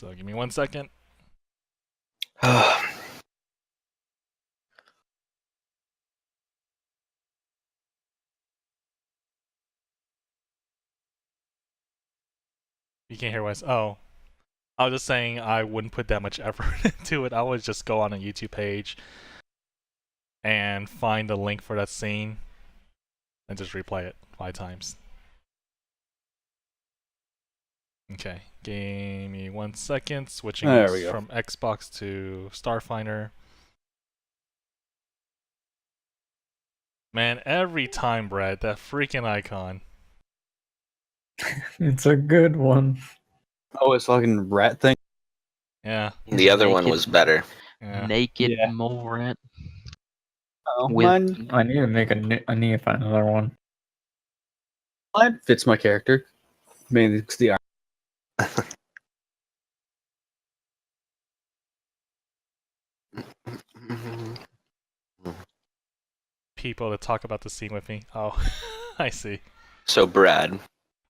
So give me 1 second. You can't hear what I was just saying I wouldn't put that much effort into it. I would just go on a YouTube page and find the link for that scene and just replay it 5 times. Okay, give me 1 second. Switching from Xbox to Starfinder. Man, every time, Brad, that freaking icon. It's a good one. Oh, it's fucking rat thing. Yeah. The other one was better. Yeah. Naked mole rat. Oh, With I need to make I need to find another one. mine fits my character. Mainly it's the People to talk about the scene with me. Oh, I see. So, Brad,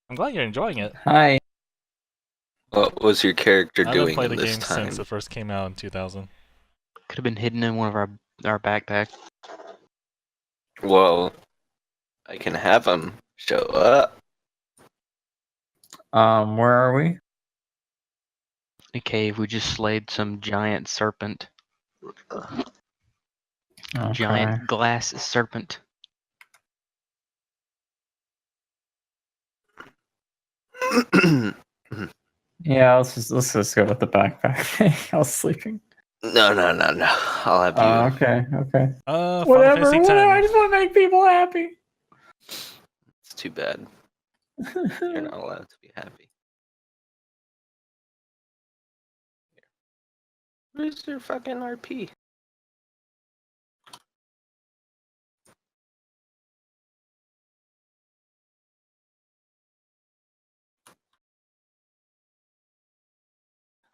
I'm glad you're enjoying it. Hi. what was your character I haven't doing played in the this game time? since it first came out in 2000. could have been hidden in one of our backpacks. Well, I can have him show up. Where are we? In a cave, we just slayed some giant serpent. Okay. Giant glass serpent. Yeah, let's just go with the backpack. I was sleeping. No. I'll have you. Okay. Final Whatever. Fantasy X. I just want to make people happy. It's too bad. You're not allowed to be happy. Where's your fucking RP?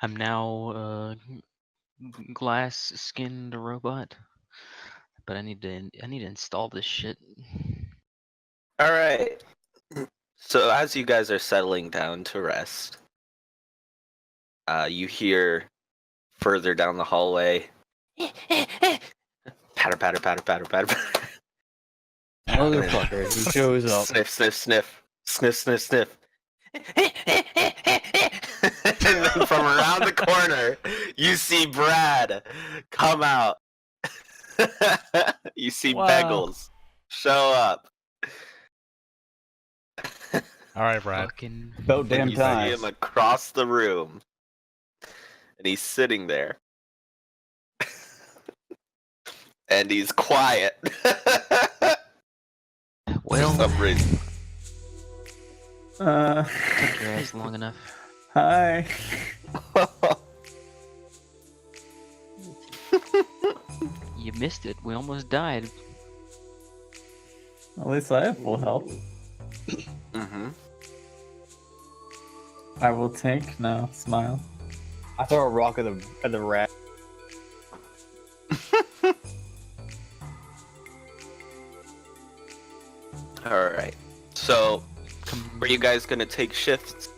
I'm now glass skinned robot. But I need to install this shit. All right. So as you guys are settling down to rest, you hear further down the hallway, patter, patter, patter, patter, patter, patter. motherfucker. He shows up. Sniff, sniff, sniff, sniff, sniff, sniff. And then from around the corner, you see Brad come out. You see Wow. Beggles show up. All right, Brad. Fucking About damn You see time. him across the room, and he's sitting there, and he's quiet. well, For some reason. took your ass long enough. Hi. You missed it. We almost died. At least I have full health. Mm-hmm. I will take now. Smile. I throw a rock at the rat. All right. So, were you guys gonna take shifts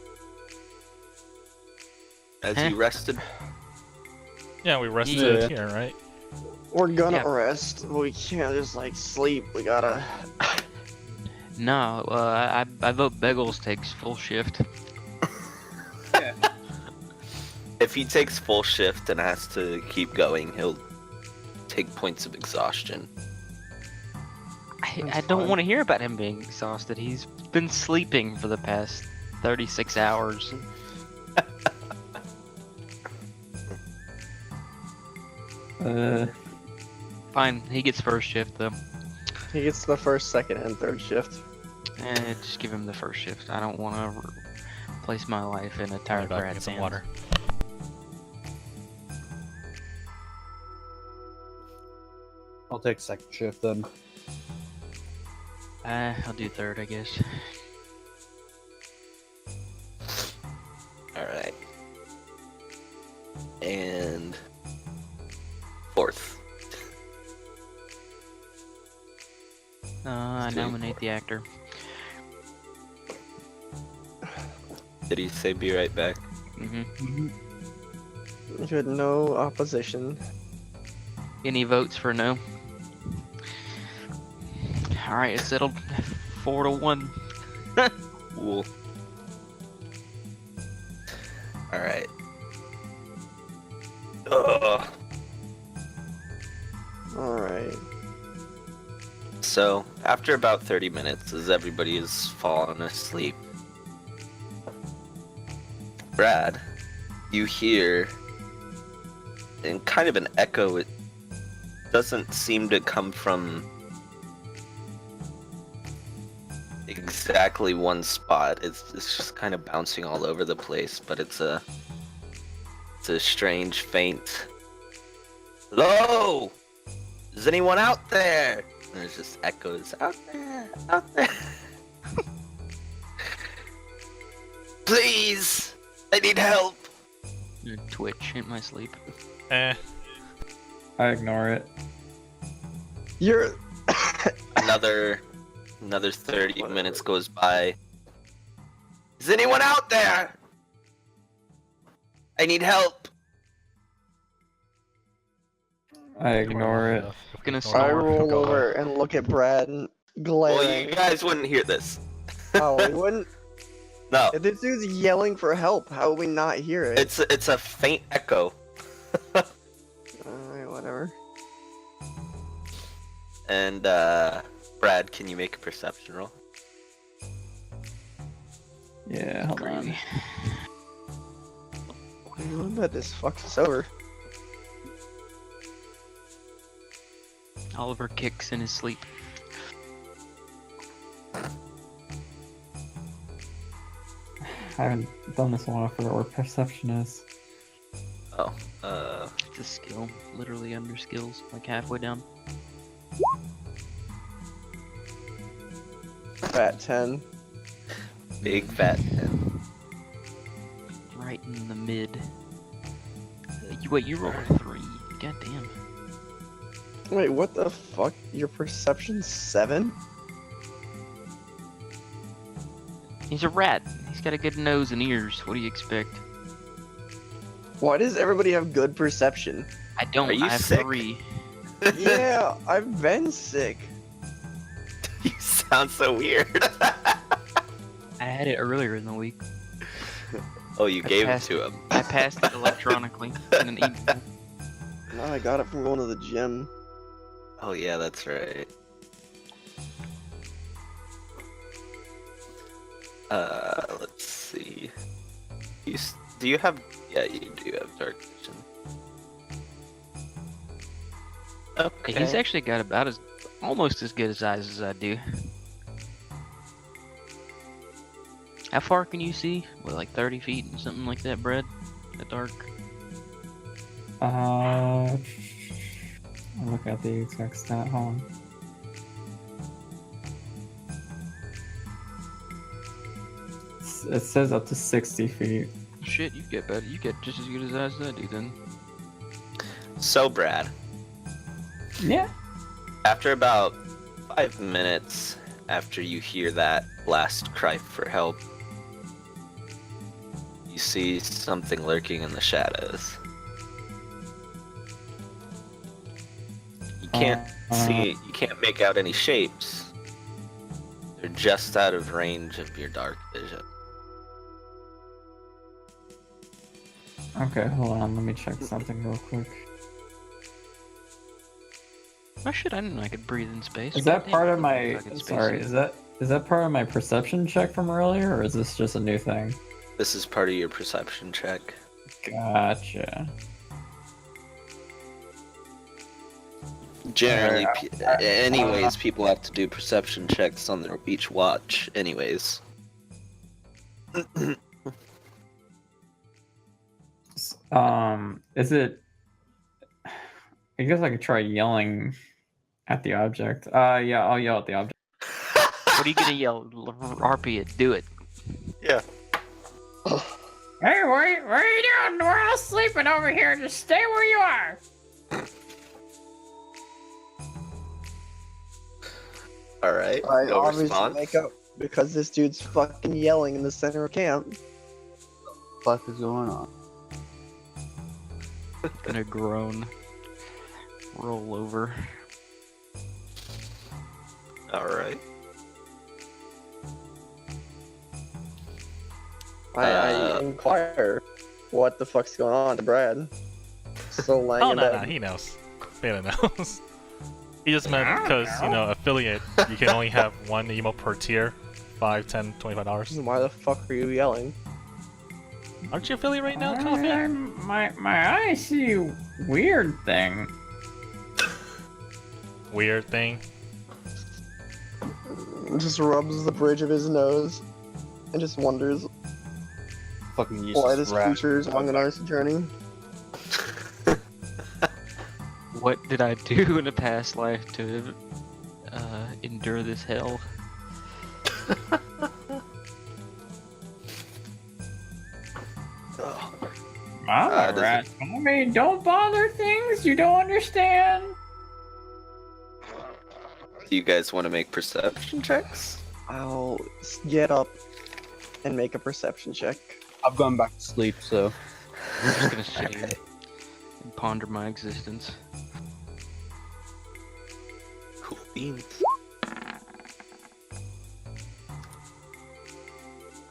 as you rested? Yeah, we rested Yeah. here, right? We're gonna Yeah. rest. We can't just like sleep. We gotta. No, I vote Beggles takes full shift. If he takes full shift and has to keep going, he'll take points of exhaustion. I don't want to hear about him being exhausted. He's been sleeping for the past 36 hours. Fine, he gets first shift though. He gets the first, second, and third shift. Just give him the first shift. I don't want to place my life in a I'll tired be back and Brad's get some hands. water. I'll take second shift then. I'll do third, I guess. All right. And fourth. I nominate the actor. Did he say be right back? Mm-hmm. You had no opposition. Any votes for no? Alright, it's settled 4-1. Cool. Alright. Ugh. Alright. So, after about 30 minutes, as everybody has fallen asleep, Brad, you hear in kind of an echo. It doesn't seem to come from exactly one spot. It's just kind of bouncing all over the place, but it's a strange faint hello, is anyone out there? And there's just echoes out there, out there. Please, I need help. Twitch in my sleep. Eh. I ignore it. You're. Another 30 minutes goes by. Is anyone out there? I need help. I ignore it. Gonna I snore. roll over and look at Brad and Well, you glaring. guys wouldn't hear this. Oh, we wouldn't. No, If this dude's yelling for help, how would we not hear it? it's a faint echo. Alright, whatever. And Brad, can you make a perception roll? Yeah, hold on. Crazy. I bet this fucks us over. Oliver kicks in his sleep. I haven't done this in a while. I forgot where perception is. Oh, It's a skill. Literally under skills. Like halfway down. Fat 10. big fat 10. Right in the mid. Wait, you rolled a 3. God damn. Wait, what the fuck? Your perception's 7? He's a rat. He's got a good nose and ears. What do you expect? Why does everybody have good perception? I don't. Are you I have sick? 3. Yeah, I've been sick. You sound so weird. I had it earlier in the week. Oh, you I gave it passed- to him. I passed it electronically in an email. No, I got it from going to the gym. Oh yeah, that's right. Let's see. Do you have? Yeah, you do have dark vision. Okay. He's actually got about almost as good as eyes as I do. How far can you see? What, like 30 feet and something like that, Brad? In the dark? I'll look at the exact stat. Hold on. It says up to 60 feet. Shit, you get better. You get just as good as eyes as I do then. So, Brad, Yeah. after about 5 minutes after you hear that last cry for help, you see something lurking in the shadows. You can't see, you can't make out any shapes. They're just out of range of your dark vision. Okay, hold on. Let me check something real quick. Oh shit, I didn't know I could breathe in space. Is that Goddamn, part of my? fucking Sorry, spacesuit. is that part of my perception check from earlier, or is this just a new thing? This is part of your perception check. Gotcha. Generally, anyways, people have to do perception checks on their each watch. Anyways, Is it? I guess I could try yelling at the object. Yeah, I'll yell at the object. What are you gonna yell? RP it. Do it. yeah. Hey, what are you doing? We're all sleeping over here. Just stay where you are. All right. I No obviously response. wake up because this dude's fucking yelling in the center of camp. What is going on? Gonna groan. Roll over. Alright. I inquire what the fuck's going on to Brad. Still laying Oh in no, bed. no, he knows. Phantom knows. He just meant because affiliate, you can only have one emote per tier, $5, $10, $25. Why the fuck are you yelling? Aren't you affiliate right now, Coffee? My eyes see weird thing. Weird thing. Just rubs the bridge of his nose and just wonders Fucking why useless this rat. creature is on an arse journey. What did I do in a past life to endure this hell? Mama does rat. I mean, don't bother things you don't understand. Do you guys want to make perception checks? I'll get up and make a perception check. I've gone back to sleep, so I'm just gonna sit here and ponder my existence. Cool beans.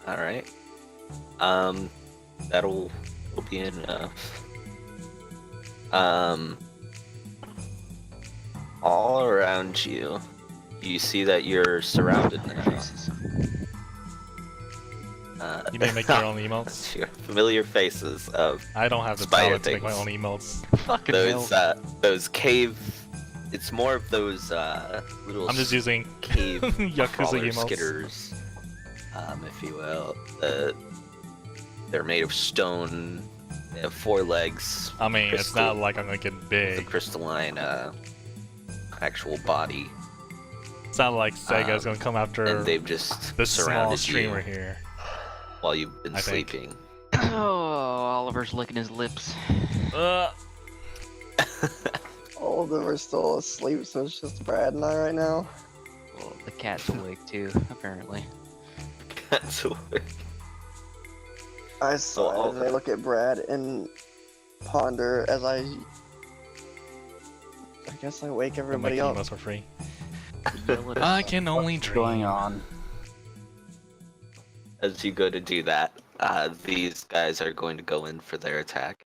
Alright. That'll be enough. All around you, you see that you're surrounded now. You may make your own emotes. Your familiar faces of I don't have the Spider talent to make my things. own emotes. Fucking those cave. It's more of those little I'm just using cave Yakuza crawler emotes. skitters, if you will. They're made of stone. They have 4 legs. I mean, it's crystal- not like I'm gonna get with a big. crystalline actual body, It's not like Sega's gonna come after and they've just this small surrounded streamer you here. while you've been I think. sleeping. Oh, Oliver's licking his lips. All of them are still asleep, so it's just Brad and I right now. Well, the cat's awake too, apparently. That's weird. I sigh as I look at Brad and ponder as I guess I wake I'm everybody making up. emotes for free. Yell at I us. can only what's dream. going on? As you go to do that, these guys are going to go in for their attack.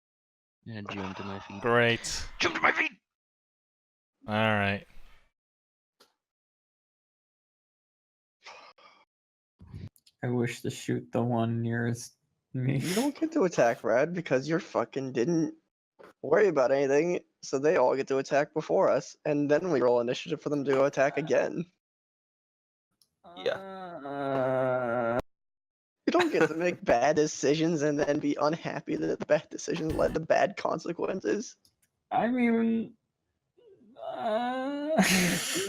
And jump to my feet. Great. Jump to my feet! Alright. I wish to shoot the one nearest me. You don't get to attack Brad because you fucking didn't worry about anything, so they all get to attack before us, and then we roll initiative for them to go attack again. You don't get to make bad decisions and then be unhappy that the bad decisions led to bad consequences. I mean, You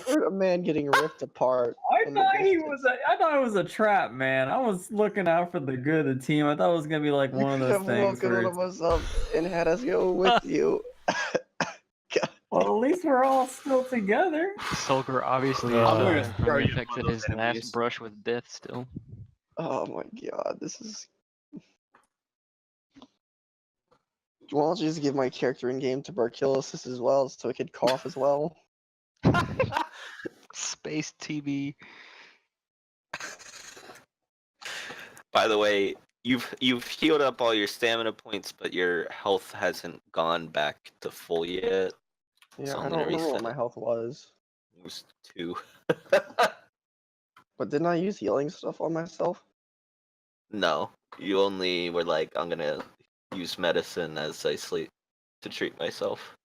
heard a man getting ripped apart. I in the thought he distance. was. I thought it was a trap, man. I was looking out for the good of the team. I thought it was gonna be like You one of could those have things woken where. one of us up and had us go with you. Well, at least we're all still together. Solger obviously I'm gonna is throw you unaffected one of his those last enemies. brush with death still. Oh my god, this is. Why don't you just give my character in game tuberculosis as well, so it could cough as well? Space TV. By the way, you've healed up all your stamina points, but your health hasn't gone back to full yet. Yeah, So I I'm don't gonna remember what reset my it. health was. It was 2. But didn't I use healing stuff on myself? No, you only were like, I'm gonna use medicine as I sleep to treat myself.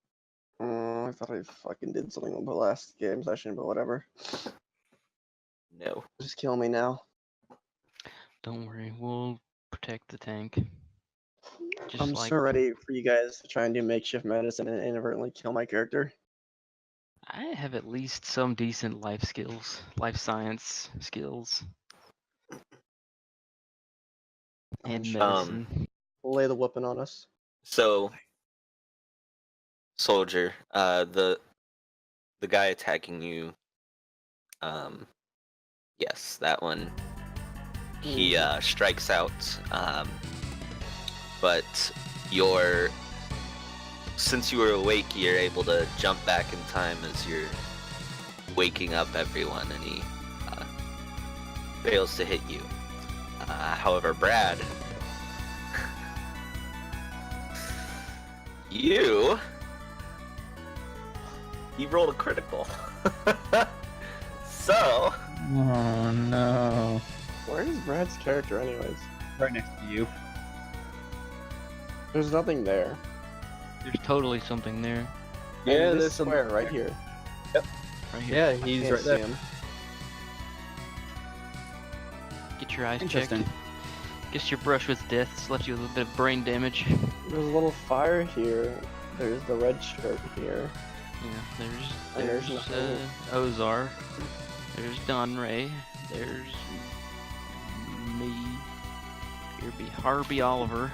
I thought I fucking did something on the last game session, but whatever. No. Just kill me now. Don't worry, we'll protect the tank. Just I'm like so ready for you guys to try and do makeshift medicine and inadvertently kill my character. I have at least some decent life skills, life science skills, and sure. medicine. Lay the whooping on us. So, Soldier, the guy attacking you, yes, that one. He strikes out, but your since you were awake, you're able to jump back in time as you're waking up everyone, and he fails to hit you. However, Brad, you rolled a critical. So, Oh no. Where is Brad's character, anyways? Right next to you. There's nothing there. There's totally something there. Yeah, And this there's some square right here. Right here. Yeah, I he's can't right see there. him. Get your eyes checked. Interesting. Guess your brush with death left you with a little bit of brain damage. There's a little fire here. There's the red shirt here. Yeah, And there's there's nothing. Ozar. There's Don Ray. There's me. Here be Harvey Oliver.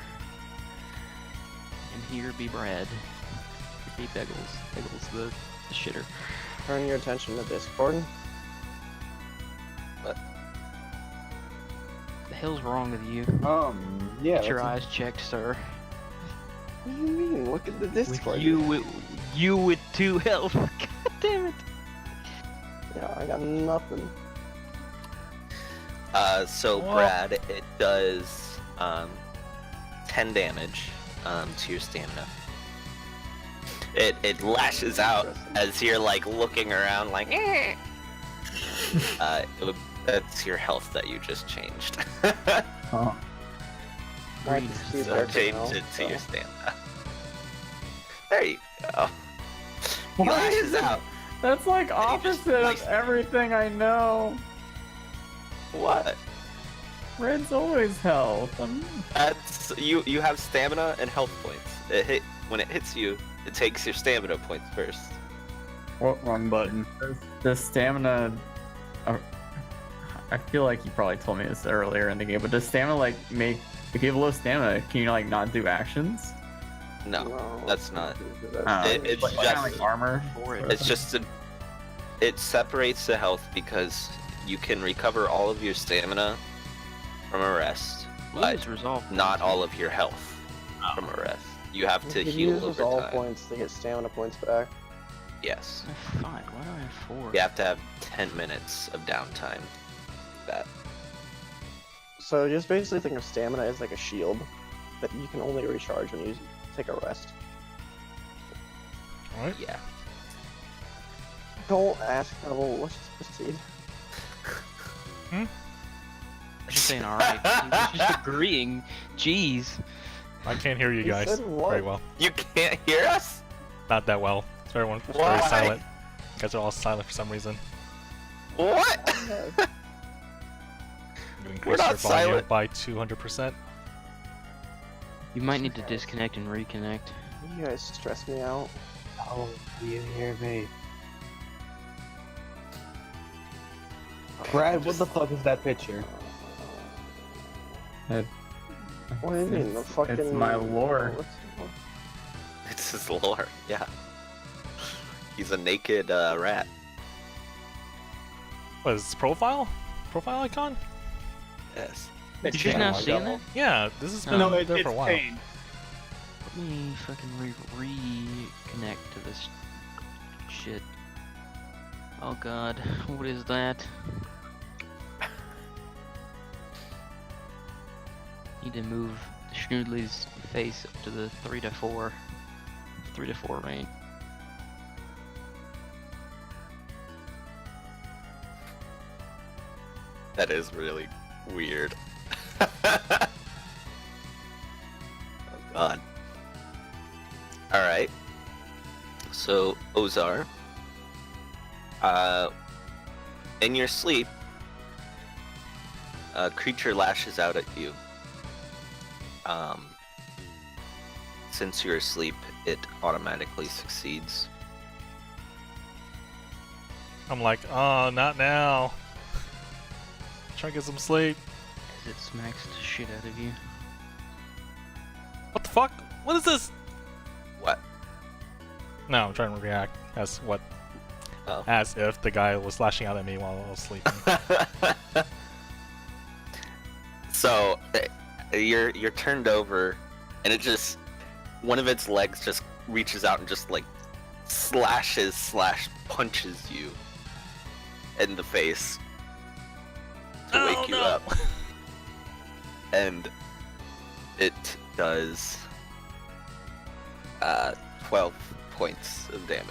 And here be Brad. Here be Beggles. Beggles the shitter. Turn your attention to Discord. The hell's wrong with you? Yeah. Get your eyes checked, sir. What do you mean? Look at the Discord. You with 2 health. God damn it. Yeah, I got nothing. So Whoa. Brad, it does 10 damage to your stamina. It lashes out as you're like looking around like eh. That's your health that you just changed. Oh. I can see So there change now, it to so. your stamina. There you go. He Why lashes is it- out. That's like And he just opposite of sliced- everything I know. What? Red's always health. That's you have stamina and health points. When it hits you, it takes your stamina points first. What wrong button? The stamina. I feel like you probably told me this earlier in the game, but does stamina like make if you have low stamina, can you like not do actions? No, that's not. Oh, It's like, just- kinda like armor. For it. It's just it separates the health because you can recover all of your stamina from a rest, but Lose resolve. not all of your health from a rest. You have to You heal use over all time. points to get stamina points back. Yes. I have 5. Why do I have 4? You have to have 10 minutes of downtime. That. So just basically think of stamina as like a shield that you can only recharge when you take a rest. Alright. Yeah. Don't ask Neville, let's just proceed. I'm just saying, alright. He's just agreeing. Jeez. I can't hear you He guys said what? very well. You can't hear us? Not that well. It's very Why? silent. You guys are all silent for some reason. What? Yeah. I'm gonna We're increase not your volume silent. by 200%. You might need to disconnect and reconnect. You guys stress me out. Oh, you hear me? Brad, what the fuck is that picture? What do you mean? The It's fucking. my lore. It's his lore. Yeah. He's a naked rat. What is this, profile? Profile icon? Yes. Did you just now seeing that? Yeah, this has been No, there for a while. Pain. Let me fucking reconnect to this shit. Oh god, what is that? Need to move Schnoodly's face up to the 3 to 4 range. That is really weird. Oh god. Alright. So, Ozar. In your sleep, a creature lashes out at you. Since you're asleep, it automatically succeeds. I'm like, oh, not now. Trying to get some sleep. As it smacks the shit out of you. What the fuck? What is this? What? No, I'm trying to react as what? Oh. As if the guy was lashing out at me while I was sleeping. So you're turned over, and it just one of its legs just reaches out and just like punches you in the face to wake you up. And it does 12 points of damage.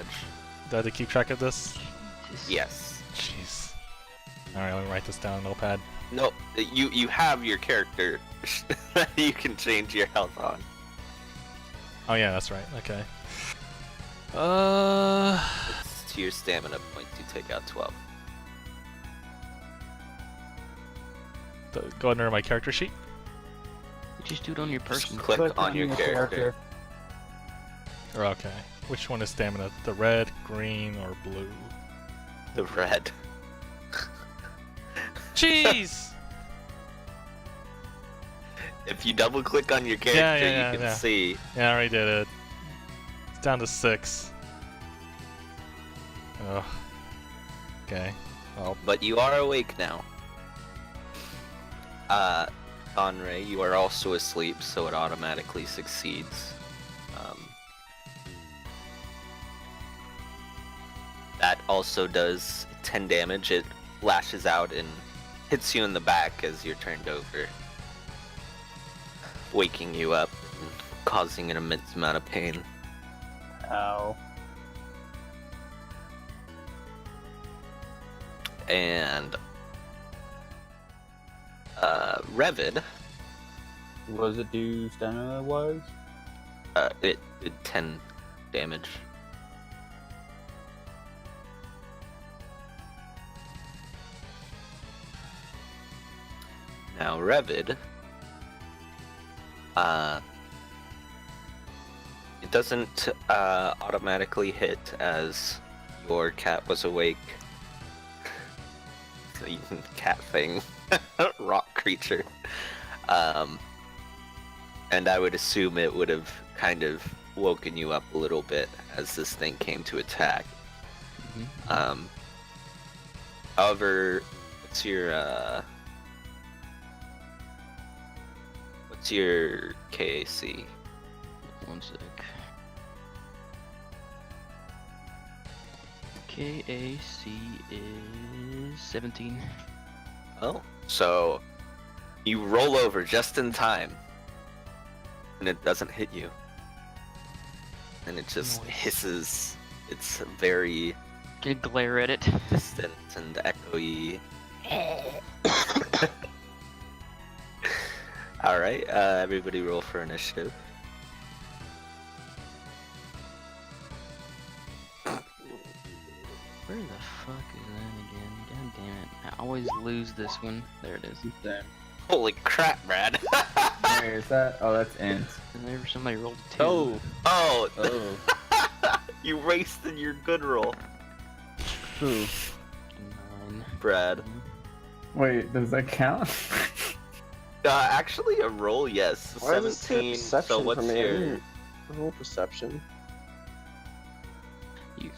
Do I have to keep track of this? Yes. Jeez. Alright, let me write this down in Notepad. No, you have your character that you can change your health on. Oh yeah, that's right. Okay. It's to your stamina points, you take out 12. Go under my character sheet. You just do it on your person. Just click on your character. Or okay. Which one is stamina? The red, green, or blue? The red. Jeez! If you double click on your character, you can see. Yeah, I already did it. It's down to 6. Ugh. Okay. Well, But you are awake now. Conray, you are also asleep, so it automatically succeeds. That also does 10 damage. It lashes out and hits you in the back as you're turned over, waking you up and causing an immense amount of pain. Ow. And Revid, What does it do stamina wise? it did 10 damage. Now Revid, it doesn't automatically hit as your cat was awake. Cat thing, rock creature. And I would assume it would have kind of woken you up a little bit as this thing came to attack. Mm-hmm. However, what's your KAC? One sec. KAC is 17. Oh, so you roll over just in time, and it doesn't hit you, and it just Nice. hisses. It's very Can you glare at it? distant and echoey. All right, everybody roll for initiative. Where the fuck is that again? God damn it. I always lose this one. There it is. Holy crap, Brad! Where is that? Oh, that's int. And there somebody rolled a 2. Oh, Oh, oh. you wasted your good roll, Ooh. 9. Brad. Wait, does that count? Actually, a roll, yes. Why does it say 17. perception So for what's me? I your? didn't roll perception.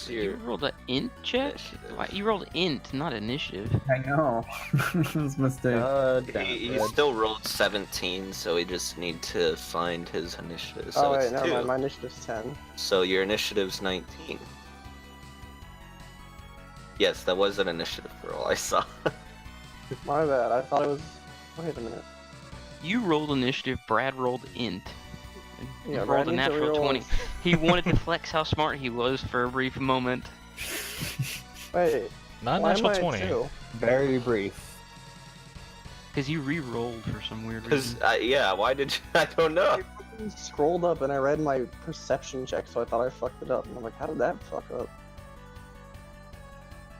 You rolled an int check? Initiative. Why, you rolled int, not initiative. I know. It was a mistake. He still rolled 17, so we just need to find his initiative. So Oh wait, it's never 2. mind. My initiative's 10. So your initiative's 19. Yes, that was an initiative roll. I saw. My bad. I thought it was. Wait a minute. You rolled initiative, Brad rolled int. Yeah, Rolled Brad a needs to natural reroll 20. his- He wanted to flex how smart he was for a brief moment. Wait. not why am natural I at 20. 2? Very brief. Because you re-rolled for some weird Because reason. yeah, why did you? I don't know. I fucking scrolled up and I read my perception check, so I thought I fucked it up. And I'm like, how did that fuck up?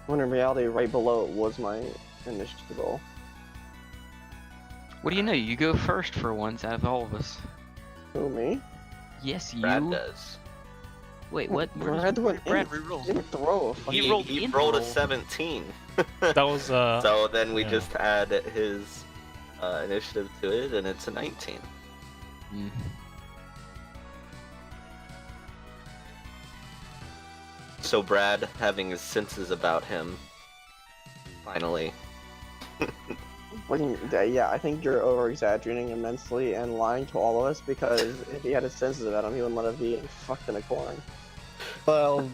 When in reality, right below it was my initiative roll. What do you know? You go first for once out of all of us. Who, me? Yes, you. Brad does. Wait, what? Where Brad does went Brad in. re-roll? Didn't throw a fucking. He rolled He int rolled a roll. 17. That was So then we yeah. just add his initiative to it, and it's a 19. Mm. So Brad, having his senses about him, finally Yeah, I think you're over exaggerating immensely and lying to all of us because if he had his senses about him, he wouldn't let it be getting fucked in a corn. Well,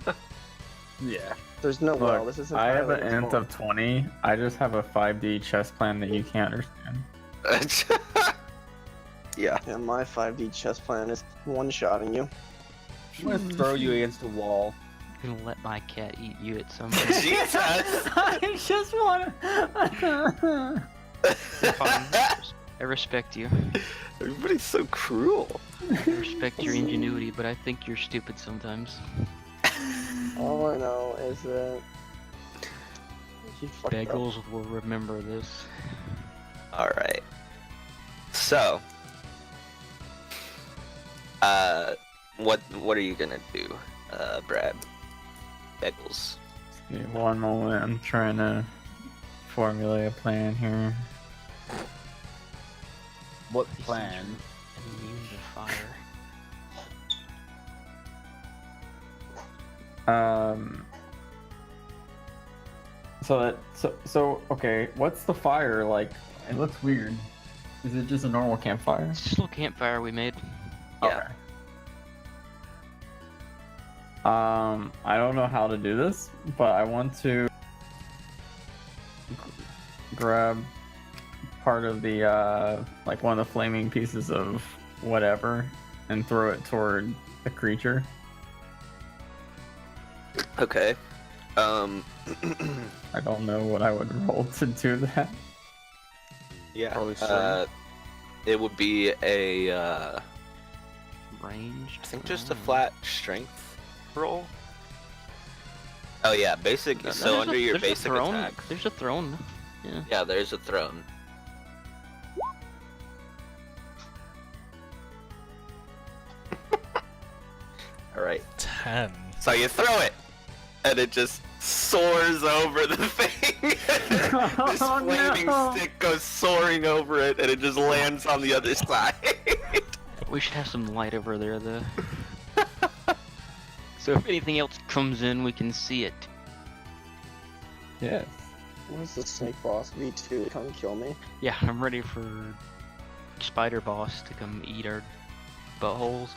yeah. There's no well. Look, This is I have entirely an his int fault. of 20. I just have a 5D chess plan that you can't understand. Yeah. Yeah, my 5D chess plan is one-shotting you. I'm gonna throw you against the wall. I'm gonna let my cat eat you at some point. Jesus. I just want to. Fine. I respect you. Everybody's so cruel. I respect your ingenuity, but I think you're stupid sometimes. All I know is that he fucked up. Bagels will remember this. All right. So, what are you gonna do, Brad? Beggles. Give me one moment. I'm trying to formulate a plan here. What He plan? seems immune to fire. So okay, what's the fire like? It looks weird. Is it just a normal campfire? It's just a little campfire we made. Yeah. I don't know how to do this, but I want to grab part of the like one of the flaming pieces of whatever and throw it toward the creature. Okay. I don't know what I would roll to do that. Yeah. Probably strength. It would be a Ranged. I think just a Oh. flat strength roll. Oh yeah, basic. No, So there's under a- your there's a basic throne. attack. There's a throne. Yeah. Yeah, there's a throne. All right. 10. So you throw it, and it just soars over the thing. This Oh, flaming no. stick goes soaring over it, and it just lands on the other side. We should have some light over there, though. So if anything else comes in, we can see it. Yes. Where's the snake boss V2 to come kill me? Yeah, I'm ready for Spider Boss to come eat our buttholes.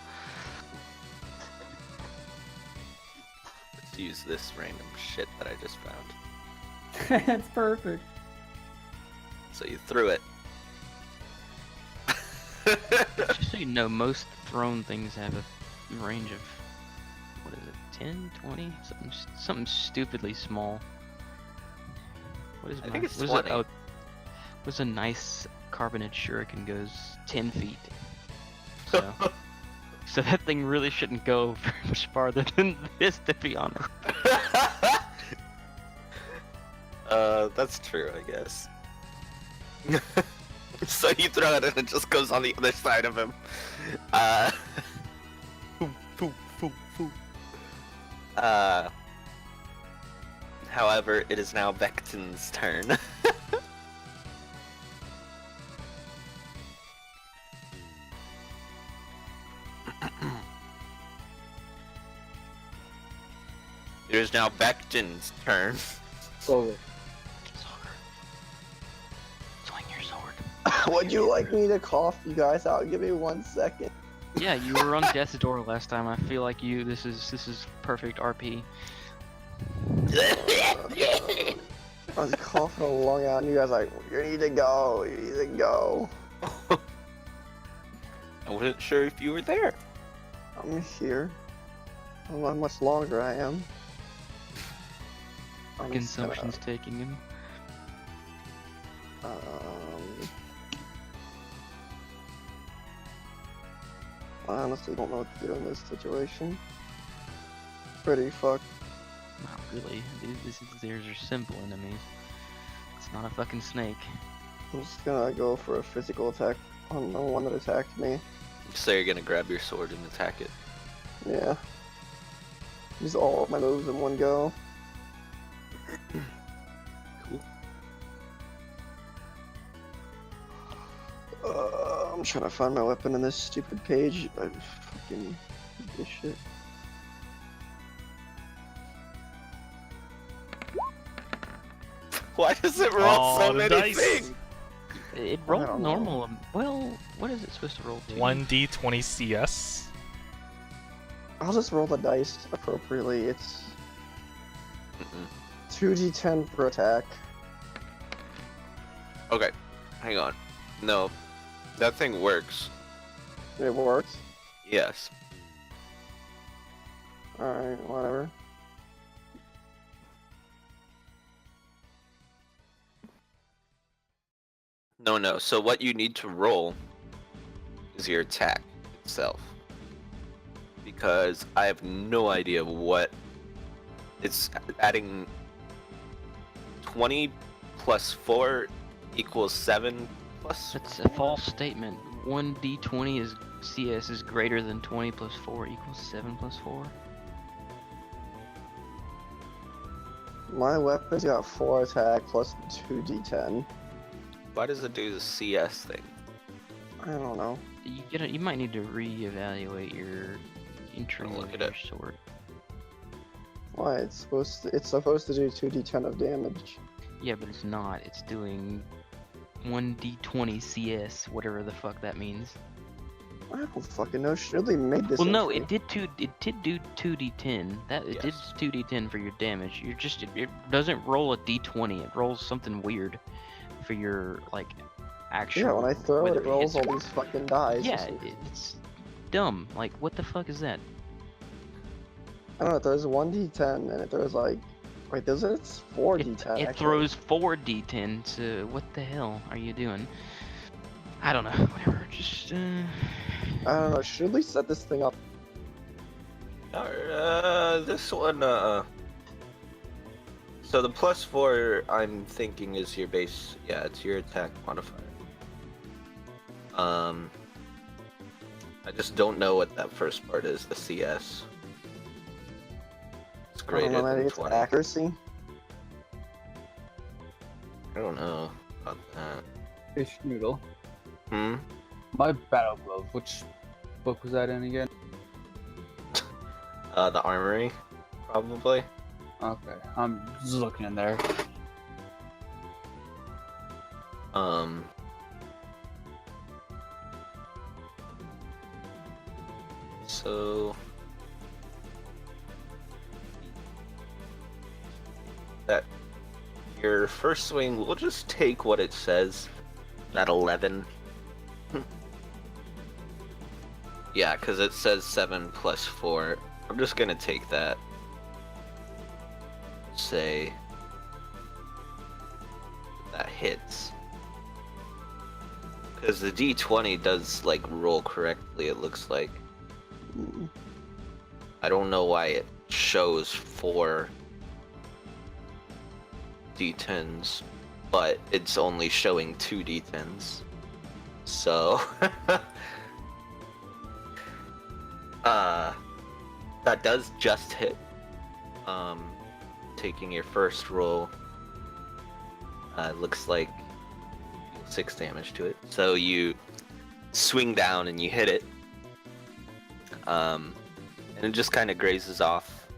Let's use this random shit that I just found. That's perfect. So you threw it. Just so you know, most throne things have a range of, what is it, 10, 20? Something stupidly small. What is I my, think it's what is 20. it? Oh, what's a nice carbonate shuriken goes 10 feet. So, so that thing really shouldn't go very much farther than this, to be honest. That's true, I guess. So you throw it and it just goes on the other side of him. However, it is now Vectin's turn. It is now Vectin's turn. Solger. Solger. Swing your sword. Would you like me to cough you guys out? Give me 1 second. Yeah, you were on death's door last time. I feel like this is perfect RP. I was coughing a lung out, and you guys like, you need to go, you need to go. I wasn't sure if you were there. I'm here. I don't know how much longer I am. I'm just gonna, Consumption's taking him. I honestly don't know what to do in this situation. Pretty fucked. Not really. These are simple enemies. It's not a fucking snake. I'm just gonna go for a physical attack on the one that attacked me. So you're gonna grab your sword and attack it. Yeah. Use all of my moves in one go. Cool. I'm trying to find my weapon in this stupid page. I fucking hate this shit. Why does it roll so the many dice. things? It I rolled don't know. normal. Well, what is it supposed to roll to? 1d20 CS. I'll just roll the dice appropriately. It's Mm-mm. 2d10 per attack. Okay, hang on. No, that thing works. It works. Yes. Alright, whatever. No. So what you need to roll is your attack itself. Because I have no idea what it's adding 20 plus 4 equals 7 plus That's a false statement. 1d20 is CS is greater than 20 plus 4 equals 7 plus 4. My weapon's got 4 attack plus 2d10. Why does it do the CS thing? I don't know. You might need to reevaluate your entry I'll look of it your up. sword. Why? It's supposed to do 2d10 of damage. Yeah, but it's not. It's doing 1d20 CS, whatever the fuck that means. I don't fucking know. Schnoodly made this. Well, no, entry. it did do 2d10. That it did Yes. 2d10 for your damage. It doesn't roll a d20. It rolls something weird for your like actual. Yeah, when I throw it, whether it rolls hits all or- these fucking dice. Yeah, it's dumb. Like, what the fuck is that? I don't know. It throws 1d10 and it throws like. Wait, does it? It's 4d10. It actually. throws 4d10, so what the hell are you doing? I don't know. Whatever. Just I don't know. Schnoodly set this thing up. This one, So the plus 4, I'm thinking, is your base. Yeah, it's your attack modifier. I just don't know what that first part is, the CS. It's I don't greater know. Maybe than it's 20. accuracy. I don't know about that. Fish noodle. Hmm? My battle glove. Which book was that in again? The armory, probably. Okay, I'm just looking in there. So that your first swing, we'll just take what it says. That 11. Yeah, because it says 7 plus 4. I'm just gonna take that. Say that hits. Because the D20 does like roll correctly, it looks like. Mm. I don't know why it shows 4 D10s, but it's only showing 2 D10s. So that does just hit. Taking your first roll, looks like 6 damage to it. So you swing down and you hit it, and it just kind of grazes off.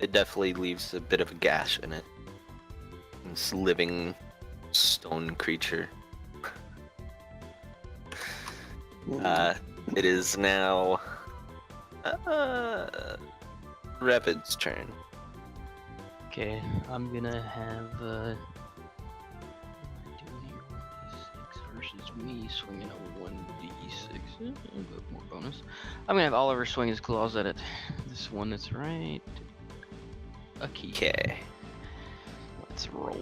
It definitely leaves a bit of a gash in it. This living stone creature. It is now Rapid's turn. okay. I'm gonna have what am I doing here? 1d6 versus me swinging a 1d6. But more bonus. I'm gonna have Oliver swing his claws at it. This one that's right. A key. Okay. Let's roll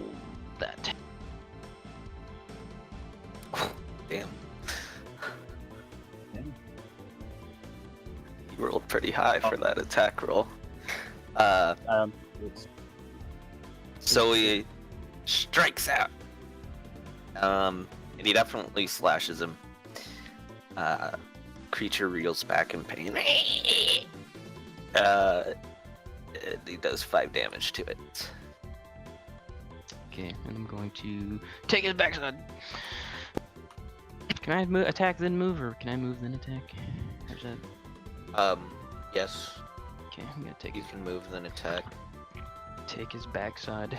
that. Damn. You rolled pretty high for that attack roll. It's So he strikes out. And he definitely slashes him. Creature reels back in pain. And he does 5 damage to it. Okay, and I'm going to take his backside. Can I attack then move, or can I move then attack? There's that. Yes, Okay, I'm gonna take you can move then attack. his backside.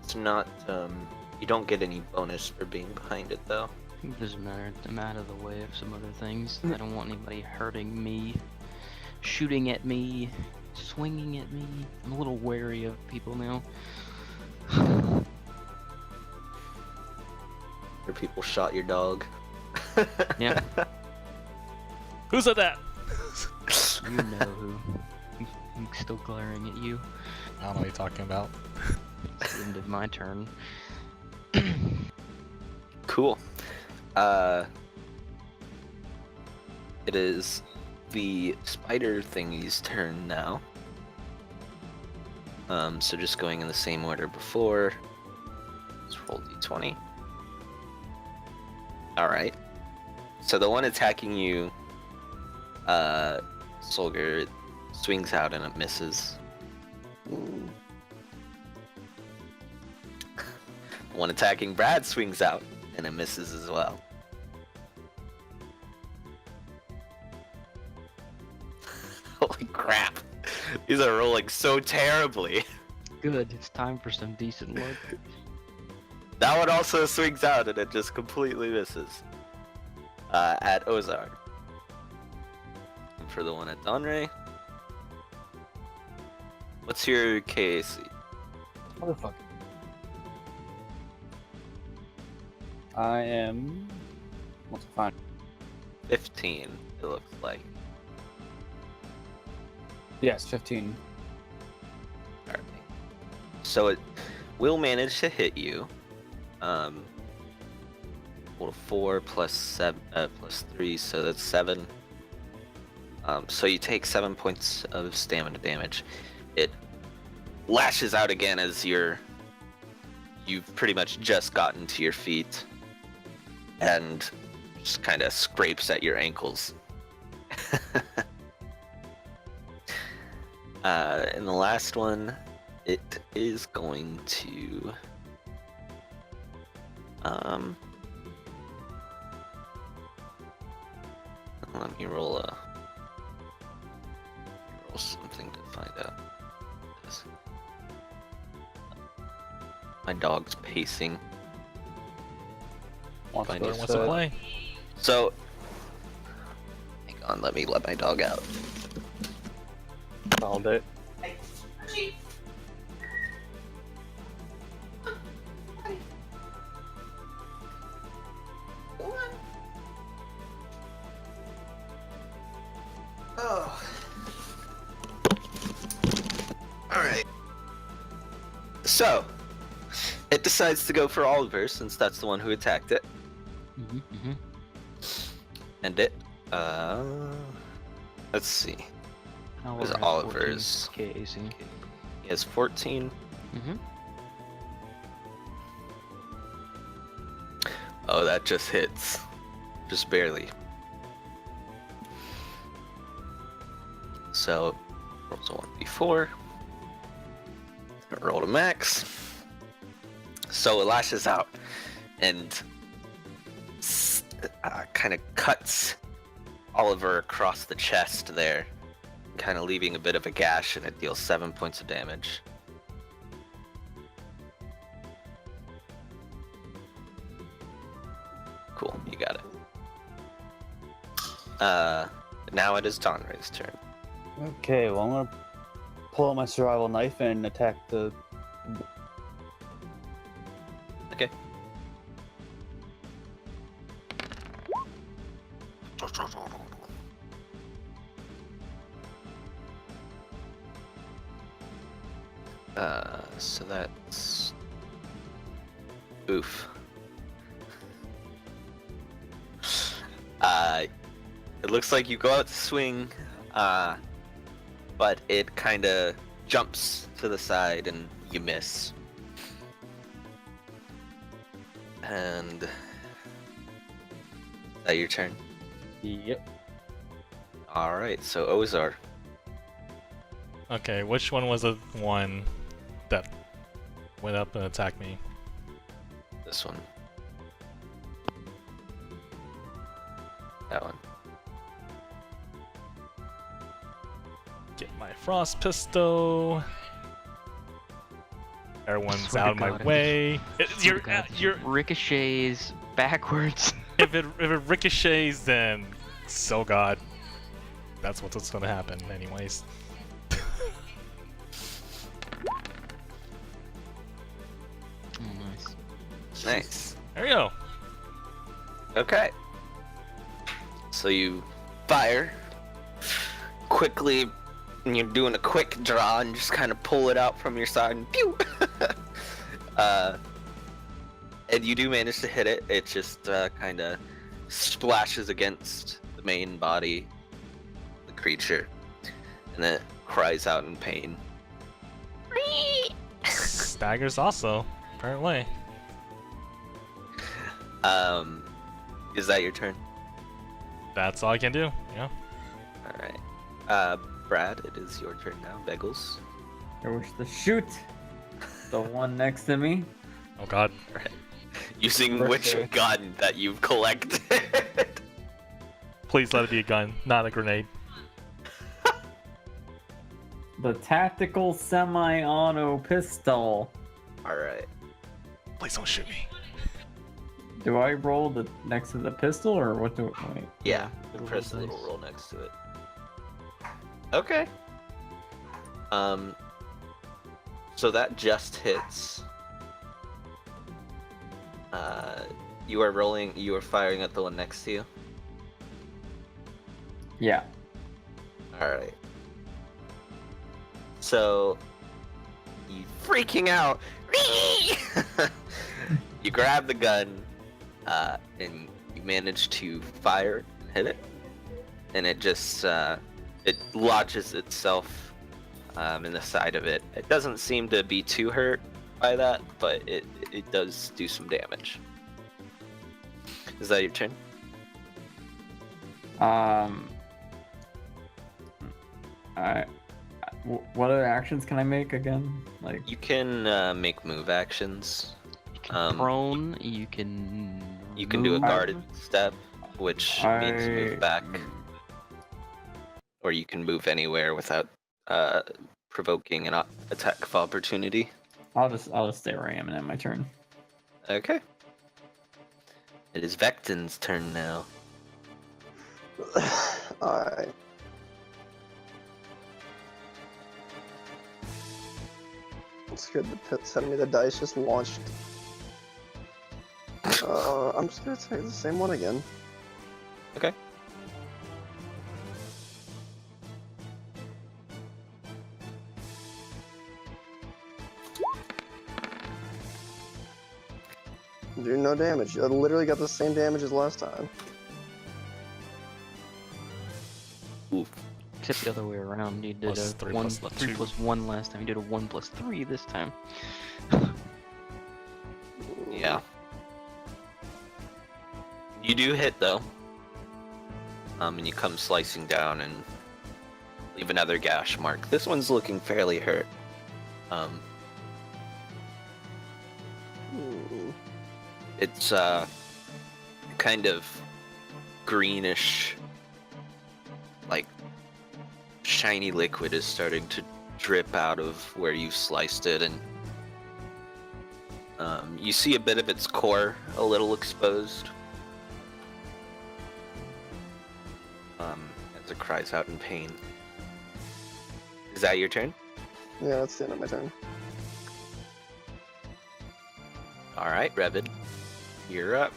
It's not. You don't get any bonus for being behind it though. It doesn't matter. I'm out of the way of some other things. I don't want anybody hurting me, shooting at me, swinging at me. I'm a little wary of people now. Your people shot your dog. Yeah. Who said that? You know who. I'm still glaring at you. I don't know what you're talking about. It's the end of my turn. Cool. It is the spider thingy's turn now. So just going in the same order before. Let's roll d20. Alright. So the one attacking you, Solger, it swings out and it misses. Ooh. One attacking Brad swings out and it misses as well. Holy crap. These are rolling so terribly. Good. It's time for some decent luck. That one also swings out and it just completely misses. At Ozar. And for the one at Donray. What's your KAC? Motherfucker. I am. What's it find? 15, it looks like. Yes, 15. Alright. So it will manage to hit you. Well, 4 plus 7 plus 3, so that's 7. So you take 7 points of stamina damage. It lashes out again as you've pretty much just gotten to your feet and just kind of scrapes at your ankles. And the last one, it is going to let me roll something to find out. My dog's pacing. Wants Fine, to yes, Wants to play. So, hang on, let me let my dog out. all day. Oh. Alright. So, it decides to go for Oliver since that's the one who attacked it. And it, let's see. Oliver has Oliver's 14 KAC. He has 14. Oh, that just hits. Just barely. So, rolls a 1d4. Roll to max. So it lashes out and kind of cuts Oliver across the chest there, kind of leaving a bit of a gash, and it deals 7 points of damage. Cool, you got it. Now it is Donray's turn. Okay, well, I'm gonna pull out my survival knife and attack the. Okay. So that's oof. It looks like you go out to swing, but it kind of jumps to the side and you miss. And is that your turn? Yep. All right, so Ozar. Okay, which one was the one that went up and attacked me? This one. That one. Get my frost pistol. Everyone's Swear to out of my God, way. Swear to God, if it ricochets backwards. If it ricochets, then so God, that's what's gonna happen anyways. Oh, nice. Nice. There you go. Okay. So you fire quickly, and you're doing a quick draw and just kind of pull it out from your side and pew! And you do manage to hit it. It just kind of splashes against the main body of the creature, and then it cries out in pain. Staggers also, apparently. Is that your turn? That's all I can do. Yeah. All right. Brad, it is your turn now. Beggles. I wish to shoot the one next to me. Oh God. Using First which hit. gun that you've collected? Please let it be a gun, not a grenade. The tactical semi-auto pistol. All right. Please don't shoot me. Do I roll the next to the pistol or what do wait? Yeah. Little Press the dice. little roll next to it. Okay. So that just hits. You are rolling. You are firing at the one next to you. Yeah. All right. So you freaking out. You grab the gun, and you manage to fire and hit it, and it just it lodges itself in the side of it. It doesn't seem to be too hurt by that, but it does do some damage. Is that your turn? What other actions can I make again? Like, You can make move actions. You can Um, prone. You can. You can do a move. guarded step, which means move back, or you can move anywhere without provoking an attack of opportunity. I'll just stay where I am and end my turn. Okay. It is Vectin's turn now. Alright. It's good. The pit sending me the dice just launched. I'm just gonna take the same one again. Okay. Do no damage. I literally got the same damage as last time. Oof. Except the other way around. You did Plus a three 1 plus the 3 two. plus 1 last time. You did a 1 plus 3 this time. Yeah. You do hit though. And you come slicing down and leave another gash mark. This one's looking fairly hurt. It's kind of greenish, like shiny liquid is starting to drip out of where you sliced it, and you see a bit of its core a little exposed. As it cries out in pain. Is that your turn? Yeah, that's the end of my turn. Alright, Revid. You're up.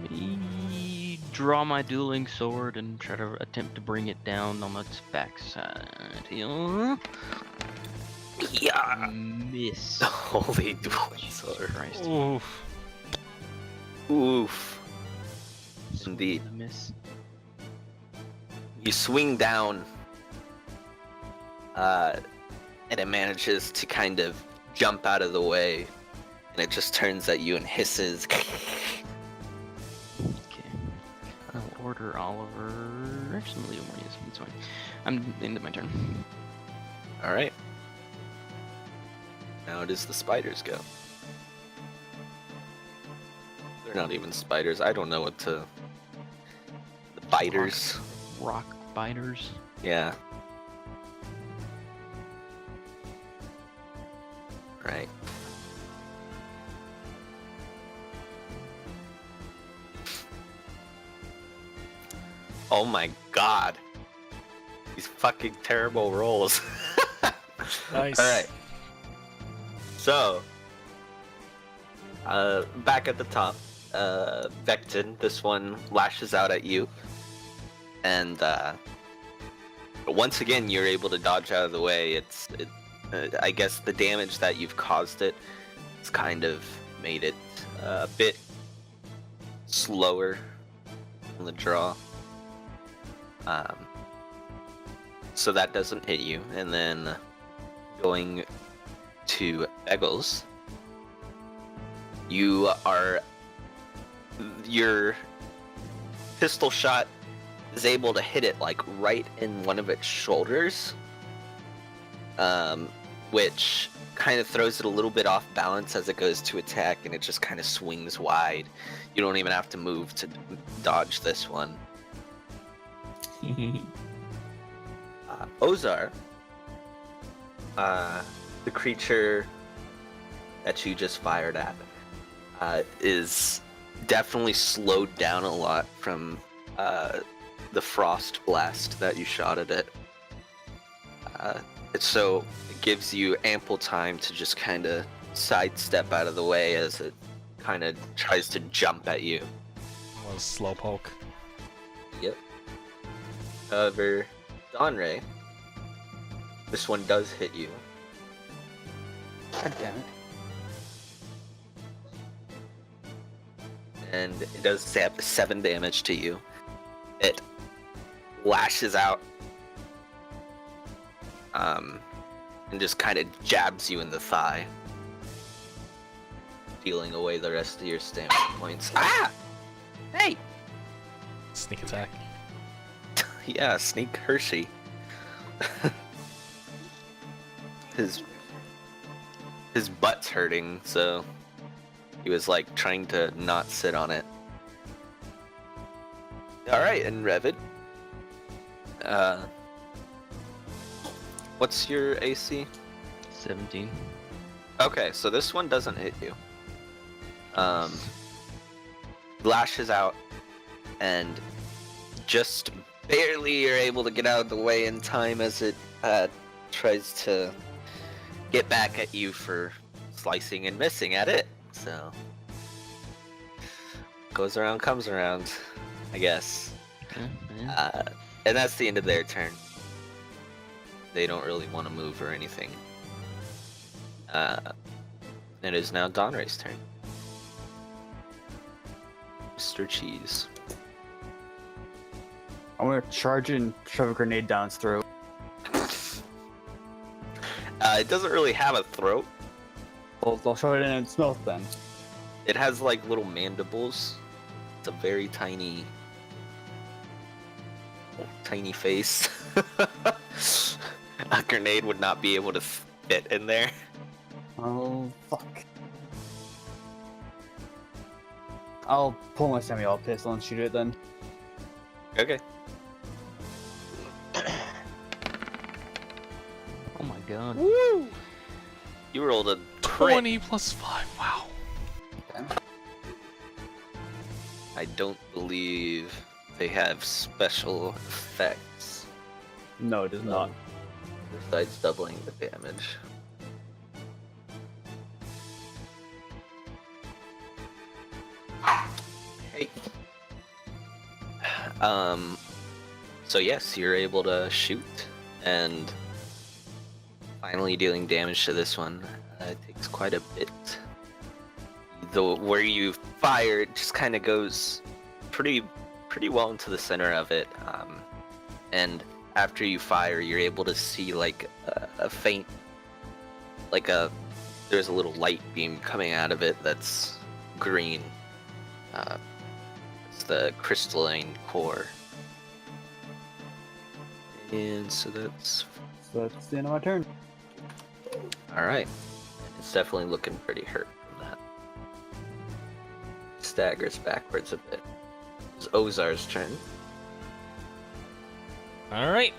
Me draw my dueling sword and try to attempt to bring it down on its backside. Yeah! Miss. Holy dueling Jesus sword. Christ. Oof. Oof. Indeed. A miss. You swing down, and it manages to kind of jump out of the way, and it just turns at you and hisses. Okay. I'll order Oliver. Actually, Leo more. Yes, it's fine. I'm into my turn. Alright. Now it is the spiders go. They're not even spiders. I don't know what to... The biters. Rock biters. Yeah. Oh my god. These fucking terrible rolls. Nice. Alright. So, back at the top, Vectin, this one lashes out at you. And, once again, you're able to dodge out of the way. I guess the damage that you've caused it has kind of made it a bit slower on the draw. So that doesn't hit you. And then going to Eggles, your pistol shot is able to hit it like right in one of its shoulders, which kind of throws it a little bit off balance as it goes to attack, and it just kind of swings wide. You don't even have to move to dodge this one. Ozar, the creature that you just fired at, is definitely slowed down a lot from the frost blast that you shot at it. So it gives you ample time to just kind of sidestep out of the way as it kind of tries to jump at you. What a slowpoke. Yep. However, Donray, this one does hit you. God damn it. And it does 7 damage to you. It lashes out, and just kind of jabs you in the thigh, dealing away the rest of your stamina points. Ah! Hey! Sneak attack. Yeah, sneak Hershey. His butt's hurting, so he was like trying to not sit on it. Alright, and Revid. What's your AC? 17. Okay, so this one doesn't hit you. Lashes out, and just barely you're able to get out of the way in time as it tries to get back at you for slicing and missing at it. So, goes around, comes around, I guess. Yeah. And that's the end of their turn. They don't really want to move or anything. It is now Donray's turn. Mr. Cheese. I'm gonna charge it and shove a grenade down its throat. It doesn't really have a throat. I'll shove it in its mouth then. It has like little mandibles. It's a very tiny face. A grenade would not be able to fit in there. Oh, fuck. I'll pull my semi-auto pistol and shoot it then. Okay. Oh my god. Woo! You rolled a crit. 20 plus 5. Wow. I don't believe they have special effects No, it is not. besides doubling the damage. Hey. So yes, you're able to shoot, and finally dealing damage to this one. It takes quite a bit. Where you fire, it just kind of goes pretty well into the center of it. And after you fire, you're able to see like a faint, there's a little light beam coming out of it that's green. It's the crystalline core. And so that's So that's the end of my turn. alright. It's definitely looking pretty hurt from that. Staggers backwards a bit. It's Ozar's turn. Alright.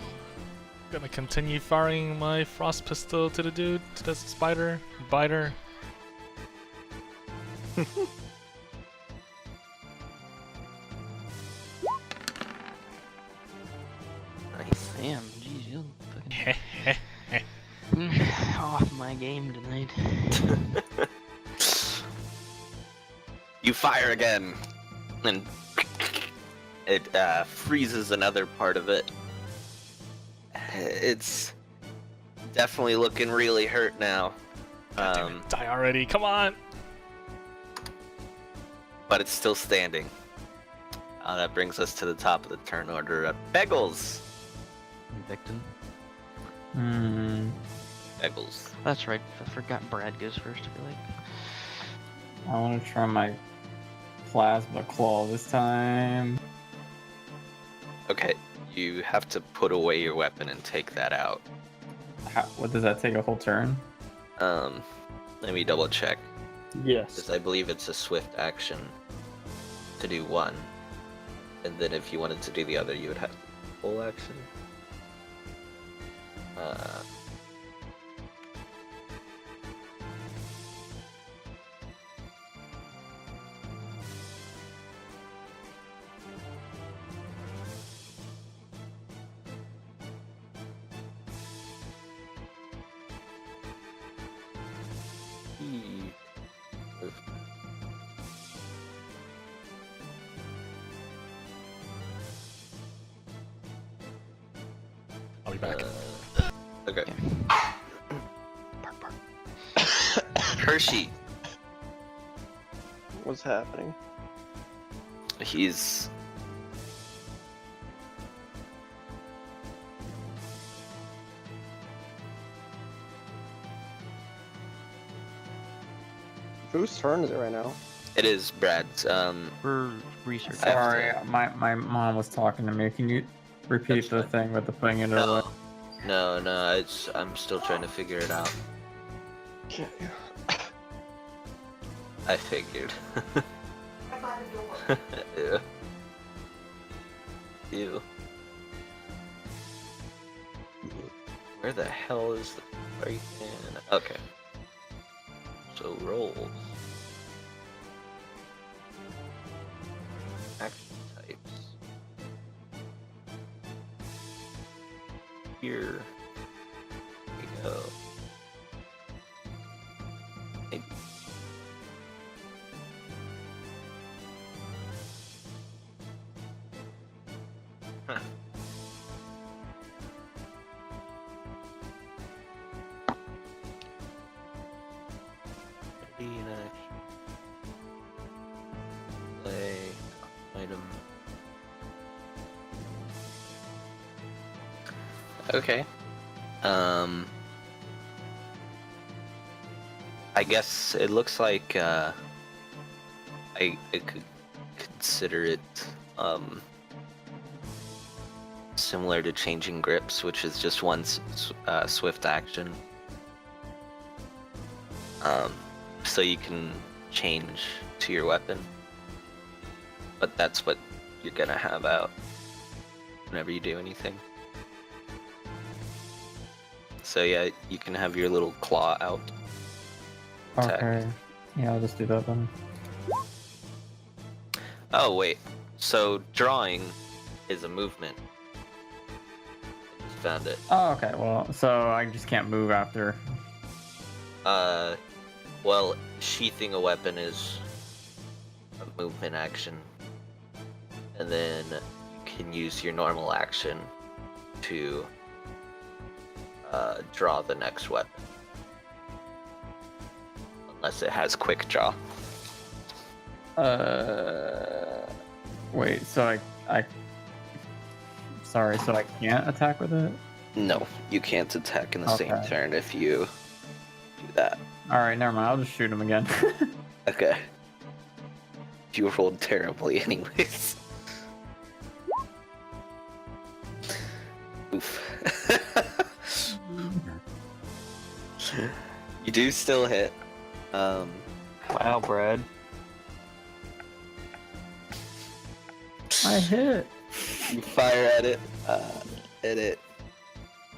Gonna continue firing my frost pistol to the dude, to the spider, biter. game tonight. You fire again, and it freezes another part of it. It's definitely looking really hurt now. Damn it, die already! Come on! But it's still standing. That brings us to the top of the turn order. Beggles. Victim. Beggles. That's right. I forgot Brad goes first. I feel like. I want to try my plasma claw this time. Okay, you have to put away your weapon and take that out. What does that take, a whole turn? Let me double check. Yes. Because I believe it's a swift action to do one. And then if you wanted to do the other, you would have full action. I'll be back. Okay. Bark. Hershey. What's happening? He's Whose turn is it right now? It is Brad's. We're researching. I have Sorry, my mom was talking to me. Can you repeat That's the fine. thing with the putting it away? No, I'm still trying to figure it out. I figured. Ew. Ew. Where the hell is the break in? Okay. So rolls. Action types. Here we go. Hey. Huh. Ready in action. Play item. Okay. I guess it looks like I could consider it similar to changing grips, which is just one swift action. So you can change to your weapon, but that's what you're gonna have out whenever you do anything. So yeah, you can have your little claw out. Attack. Okay. Yeah, I'll just do that then. Oh wait, so drawing is a movement. I just found it. Oh, okay. Well, so I just can't move after. Well, sheathing a weapon is a movement action, and then you can use your normal action to draw the next weapon, unless it has quick draw. Wait. So I. Sorry. So I can't attack with it. No, you can't attack in the same Okay. turn if you do that. All right. Never mind. I'll just shoot him again. Okay. You rolled terribly anyways. Oof. You do still hit. Wow, Brad. I hit. You fire at it, and it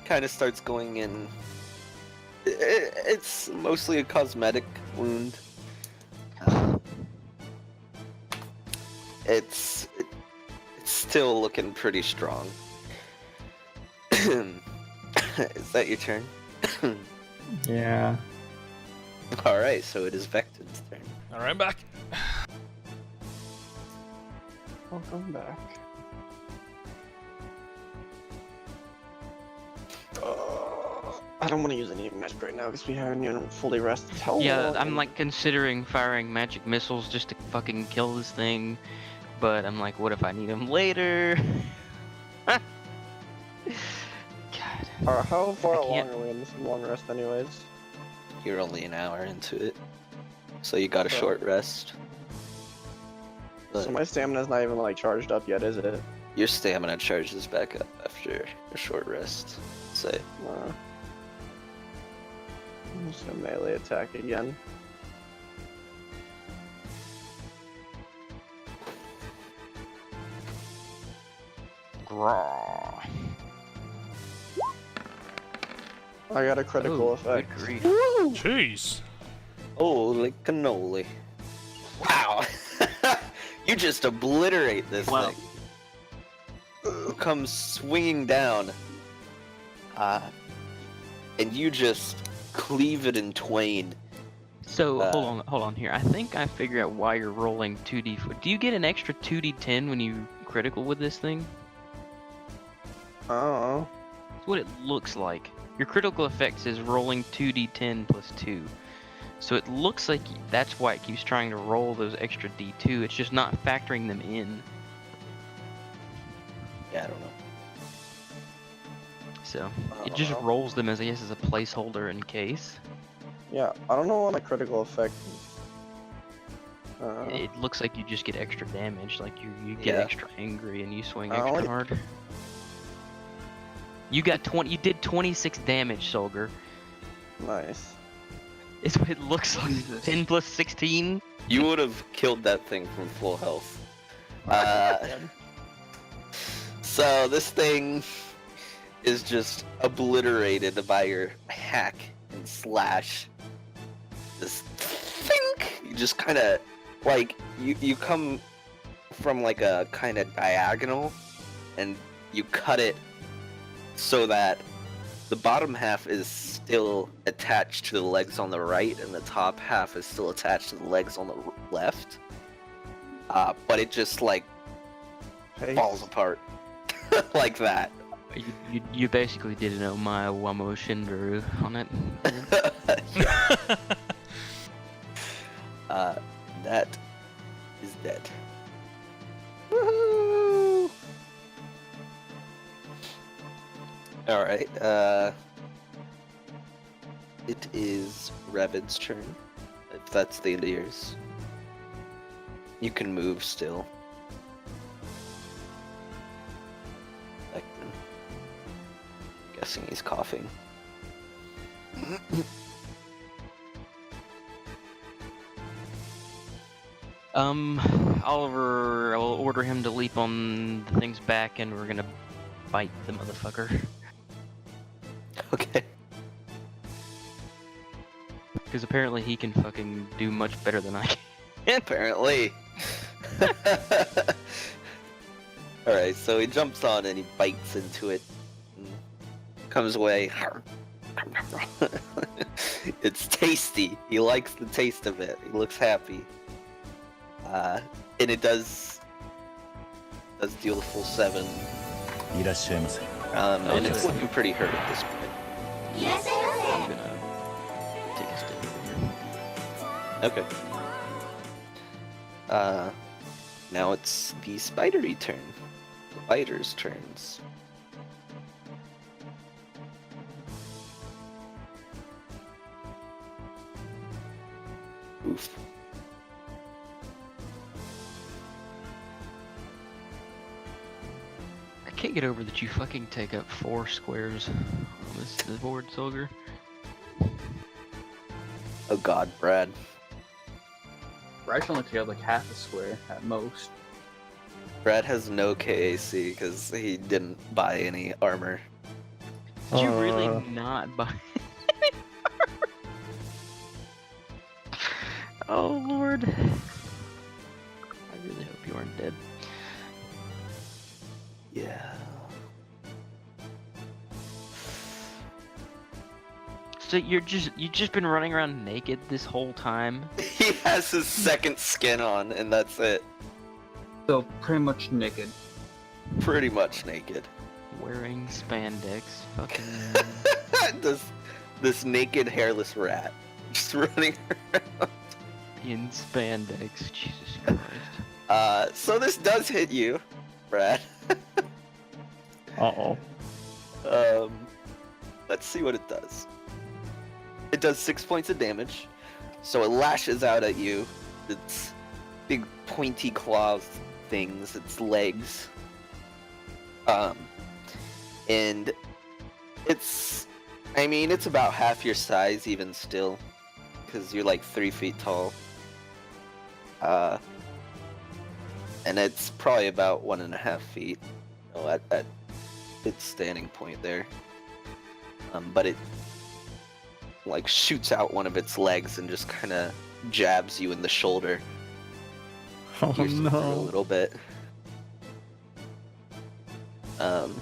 kind of starts going in. It's mostly a cosmetic wound. It's still looking pretty strong. Is that your turn? Yeah. All right, so it is Vectin's turn. All right, I'm back. Welcome back. I don't want to use any magic right now because we haven't even fully rested. How Yeah, long I'm in- like considering firing magic missiles just to fucking kill this thing, but I'm like, what if I need them later? God. How far I along can't- are we in this long rest, anyways? You're only an hour into it, so you got a So- short rest. So But my stamina's not even like charged up yet, is it? your stamina charges back up after a short rest. Say, I'm just gonna melee attack again. Graw. I got a critical Oh, effect. good grief. Jeez. holy cannoli! Wow, you just obliterate this Wow. thing. It comes swinging down, and you just cleave it in twain. So Uh, hold on here. I think I figured out why you're rolling 2d4. Do you get an extra 2d10 when you critical with this thing? Oh. That's what it looks like. Your critical effect says rolling 2d10 plus 2. So it looks like that's why it keeps trying to roll those extra d2. It's just not factoring them in. Yeah, I don't know. So it just rolls them as I guess as a placeholder in case. Yeah, I don't know what my critical effect is. It looks like you just get extra damage, like you get Yeah. extra angry and you swing I extra only- hard. You got 20. You did 26 damage, Solger. Nice. It's what it looks like. 10 plus 16. You would have killed that thing from full health. So this thing is just obliterated by your hack and slash. Just think. You just kind of like you come from like a kind of diagonal, and you cut it so that the bottom half is still attached to the legs on the right, and the top half is still attached to the legs on the left. But it just like Hey. falls apart like that. You basically did an Omae Wamo Shinderu on it. That is dead. Woohoo! Alright, it is Revan's turn, if that's the end of yours. You can move still. Guessing he's coughing. Oliver, I will order him to leap on the thing's back, and we're gonna bite the motherfucker. Okay. Because apparently he can fucking do much better than I can. Apparently. Alright, so he jumps on and he bites into it. And comes away. It's tasty. He likes the taste of it. He looks happy. And it does deal the full 7. いらっしゃいませ。 And it's looking pretty hurt at this point. I'm gonna take a step over here. Okay. Now it's the spidery turn. The biter's turns. Oof. I can't get over that you fucking take up 4 squares on this board, Solger. Oh god, Brad. Bryce only take up like half a square at most. Brad has no KAC because he didn't buy any armor. Did you really not buy Oh lord. I really hope you aren't dead. So you've just been running around naked this whole time? He has his second skin on, and that's it. So pretty much naked. Pretty much naked. Wearing spandex. Fucking this naked hairless rat just running around. in spandex. Jesus Christ. So this does hit you, Brad. Uh-oh. Let's see what it does. It does 6 points of damage. So it lashes out at you. Its big pointy claws things, its legs. And it's about half your size even still, because you're like 3 feet tall. And it's probably about 1.5 feet, you know, at its standing point there. But it like shoots out one of its legs and just kind of jabs you in the shoulder. Oh Pierces through a no. little bit. Let's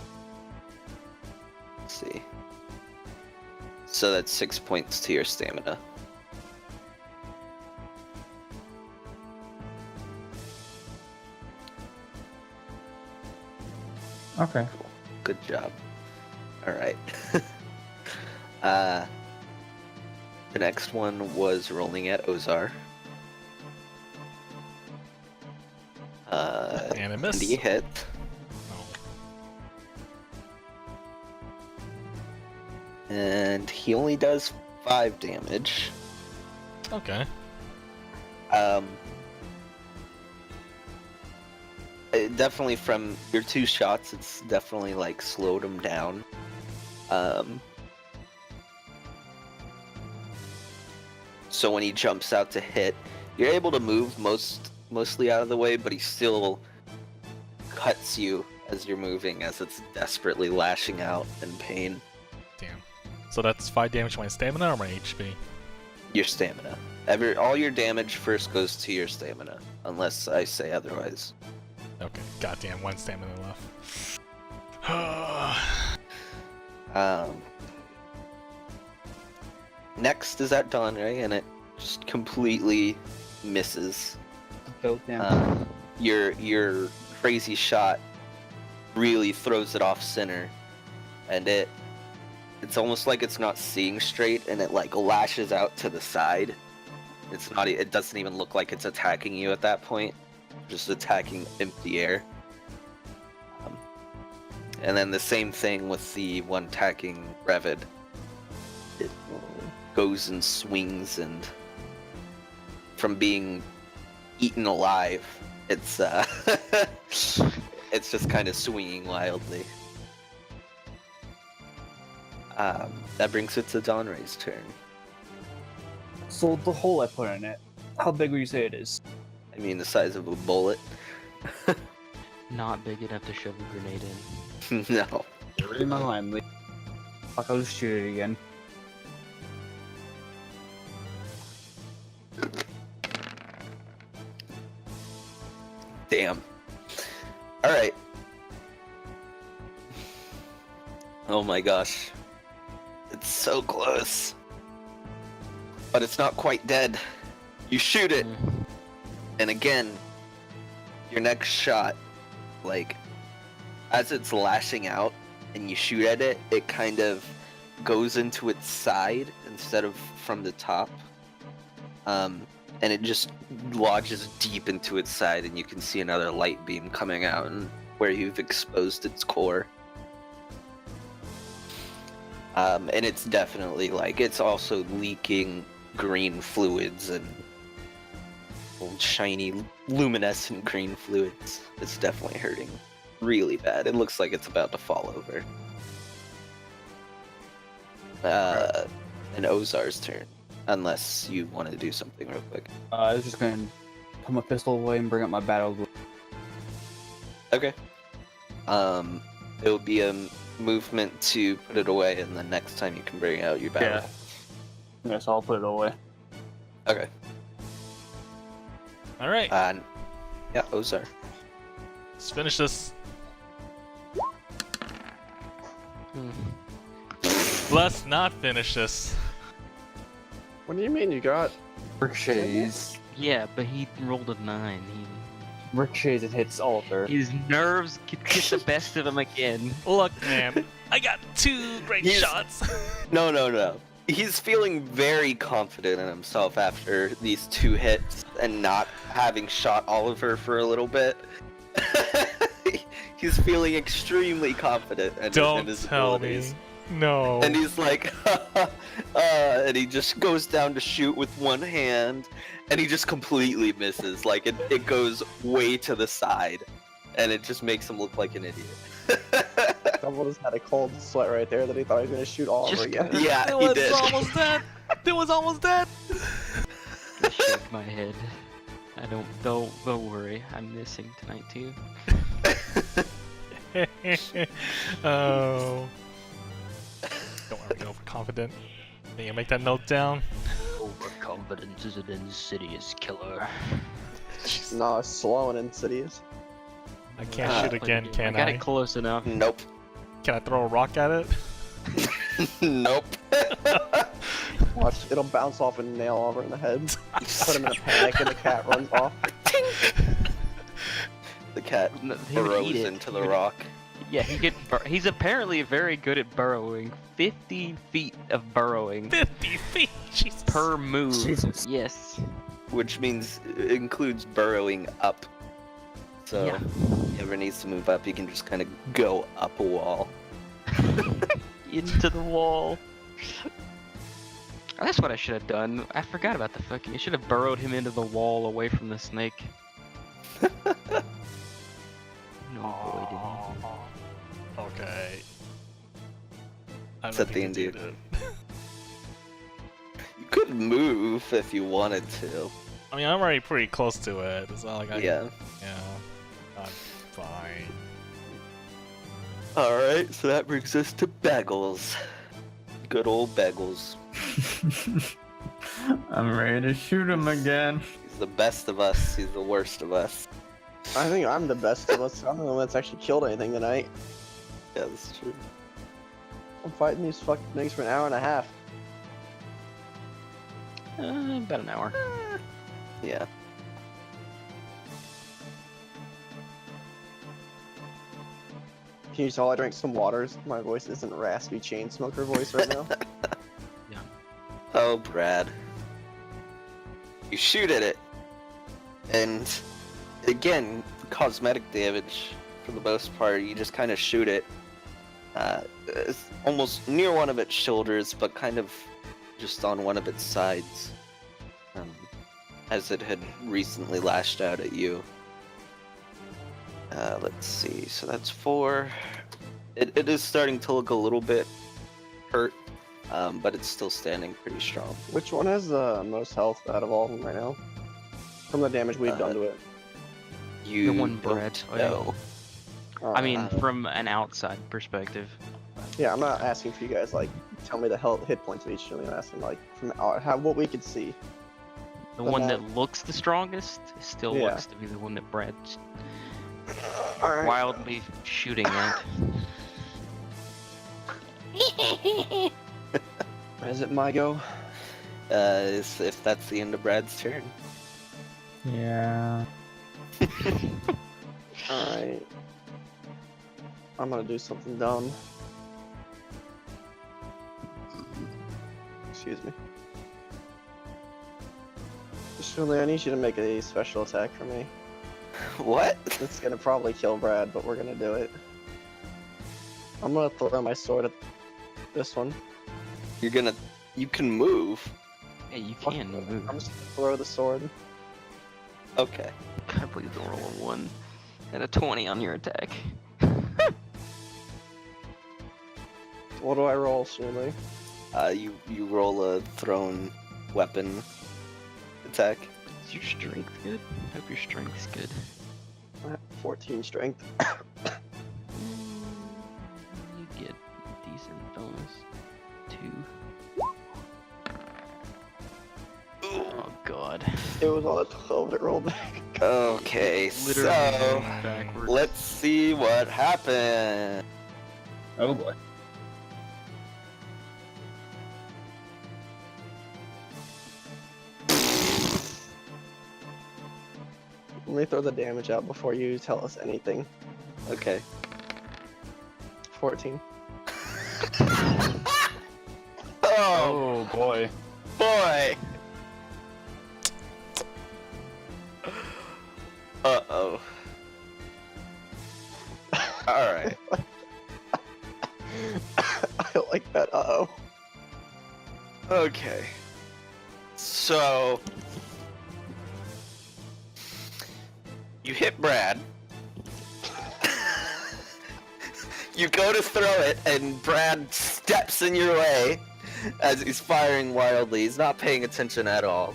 see. So that's 6 points to your stamina. Okay. Cool. Good job. All right. The next one was rolling at Ozar. And a miss. And he hit. Oh. And he only does 5 damage. Okay. Definitely from your 2 shots, it's definitely like slowed him down. So when he jumps out to hit, you're able to move mostly out of the way, but he still cuts you as you're moving, as it's desperately lashing out in pain. Damn. So that's 5 damage to my stamina or my HP? Your stamina. All your damage first goes to your stamina, unless I say otherwise. Okay. Goddamn, 1 stamina left. Next is at Dawn Ray, and it just completely misses. Oh damn. Your crazy shot really throws it off center, and it's almost like it's not seeing straight, and it like lashes out to the side. It doesn't even look like it's attacking you at that point, just attacking empty air. And then the same thing with the one attacking Revid. It goes and swings, and from being eaten alive, it's it's just kind of swinging wildly. That brings it to Dawn Ray's turn. So the hole I put in it, how big would you say it is? I mean, the size of a bullet. Not big enough to shove a grenade in. No. Read my mind, Lee. Fuck, I'll just shoot it again. Damn. Alright. Oh my gosh. It's so close. But it's not quite dead. You shoot it, and again, your next shot, like, as it's lashing out and you shoot at it, it kind of goes into its side instead of from the top. And it just lodges deep into its side, and you can see another light beam coming out and where you've exposed its core. And it's definitely like, it's also leaking green fluids and shiny luminescent green fluids. It's definitely hurting really bad. It looks like it's about to fall over. And Ozar's turn, unless you want to do something real quick. I was just gonna put my pistol away and bring up my battle. Okay. It'll be a movement to put it away, and then next time you can bring out your battle. Yeah, so I'll put it away. Okay. Alright, Yeah, Ozar. let's finish this. Let's not finish this. What do you mean you got? Ricochets. Yeah, but he rolled a 9. Ricochets and hits Alter. His nerves get the best of him again. Look, man, I got 2 great He's- shots. No. He's feeling very confident in himself after these 2 hits and not having shot Oliver for a little bit. He's feeling extremely confident in Don't his tell abilities. me. No. And he's like, and he just goes down to shoot with one hand, and he just completely misses. Like, it goes way to the side, and it just makes him look like an idiot. Someone just had a cold sweat right there that he thought he was gonna shoot Oliver Just- again. Yeah, It he was did. almost dead. It was almost dead. I shake my head. I don't worry. I'm missing tonight too. Oh. Don't ever get overconfident. Can you make that note down? Overconfidence is an insidious killer. No, it's slow and insidious. I can't Uh, shoot again, can I got I? it close enough. Nope. Can I throw a rock at it? Nope. Watch, it'll bounce off and nail Oliver in the head. Put him in a panic and the cat runs off. The cat No, he would burrows eat it. into He the would- rock. Yeah, he's apparently very good at burrowing. 50 feet of burrowing 50 feet. Jesus. per move. Jesus. Yes. Which means it includes burrowing up. So Yeah. if he ever needs to move up, he can just kind of go up a wall. Into the wall. That's what I should have done. I forgot about the fucking. I should have burrowed him into the wall away from the snake. No avoiding. Okay. I It's don't at think the you end, did dude. it. You could move if you wanted to. I mean, I'm already pretty close to it. It's not like I. Yeah. Yeah. I'm fine. Alright, so that brings us to Bagels. Good old Bagels. I'm ready to shoot him again. He's the best of us, he's the worst of us. I think I'm the best of us. I'm the one that's actually killed anything tonight. Yeah, that's true. I'm fighting these fucking things for an hour and a half. About an hour. Yeah. Can you tell I drank some waters? My voice isn't raspy chain smoker voice right now. Oh, Brad. You shoot at it. And again, cosmetic damage for the most part. You just kind of shoot it. It's almost near one of its shoulders, but kind of just on one of its sides. As it had recently lashed out at you. Let's see, so that's 4. It is starting to look a little bit hurt, but it's still standing pretty strong. Which one has the most health out of all of them right now? From the damage we've done to it. You The one don't Brad. know. Oh, I mean, Uh, from an outside perspective. yeah, I'm not asking for you guys like tell me the health hit points of each. I'm asking like from what we could see. The The one map. that looks the strongest still Yeah. looks to be the one that Brad's All right. wildly shooting at. Is it my go? If that's the end of Brad's turn. Yeah. All right. I'm gonna do something dumb. Excuse me. Surely, I need you to make a special attack for me. What? It's gonna probably kill Brad, but we're gonna do it. I'm gonna throw my sword at this one. You can move. Yeah, you can move. I'm just gonna throw the sword. Okay. I believe the roll a 1 and a 20 on your attack. What do I roll, Schnoodly? You roll a thrown weapon attack. Is your strength good? I hope your strength's good. I have 14 strength. You get a decent bonus. 2. Oh god. It was on a 12 that rolled back. Okay, Literally so backwards. let's see what happened. Oh boy. Let me throw the damage out before you tell us anything. Okay. 14. Oh boy. boy. Uh-oh. Alright. I like that. Uh-oh. Okay. So you hit Brad. You go to throw it, and Brad steps in your way as he's firing wildly. He's not paying attention at all.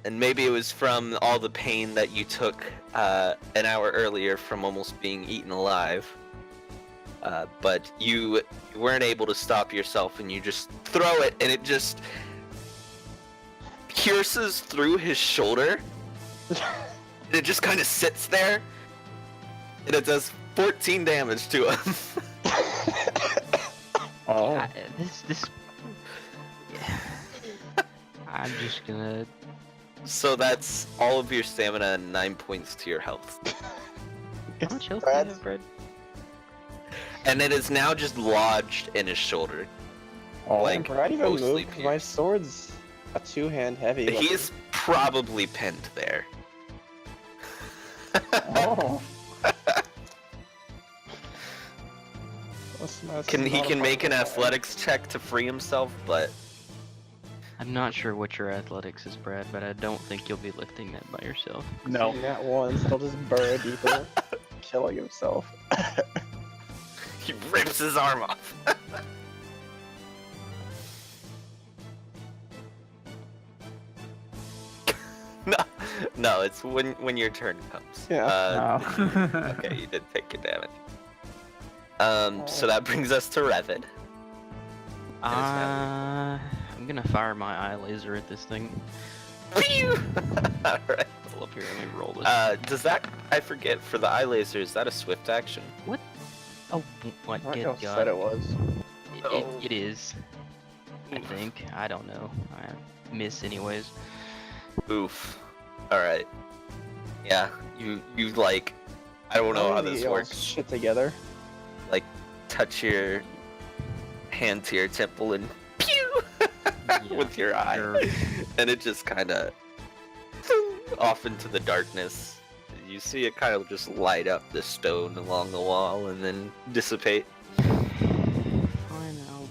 And maybe it was from all the pain that you took an hour earlier from almost being eaten alive. But you weren't able to stop yourself, and you just throw it, and it just pierces through his shoulder. And it just kind of sits there, and it does 14 damage to him. Oh. This. I'm just gonna. So that's all of your stamina and 9 points to your health. How much health do you Brad's- have, Brad? And it is now just lodged in his shoulder. Oh. Like, Brad even mostly moved 'cause my pierced. sword's a two-hand heavy. weapon. He's probably pinned there. Oh. That's He not a can make an problem. athletics check to free himself, but I'm not sure what your athletics is, Brad, but I don't think you'll be lifting that by yourself. No. Seeing that once, he'll just burrow deeper, killing himself. he rips his arm off. No, it's when your turn comes. Yeah. No. Okay, you did take your damage. So that brings us to Revid. I'm gonna fire my eye laser at this thing. Alright. Pull up here, let me roll this. Does that, I forget, for the eye laser, is that a swift action? Oh, what? I thought Good y'all God. said it was. It is. I think. I don't know. I miss anyways. Oof. Alright. Yeah, you like, I don't know how Maybe this y'all works. Shit together. Like, touch your hand to your temple and pew with your eye. sure. And it just kind of off into the darkness. You see it kind of just light up the stone along the wall and then dissipate. Fine, I'll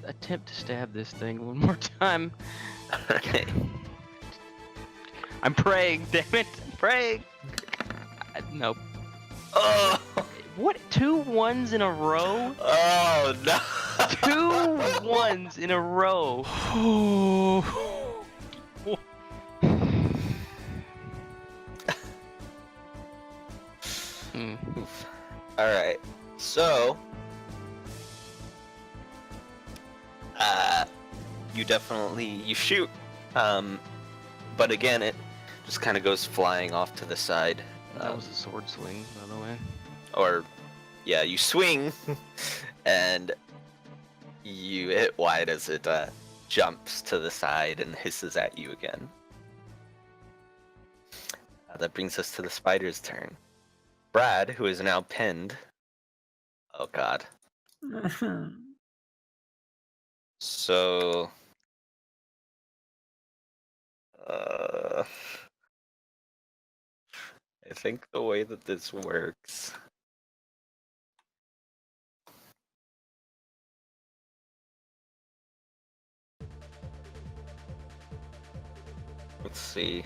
attempt to stab this thing one more time. Alright. I'm praying, damn it! I'm praying! Nope. Oh! What? 2 1s in a row? Oh no! 2 1s in a row! Hmm. Alright, so you definitely you shoot, but again it just kind of goes flying off to the side. That was a sword swing, by the way. Or yeah, you swing and you hit wide as it jumps to the side and hisses at you again. That brings us to the spider's turn. Brad, who is now pinned. Oh god. So I think the way that this works. Let's see.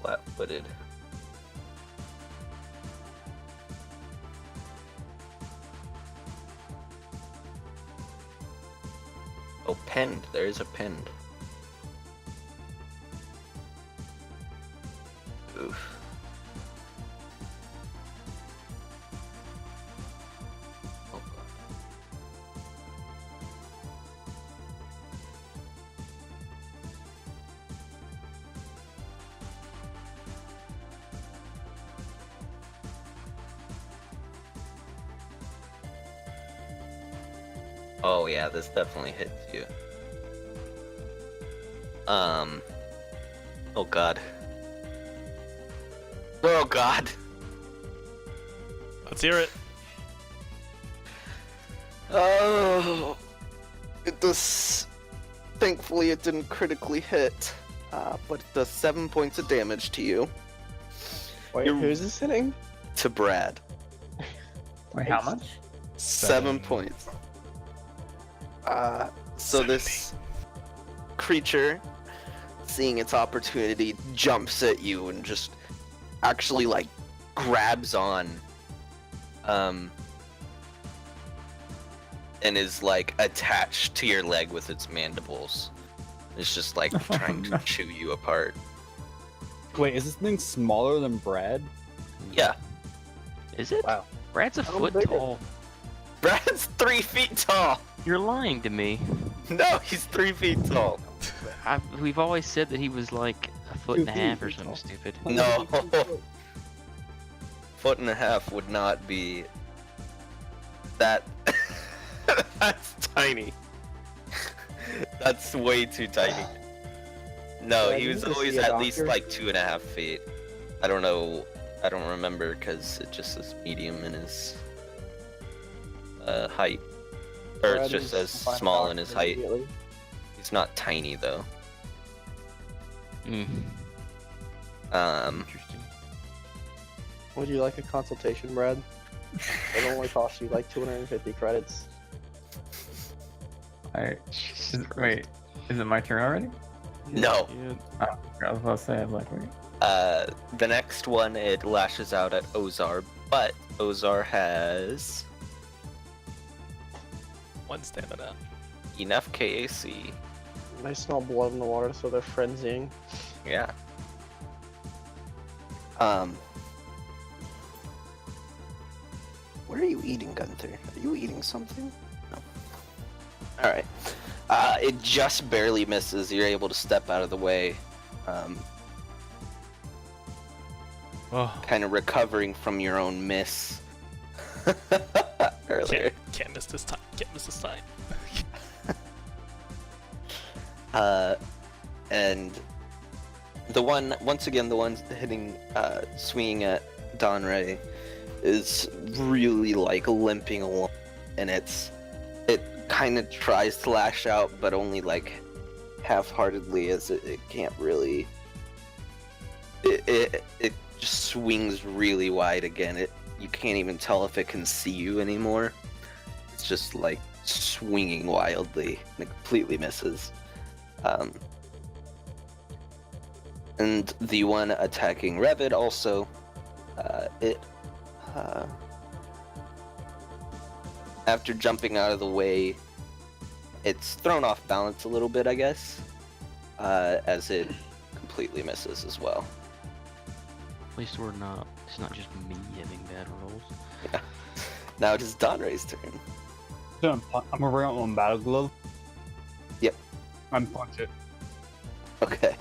Flat-footed. Oh, pinned. There is a pinned. Oof. Oh, God. Oh yeah, this definitely hits you. Oh god. Oh god. Let's hear it. Oh, it does. Thankfully, it didn't critically hit, but it does 7 points of damage to you. Wait, who's this hitting? To Brad. Wait, how much? 7 points. So this creature, seeing its opportunity, jumps at you and just actually like grabs on, and is like attached to your leg with its mandibles. It's just like trying to chew you apart. Wait, is this thing smaller than Brad? Yeah, Is it? Wow. Brad's a How foot big is- tall. Brad's 3 feet tall. You're lying to me. No, he's 3 feet tall. We've always said that he was like a foot and a 2 half feet or something tall. stupid. No. Foot and a half would not be that. That's tiny. That's way too tiny. No, Yeah, he you was need to always see a at least doctor. like 2.5 feet. I don't know. I don't remember because it just says medium in his height, or it Brad just needs says to find a small in doctor his height. immediately. He's not tiny though. Mm, Um, interesting. Would you like a consultation, Brad? It only costs you like 250 credits. Alright. Jesus Christ. Wait, is it my turn already? no. Yeah. I was about to say, I was like, wait. The next one, it lashes out at Ozar, but Ozar has One stamina. enough KAC. I smell blood in the water, so they're frenzying. Yeah. What are you eating, Gunther? Are you eating something? No. Alright. It just barely misses. You're able to step out of the way. Oh, Kind of recovering from your own miss. Earlier. can't miss this time. Can't miss this time. And the one, once again, the one hitting, swinging at Donray is really like limping along, and it kind of tries to lash out, but only like half-heartedly, as it can't really. It just swings really wide again. You can't even tell if it can see you anymore. It's just like swinging wildly, and it completely misses. And the one attacking Revid also, after jumping out of the way, it's thrown off balance a little bit, I guess, as it completely misses as well. At least we're not. It's not just me having bad rolls. Now it is Donray's turn. So I'm gonna bring out one battle glove. Yep. I'm punch it. Okay.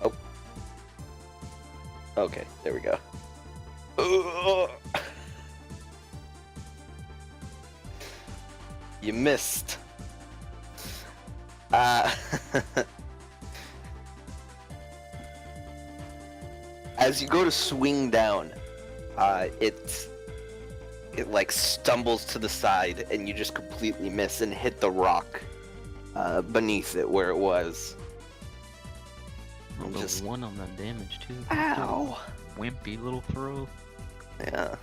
Oh. Okay, there we go. Ugh. You missed. As you go to swing down, it like stumbles to the side, and you just completely miss and hit the rock beneath it where it was. Rolled Just- a 1 on that damage too. Ow! Wimpy little throw. Yeah.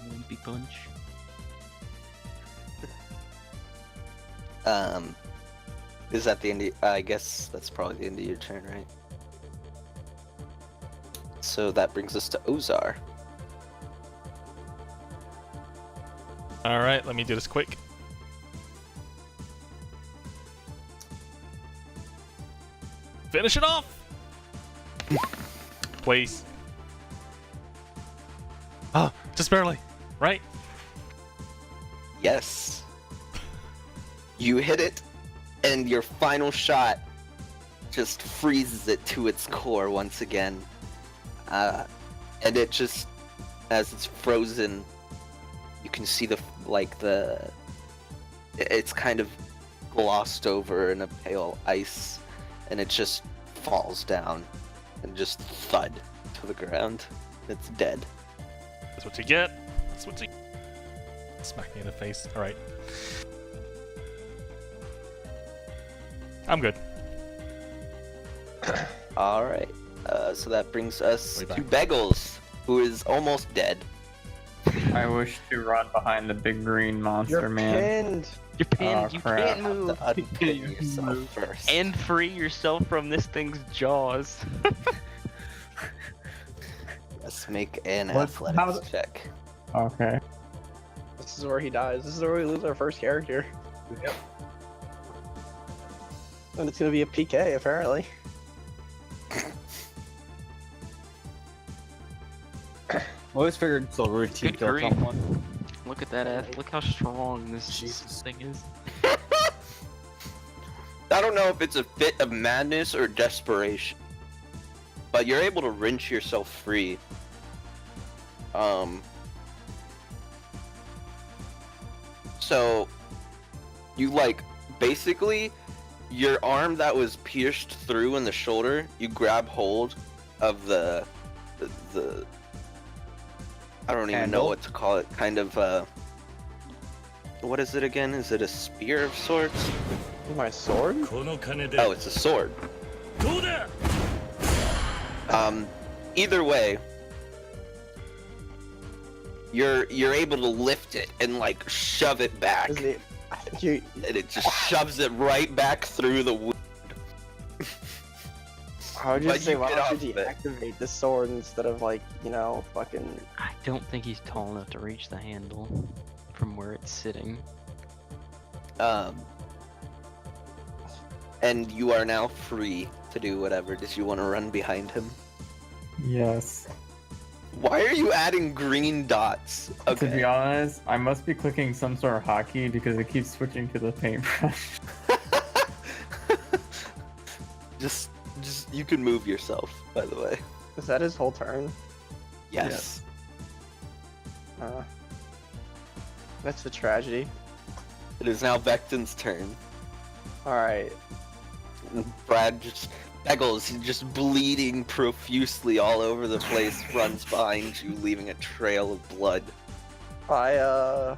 Wimpy punch. Is that the end of, I guess that's probably the end of your turn, right? So that brings us to Ozar. Alright, let me do this quick. Finish it off! Please. Oh, just barely. Right? Yes. You hit it, and your final shot just freezes it to its core once again. And it just, as it's frozen, can see it's kind of glossed over in a pale ice, and it just falls down and just thud to the ground. It's dead. That's what you get. That's what you. Smack me in the face. All right. I'm good. All right. So that brings us Way to back. Beggles, who is almost dead. I wish to run behind the big green monster You're man. pinned. You're pinned. Oh, You crap. can't move. Unpin yourself first. And free yourself from this thing's jaws. Let's make an How's athletics check. Okay. This is where he dies. This is where we lose our first character. Yep. And it's gonna be a PK apparently. I always figured Solger would team Good kill grief. someone. Look at that ass. Look how strong this Jesus. thing is. I don't know if it's a fit of madness or desperation, but you're able to wrench yourself free. So you basically your arm that was pierced through in the shoulder, you grab hold of the I don't even know Handle? what to call it. Kind of what is it again? Is it a spear of sorts? My sword? Oh, it's a sword. どうだ Either way, you're able to lift it and shove it back, Is it? You, and it just shoves it right back through the wound. I would But just say, you why get don't off you of it. deactivate the sword instead of fucking. I don't think he's tall enough to reach the handle from where it's sitting. And you are now free to do whatever. Did you want to run behind him? Yes. Why are you adding green dots? To be Okay. honest, I must be clicking some sort of hotkey because it keeps switching to the paintbrush. just you can move yourself, by the way. Is that his whole turn? Yes. That's a tragedy. It is now Vecton's turn. Alright. Brad Beggles, he's just bleeding profusely all over the place, runs behind you, leaving a trail of blood. I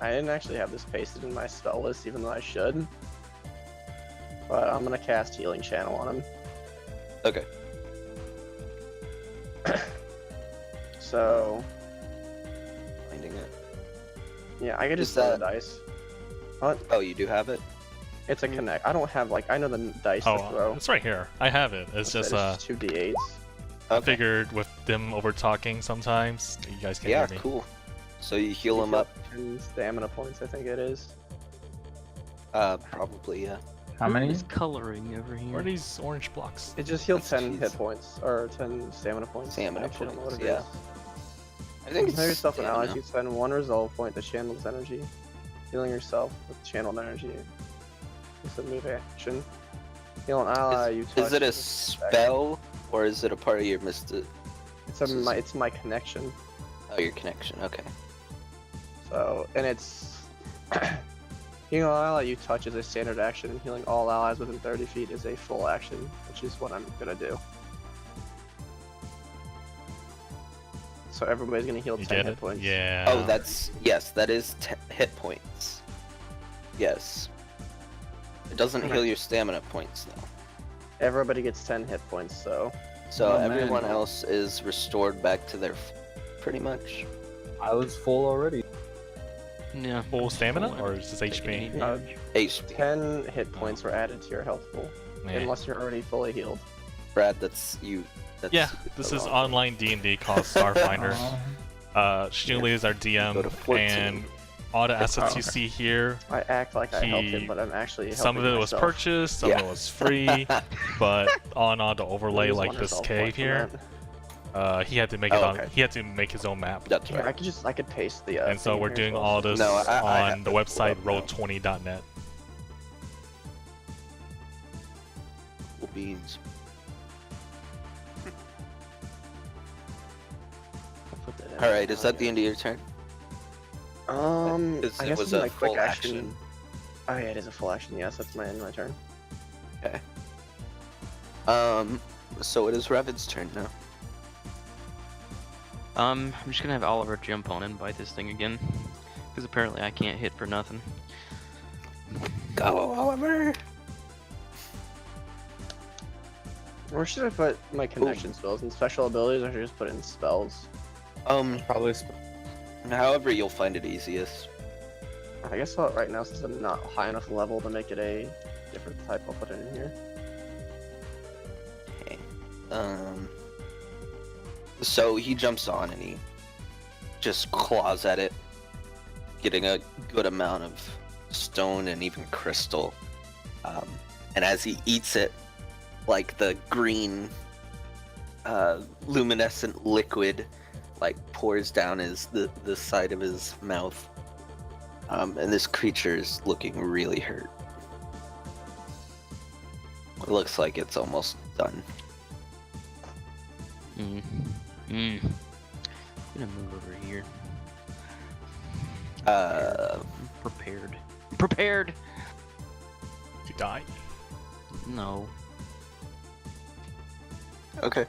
didn't actually have this pasted in my spell list, even though I should. But I'm gonna cast Healing Channel on him. Okay. So, Finding it. yeah, I could Is just throw the that- dice. Oh, you do have it? It's a connect. I don't have, I know the dice to Oh, throw. it's right here. I have it. It's just It's 2d8s. I figured with them over talking sometimes, you guys can Yeah, hear me. cool. So you heal You him heal up? 10 stamina points, I think it is. Probably, yeah. How many? Who's coloring over here? Where are these orange blocks? It just healed That's 10 cheese. hit points, or 10 stamina points. Stamina I actually don't know what points, it yeah. is. I think Heal yourself and allies. stamina. You spend one resolve point that channels energy. Healing yourself with channeled energy. It's a move action. Heal an ally you touch. Is it a with attack. spell, or is it a part of your mystic? It's my connection. Oh, your connection. Okay. So, and it's healing an ally you touch is a standard action, and healing all allies within 30 feet is a full action, which is what I'm gonna do. So everybody's gonna heal You 10 get hit it? points. Yeah. Oh, yes, that is hit points. Yes. It doesn't heal your stamina points though. Everybody gets 10 hit points, so So Oh, man. everyone else is restored back to their pretty much. I was full already. Yeah. Full stamina, Full or is this taking HP? any uh, damage. HP. 10 hit points are added to your health pool, Yeah. unless you're already fully healed. Brad, that's you. That's Yeah, this is wrong. online D&D called Starfinder. Oh. Schnoodly is our Go DM, to 14. and all the assets you okay. see here, I act like I helped He- him, but I'm actually helping some of it was myself. purchased, some of Yeah. it was free, but all in all, the overlay, Lose like one this resolve cave point from here, that. he had to make it Oh, on. okay. He had to make his own map, That's Yeah, right. I could paste the. and so thing we're here doing as well. all this No, I on have the to pull website up now. roll20.net. Cool beans. I'll put that in All right, there. is that the end of your turn? Because I it guess was it's a my quick full action. action. Oh yeah, it is a full action. Yes, that's my turn. Okay. So it is Revin's turn now. I'm just gonna have Oliver jump on and bite this thing again, because apparently I can't hit for nothing. Go, Oliver. Where should I put my connection spells? In special abilities, or should I just put it in spells? Probably. However you'll find it easiest. I guess right now, since I'm not high enough level to make it a different type, I'll put it in here. Okay. So he jumps on and he just claws at it, getting a good amount of stone and even crystal. And as he eats it, like the green, luminescent liquid, like pours down the side of his mouth. And this creature is looking really hurt. It looks like it's almost done. I'm gonna move over here. I'm prepared. I'm prepared! You die. No. Okay.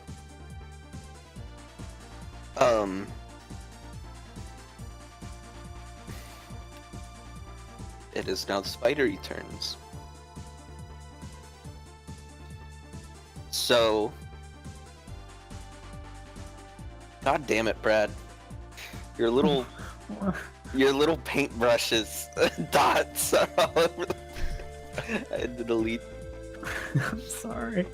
It is now the spidery turns. So, God damn it, Brad. Your little paintbrushes dots are all over the... I had to delete. I'm sorry.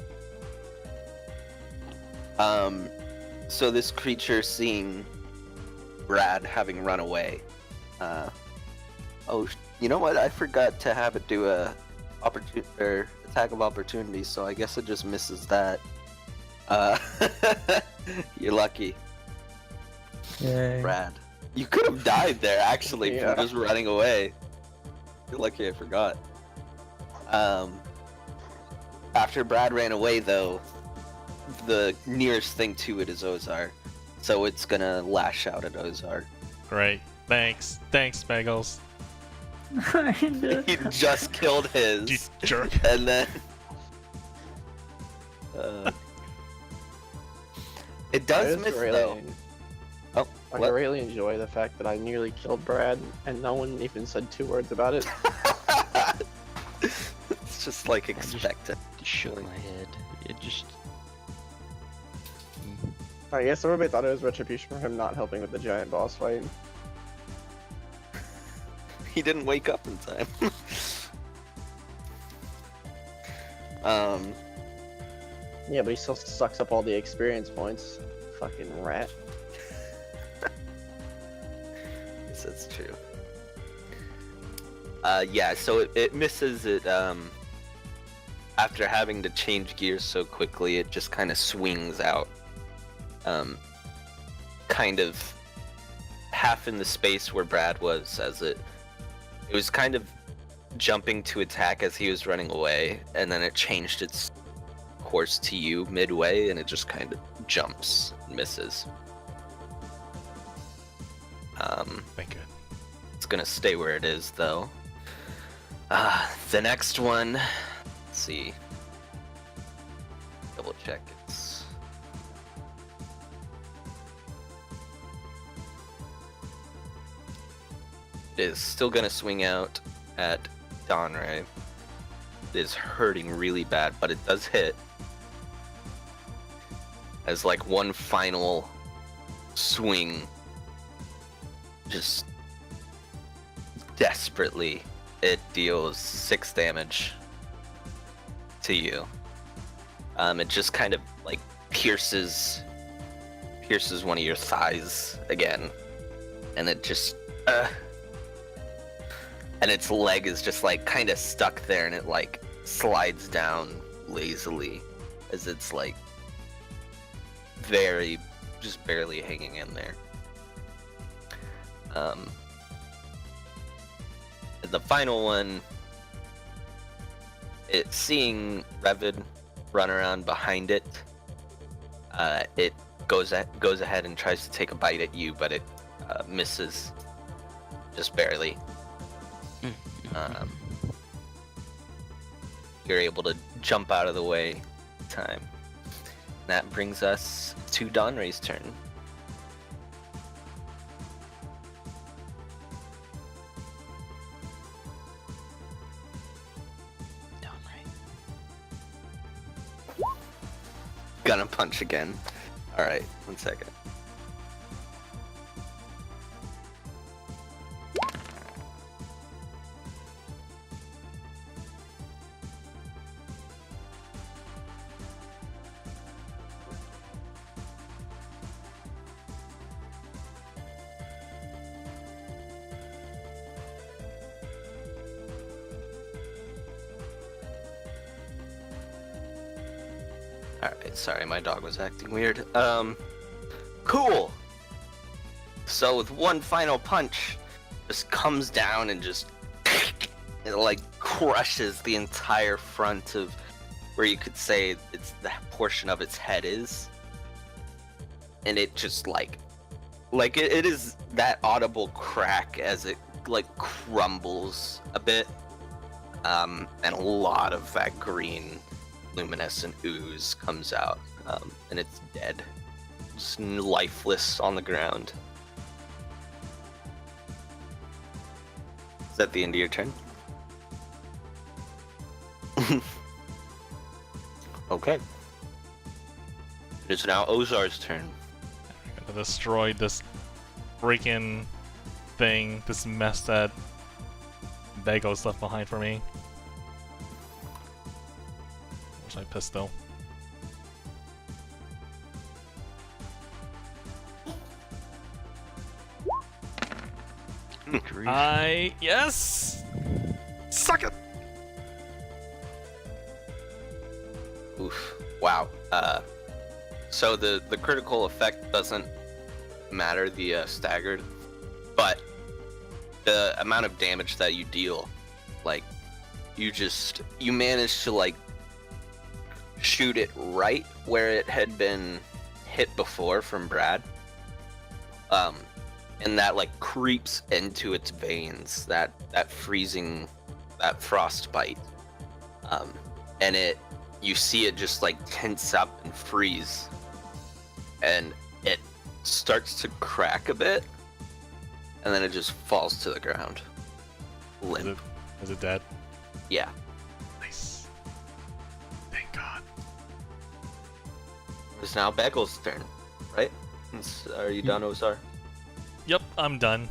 So this creature, seeing Brad having run away, you know what? I forgot to have it do a attack of opportunity, so I guess it just misses that. You're lucky, Yay. Brad. You could have died there actually Yeah. from just running away. You're lucky I forgot. After Brad ran away, though, the nearest thing to it is Ozar, so it's gonna lash out at Ozar. Great. Thanks, Bagels. He just killed his. You jerk. And then it I does just miss really, though. Oh, I what? really enjoy the fact that I nearly killed Brad and no one even said 2 words about it. It's just like expected. Just shook my head. It just... I guess everybody thought it was retribution for him not helping with the giant boss fight. He didn't wake up in time. Yeah, but he still sucks up all the experience points. Fucking rat. Yes, that's true. Yeah, so it misses it. After having to change gears so quickly, it just kind of swings out. Kind of half in the space where Brad was, as it was kind of jumping to attack as he was running away, and then it changed its course to you midway, and it just kind of jumps and misses. Thank you. It's gonna stay where it is, though. The next one, let's see. Double check. It is still gonna swing out at Donray. It is hurting really bad, but it does hit. As like one final swing, just desperately, it deals 6 damage to you. It just kind of like pierces one of your thighs again, and it just and its leg is just like kind of stuck there, and it like slides down lazily as it's like just barely hanging in there. And the final one, it's seeing Revid run around behind it. It goes ahead and tries to take a bite at you, but it misses. just barely. You're able to jump out of the way in time. That brings us to Donray's turn. Gonna punch again. Alright, 1 second. Alright, sorry, my dog was acting weird. Cool! So with one final punch, just comes down and just it like crushes the entire front of where you could say it's the portion of its head is. And it just like it is that audible crack as it like crumbles a bit. And a lot of that green luminescent ooze comes out, and it's dead, just lifeless on the ground. Is that the end of your turn? Okay. It is now Ozar's turn. I destroyed this freaking thing, this mess that Bago's left behind for me. Where's my pistol? Yes! Suck it! Oof. Wow. So the critical effect doesn't matter, the staggered, but the amount of damage that you deal, like, you managed to, like, shoot it right where it had been hit before from Brad. And that, like, creeps into its veins, that freezing, that frostbite. And you see it just, like, tense up and freeze. And it starts to crack a bit, and then it just falls to the ground. Limp. Is it dead? Yeah. Nice. Thank God. It's now Begel's turn, right? Are you done, Ozar? Yep, I'm done.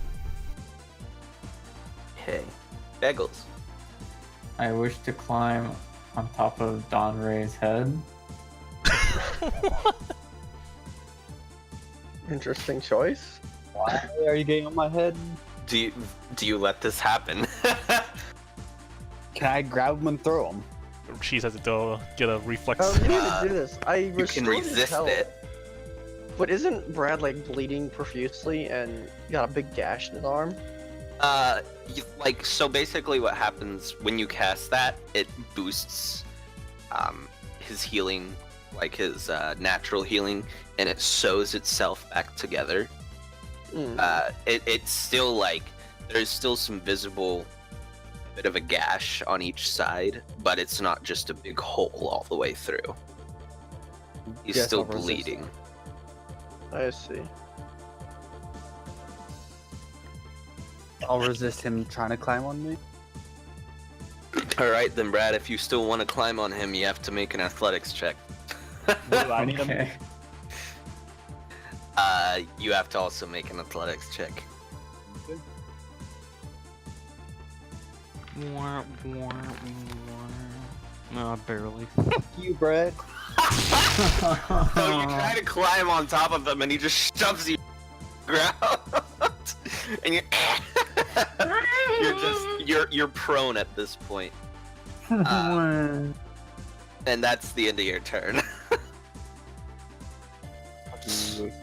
Okay. Begels. I wish to climb on top of Don Ray's head. Interesting choice. Why are you getting on my head? Do you let this happen? Can I grab him and throw him? Cheese has to get a reflex. Oh, you need to do this. I You can resist it. But isn't Brad like bleeding profusely and got a big gash in his arm? So basically what happens when you cast that, it boosts his healing, like his natural healing, and it sews itself back together. It's still like, there's still some visible bit of a gash on each side, but it's not just a big hole all the way through. He's Yes, still I'll resist. bleeding. I see. I'll resist him trying to climb on me. Alright then, Brad, if you still want to climb on him, you have to make an athletics check. What do I need him? Okay. You have to also make an athletics check. No, barely. Fuck you, Brad. So you try to climb on top of him, and he just shoves you ground, and you're prone at this point, and that's the end of your turn.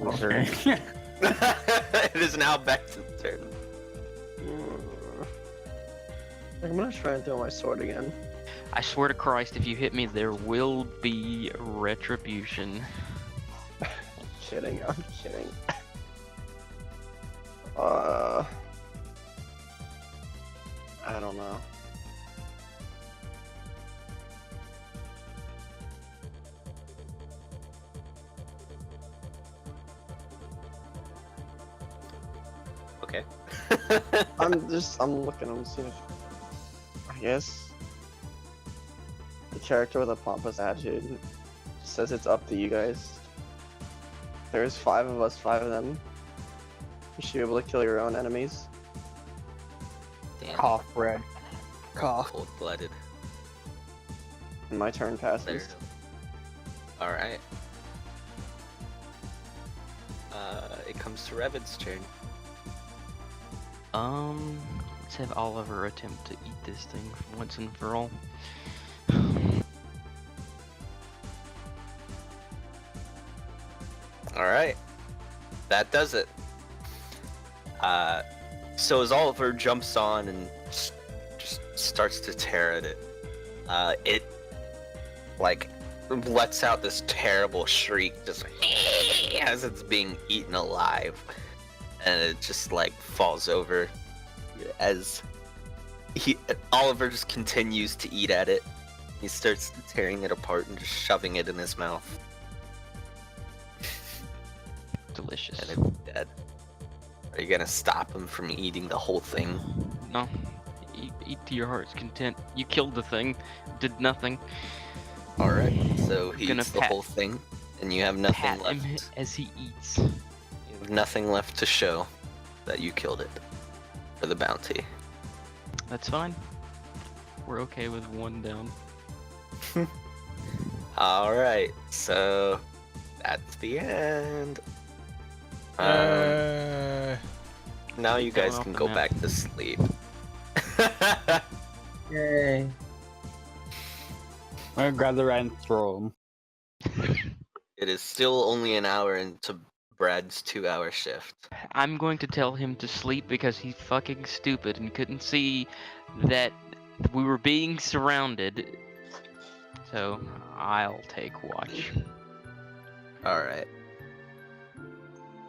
Okay. It is now back to the turn. I'm gonna try and throw my sword again. I swear to Christ, if you hit me, there will be retribution. I'm kidding. I don't know. Okay. I'm looking, I'm seeing if, I guess, the character with a pompous attitude says it's up to you guys. There's 5 of us, 5 of them. You should be able to kill your own enemies. Damn. Cough, Brad. Cough. Cold-blooded. And my turn passes. All right. It comes to Revan's turn. Let's have Oliver attempt to eat this thing for once and for all. All right, that does it. So as Oliver jumps on and just starts to tear at it, it like lets out this terrible shriek, just as it's being eaten alive, and it just like falls over as Oliver just continues to eat at it. He starts tearing it apart and just shoving it in his mouth. Delicious. And it's dead. Are you gonna stop him from eating the whole thing? No. Eat to your heart's content. You killed the thing. Did nothing. Alright, so he Gonna eats the whole thing, and you have nothing Pat left. him as he eats. You have nothing left to show that you killed it for the bounty. That's fine. We're okay with 1 down. Alright, so that's the end. Now you guys Going can off go the back map. to sleep. Yay. I'm gonna grab the rat and throw him. It is still only an hour into Brad's 2-hour shift. I'm going to tell him to sleep because he's fucking stupid and couldn't see that we were being surrounded. So, I'll take watch. Alright.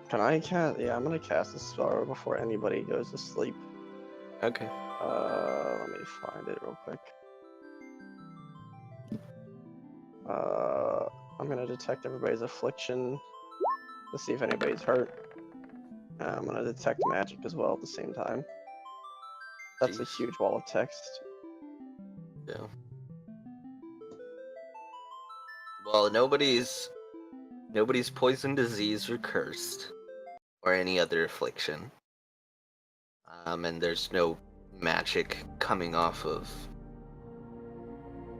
Can I cast? Yeah, I'm gonna cast a spell before anybody goes to sleep. Okay. Let me find it real quick. I'm gonna detect everybody's affliction to see if anybody's hurt. I'm gonna detect magic as well at the same time. That's a Jeez. huge wall of text. Yeah. Well, nobody's poison, disease, or cursed, or any other affliction. And there's no magic coming off of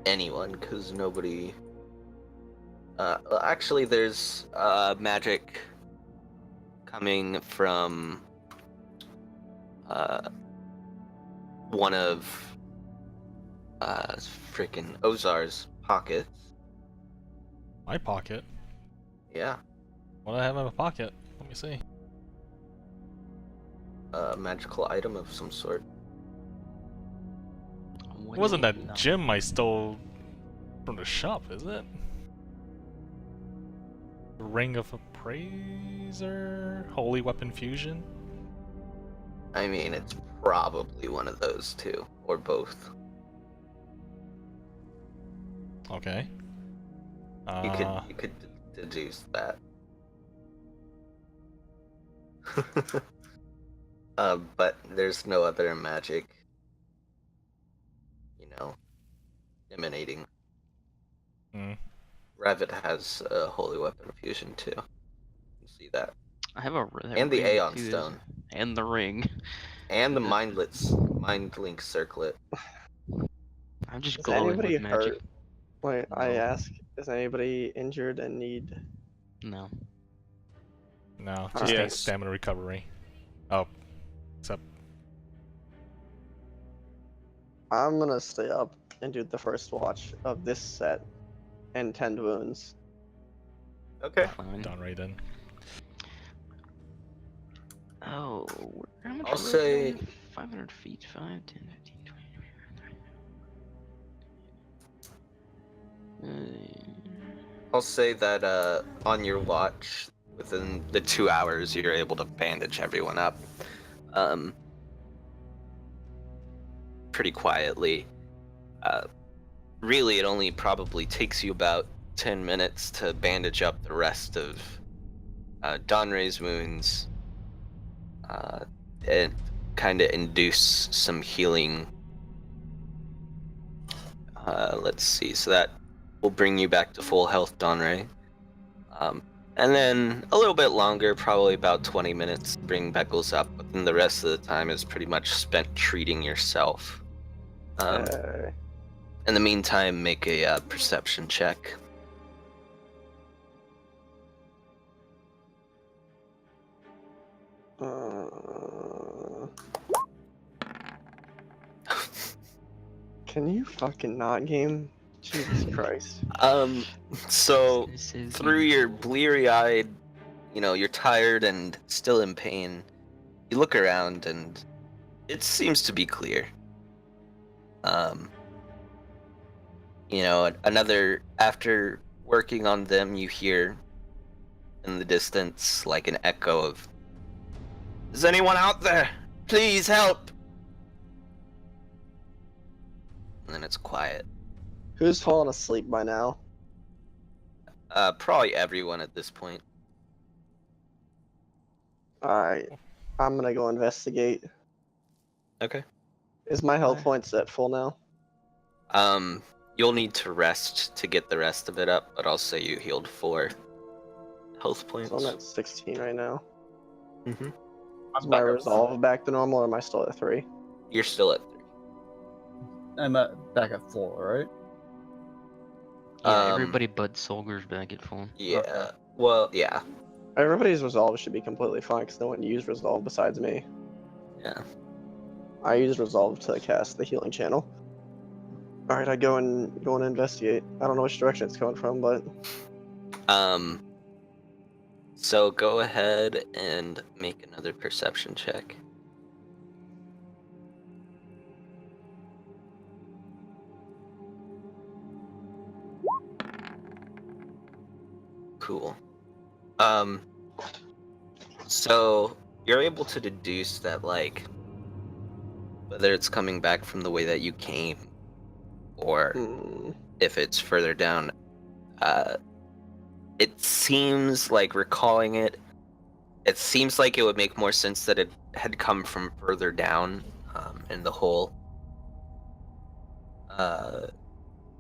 anyone, because nobody... actually, there's magic coming from one of freaking Ozar's pockets. My pocket? Yeah, What do I have in my pocket? Let me see. a magical item of some sort. It wasn't that gem I stole from the shop, is it? Ring of Appraiser? Holy Weapon Fusion? I mean, it's probably one of those two, or both. Okay. You could deduce that. But there's no other magic, emanating. Hmm. Rabbit has a holy weapon fusion too. You see that, I have a and the ring, Aeon too, Stone, and the ring. and the mind link circlet. I'm just Is glowing anybody with magic. hurt? Wait, I No. ask, is anybody injured and need? No. No, just Alright. need stamina recovery. Oh, except I'm gonna stay up and do the first watch of this set and tend wounds. Okay. Fine. done right then. Oh, how much I'll rope do I say- have? 500 feet, 5, 10, 15, 20. I'll say that on your watch, within the 2 hours, you're able to bandage everyone up. pretty quietly. Really, it only probably takes you about 10 minutes to bandage up the rest of Donray's wounds and kind of induce some healing. Let's see, so that will bring you back to full health, Donray. And then a little bit longer, probably about 20 minutes, to bring Beckles up, but then the rest of the time is pretty much spent treating yourself. In the meantime, make a perception check. Can you fucking not game? Jesus Christ. So This is through your bleary-eyed, you're tired and still in pain, you look around and it seems to be clear. After working on them, you hear in the distance like an echo of, "Is anyone out there? Please help!" And then it's quiet. Who's fallen asleep by now? Probably everyone at this point. Alright. I'm gonna go investigate. Okay. Is my health points at full now? You'll need to rest to get the rest of it up, but I'll say you healed 4 health points. So I'm at 16 right now. Mm-hmm. Is my resolve back to normal or am I still at 3? You're still at 3. I'm back at 4, right? Yeah, everybody but Solger's back at full. Yeah. Okay. Well, yeah. Everybody's resolve should be completely fine because no one used resolve besides me. Yeah. I used resolve to cast the healing channel. Alright, I go and investigate. I don't know which direction it's coming from, but So go ahead and make another perception check. Cool. So you're able to deduce that, like, whether it's coming back from the way that you came or if it's further down, it seems like, recalling it seems like it would make more sense that it had come from further down in the hole.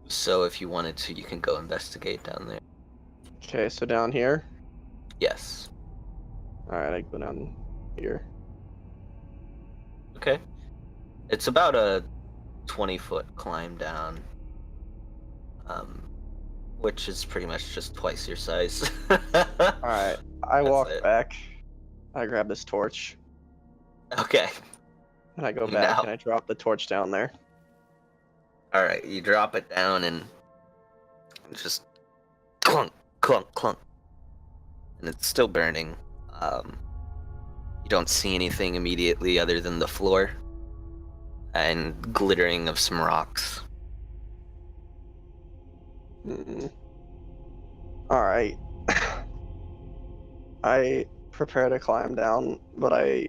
So if you wanted to, you can go investigate down there. okay, so down here. Yes. Alright, I go down here. Okay. It's about a 20-foot climb down, which is pretty much just twice your size. Alright, I walk it. back. I grab this torch. Okay. And I go back Now- and I drop the torch down there. All right, you drop it down and it's just clunk, clunk, clunk, and it's still burning. You don't see anything immediately other than the floor and glittering of some rocks. Alright. I prepare to climb down, but I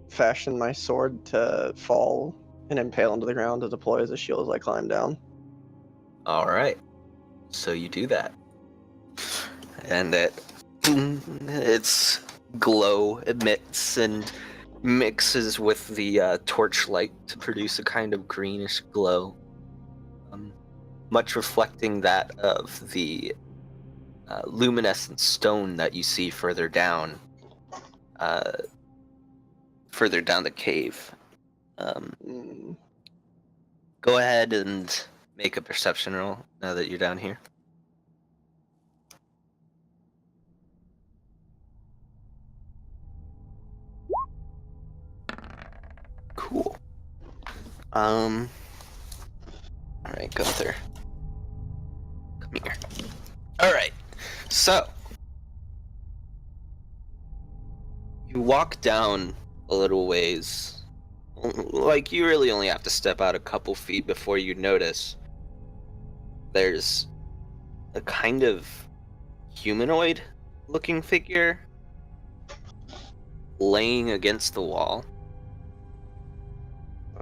fashion my sword to fall and impale into the ground to deploy as a shield as I climb down. All right, so you do that, and its glow emits and mixes with the torchlight to produce a kind of greenish glow, much reflecting that of the luminescent stone that you see further down the cave. Go ahead and make a perception roll now that you're down here. Cool. All right, Gunther. Come here. All right. So you walk down a little ways. Like, you really only have to step out a couple feet before you notice there's a kind of humanoid looking figure laying against the wall.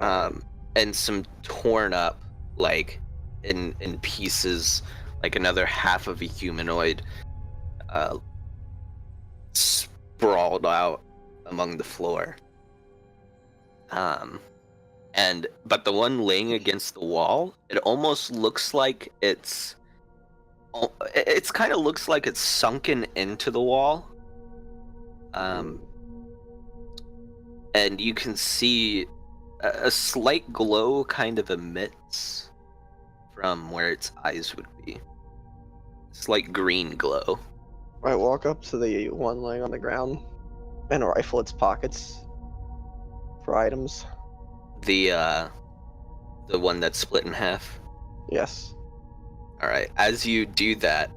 And and some torn up, like in pieces, like another half of a humanoid sprawled out among the floor. But the one laying against the wall, it almost looks like it's kind of looks like it's sunken into the wall. And you can see a slight glow kind of emits from where its eyes would be. Slight green glow. I walk up to the one laying on the ground and rifle its pockets for items. The one that's split in half. Yes. All right. As you do that,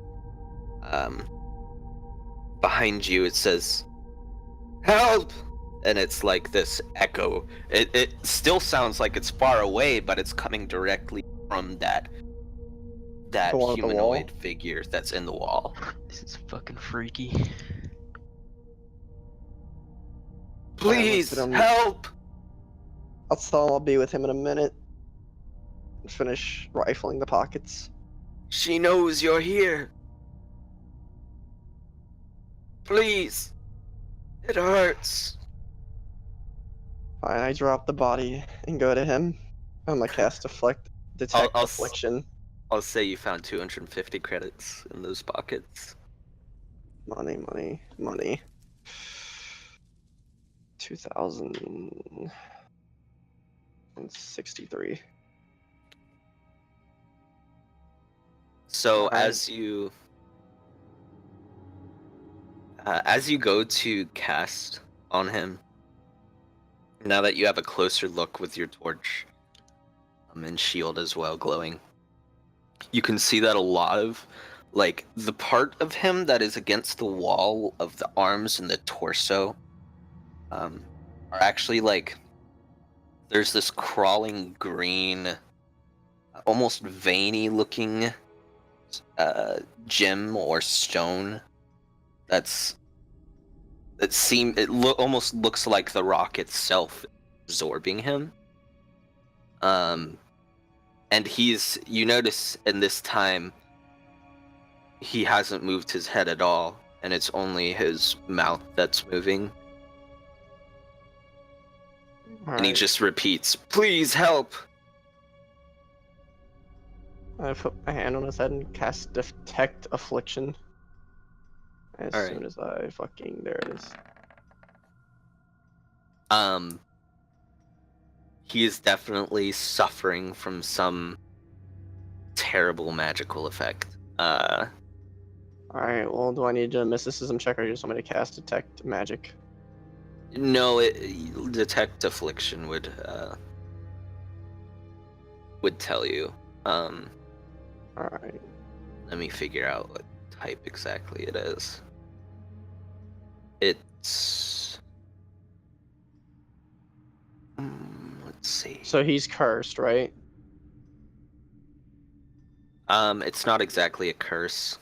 behind you it says, "Help!" And it's like this echo. It still sounds like it's far away, but it's coming directly from that The one at the wall? humanoid figure that's in the wall. This is fucking freaky. Please at him. help! I'll tell him I'll be with him in a minute. Finish rifling the pockets. She knows you're here. Please. It hurts. Fine, I drop the body and go to him. I'm gonna cast detect I'll affliction. I'll say you found 250 credits in those pockets. Money, money, money. 2,063. So Alright. as you go to cast on him, now that you have a closer look with your torch and shield as well glowing, you can see that a lot of, like, the part of him that is against the wall of the arms and the torso are actually, like, there's this crawling green, almost veiny looking gem or stone almost looks like the rock itself absorbing him. And you notice in this time he hasn't moved his head at all, and it's only his mouth that's moving. And he just repeats, "Please help!" I put my hand on his head and cast detect affliction. As Alright. soon as I there it is. He is definitely suffering from some terrible magical effect. Alright, well, do I need a mysticism check or you just want me to cast detect magic? No, detect affliction would tell you. Alright. Let me figure out what type exactly it is. It's let's see. So he's cursed, right? It's not exactly a curse.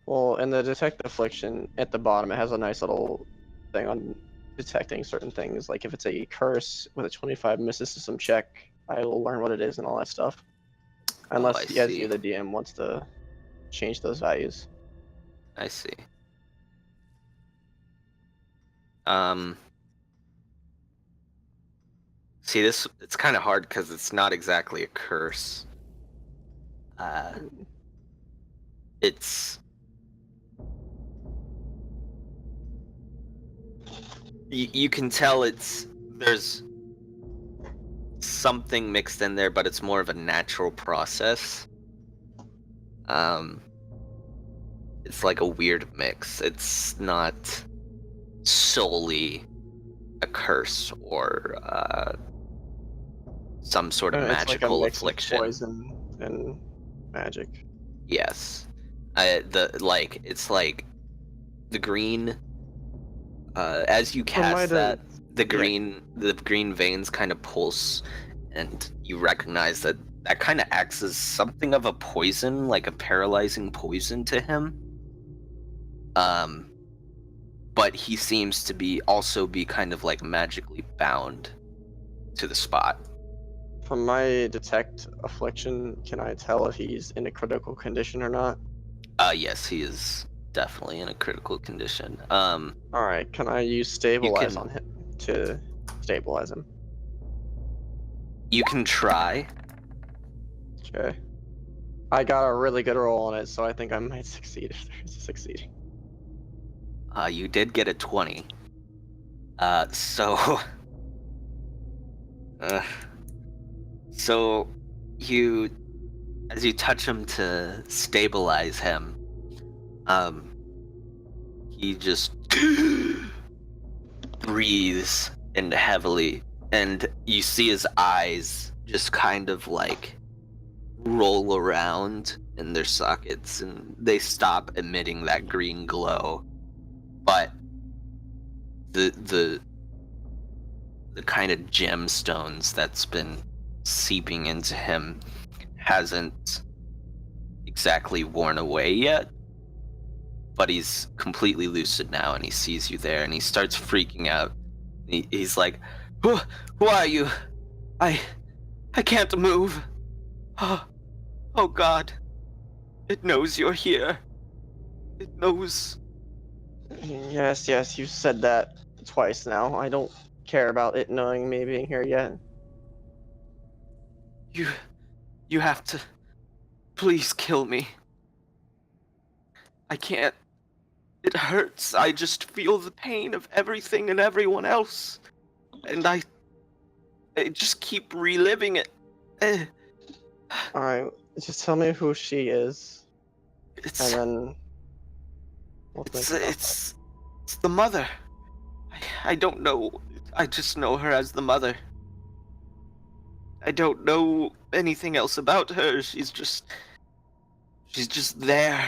Well, in the detect affliction at the bottom, it has a nice little thing on detecting certain things. Like if it's a curse with a 25 mysticism check, I will learn what it is and all that stuff. Unless I you, see. the DM, wants to change those values. I see. See, it's kind of hard because it's not exactly a curse. It's you can tell there's something mixed in there, but it's more of a natural process. It's like a weird mix. It's not solely a curse or some sort of magical it's like a mix affliction. of poison and magic. Yes. It's like the green as you cast that, the green veins kind of pulse, and you recognize that kind of acts as something of a poison, like a paralyzing poison to him. But he seems to be kind of like magically bound to the spot. From my detect affliction, can I tell if he's in a critical condition or not? Yes, he is definitely in a critical condition. Alright, can I use stabilize can- on him to stabilize him? You can try. Okay. I got a really good roll on it, so I think I might succeed if there's a succeeding. You did get a 20. So, so you, as you touch him to stabilize him, he just breathes in heavily, and you see his eyes just kind of like roll around in their sockets, and they stop emitting that green glow. But the kind of gemstones that's been seeping into him hasn't exactly worn away yet, but he's completely lucid now, and he sees you there, and he starts freaking out. He's like, who are you? I can't move. Oh God, it knows you're here. It knows. Yes, yes, you said that twice now. I don't care about it knowing me being here yet. You have to, please kill me. I can't. It hurts. I just feel the pain of everything and everyone else. And I just keep reliving it. Eh, Alright, just tell me who she is, It's and then we'll think about that. it's the mother. I don't know. I just know her as the mother. I don't know anything else about her. She's just there,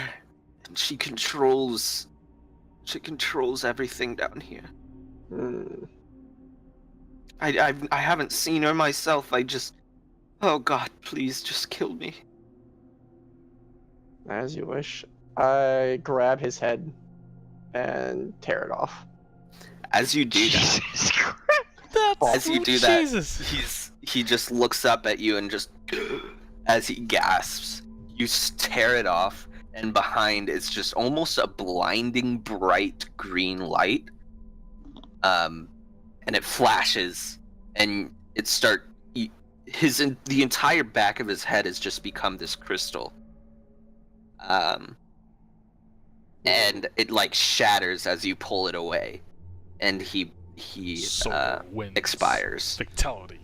and she controls everything down here. Hmm. I haven't seen her myself. Oh God, please just kill me. As you wish. I grab his head and tear it off. As you do that, Jesus Christ. as you do that, Jesus. he just looks up at you and just, as he gasps, you tear it off, and behind it's just almost a blinding bright green light. And it flashes, and the entire back of his head has just become this crystal. And it like shatters as you pull it away, and he Wins. expires. Fatality.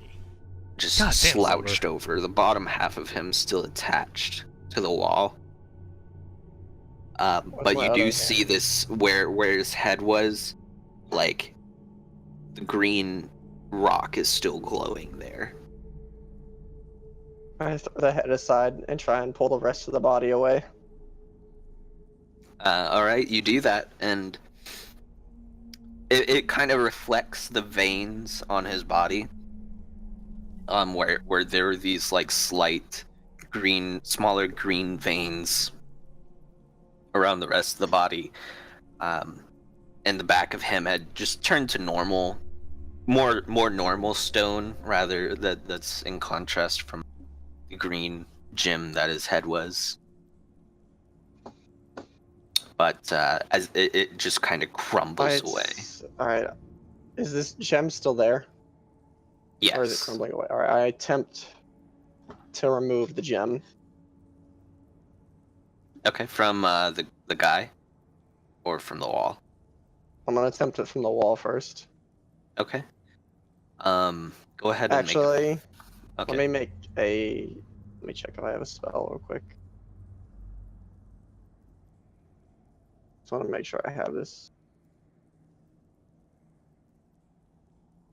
Just God damn, slouched Solger. over, the bottom half of him still attached to the wall. But my you other do hand? see this where his head was, like the green rock is still glowing there. I throw the head aside and try and pull the rest of the body away. All right, you do that, and it kind of reflects the veins on his body, where there are these like slight smaller green veins around the rest of the body, and the back of him had just turned to normal, more normal stone rather that's in contrast from the green gem that his head was. But as it just kind of crumbles away. Alright. Is this gem still there? Yes. Or is it crumbling away? Alright, I attempt to remove the gem. Okay, from the guy, or from the wall. I'm gonna attempt it from the wall first. Okay. Go ahead and Actually, make. Okay. let me check if I have a spell real quick. Just want to make sure I have this.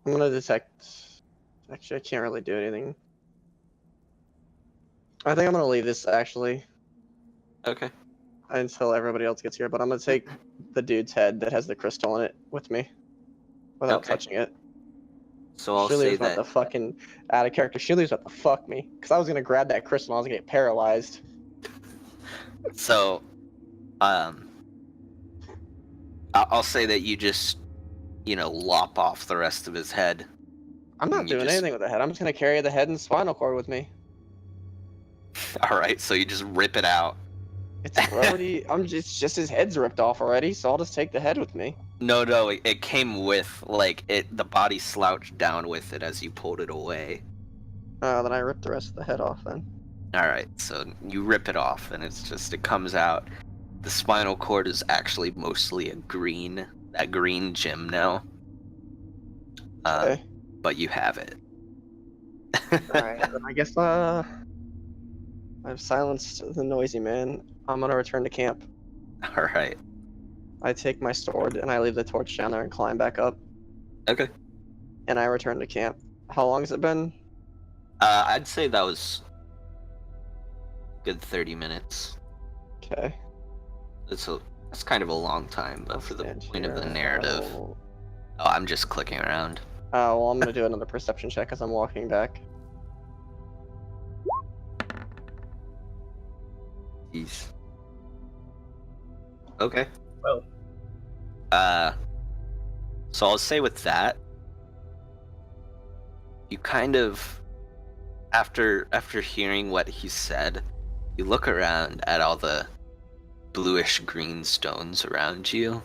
I'm gonna detect. Actually, I can't really do anything. I think I'm gonna leave this actually Okay. until everybody else gets here. But I'm gonna take the dude's head that has the crystal in it with me, without Okay. touching it. So I'll Shirley say was about that. to fucking out of character. Shirley was about to fuck me because I was gonna grab that crystal and I was gonna get paralyzed. So, I'll say that you just, lop off the rest of his head, I'm not You doing just- anything with the head. I'm just gonna carry the head and spinal cord with me. All right, so you just rip it out. It's already. It's just his head's ripped off already, so I'll just take the head with me. No, it came with the body slouched down with it as you pulled it away. Then I rip the rest of the head off then. All right, so you rip it off, and it comes out. The spinal cord is actually mostly a green gem now. Okay. But you have it. Alright, then I guess I've silenced the noisy man. I'm gonna return to camp. All right. I take my sword and I leave the torch down there and climb back up. Okay. And I return to camp. How long has it been? I'd say that was a good 30 minutes. Okay. That's kind of a long time, but I'll for the stand point of the here. narrative. Oh, Oh, I'm just clicking around. well, I'm gonna do another perception check as I'm walking back. Jeez. Okay. Well. So I'll say with that, you kind of, after hearing what he said, you look around at all the bluish green stones around you.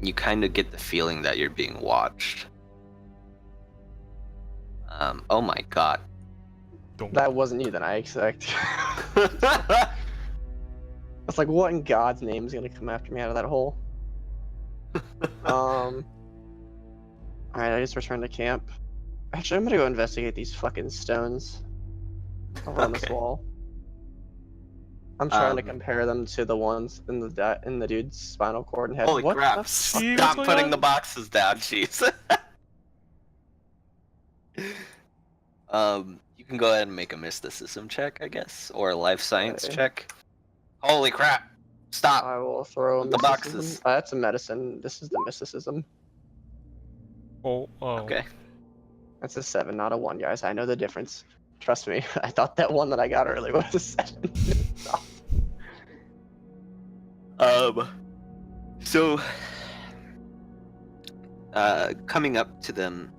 You kind of get the feeling that you're being watched. Oh my god. Don't. That wasn't you that I expect. I was like, what in God's name is gonna come after me out of that hole? Alright, I just returned to camp. Actually, I'm gonna go investigate these fucking stones over on this Okay. wall. I'm trying to Um, compare them to the ones in the dude's spinal cord and head. Holy What crap. the fuck? See Stop what's going putting on? the boxes down, jeez. You can go ahead and make a mysticism check, I guess, or a life science Okay. check. Holy crap! Stop! I will throw a The mysticism. boxes. That's a medicine. This is the mysticism. Oh. Okay. That's a 7, not a 1, guys. I know the difference. Trust me. I thought that one that I got earlier was a 7. So, coming up to them,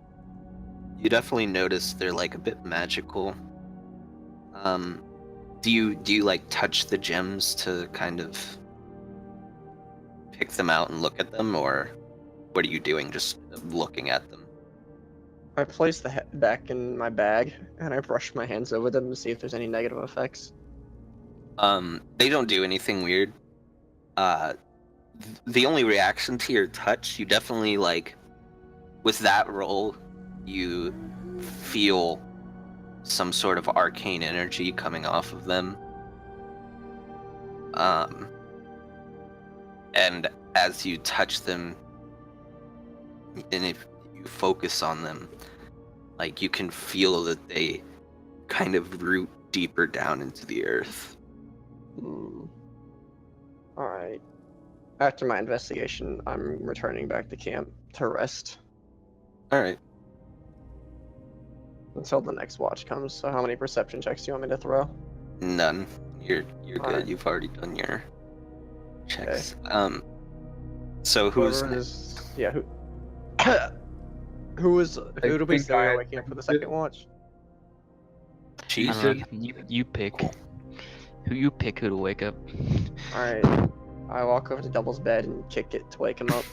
you definitely notice they're like a bit magical. Do you like touch the gems to kind of pick them out and look at them, or what are you doing? Just looking at them? I place the head back in my bag and I brush my hands over them to see if there's any negative effects. They don't do anything weird. The only reaction to your touch, you definitely like, with that roll, you feel some sort of arcane energy coming off of them. And as you touch them, and if you focus on them, like you can feel that they kind of root deeper down into the earth. Alright. After my investigation, I'm returning back to camp to rest Alright. until the next watch comes. So how many perception checks do you want me to throw? None. You're good. Alright. You've already done your checks. So who's Whoever is, yeah, who who do we think say are I- waking up for the second watch? I Chief? don't know, you pick. You pick who to wake up. Alright. I walk over to Double's bed and kick it to wake him up.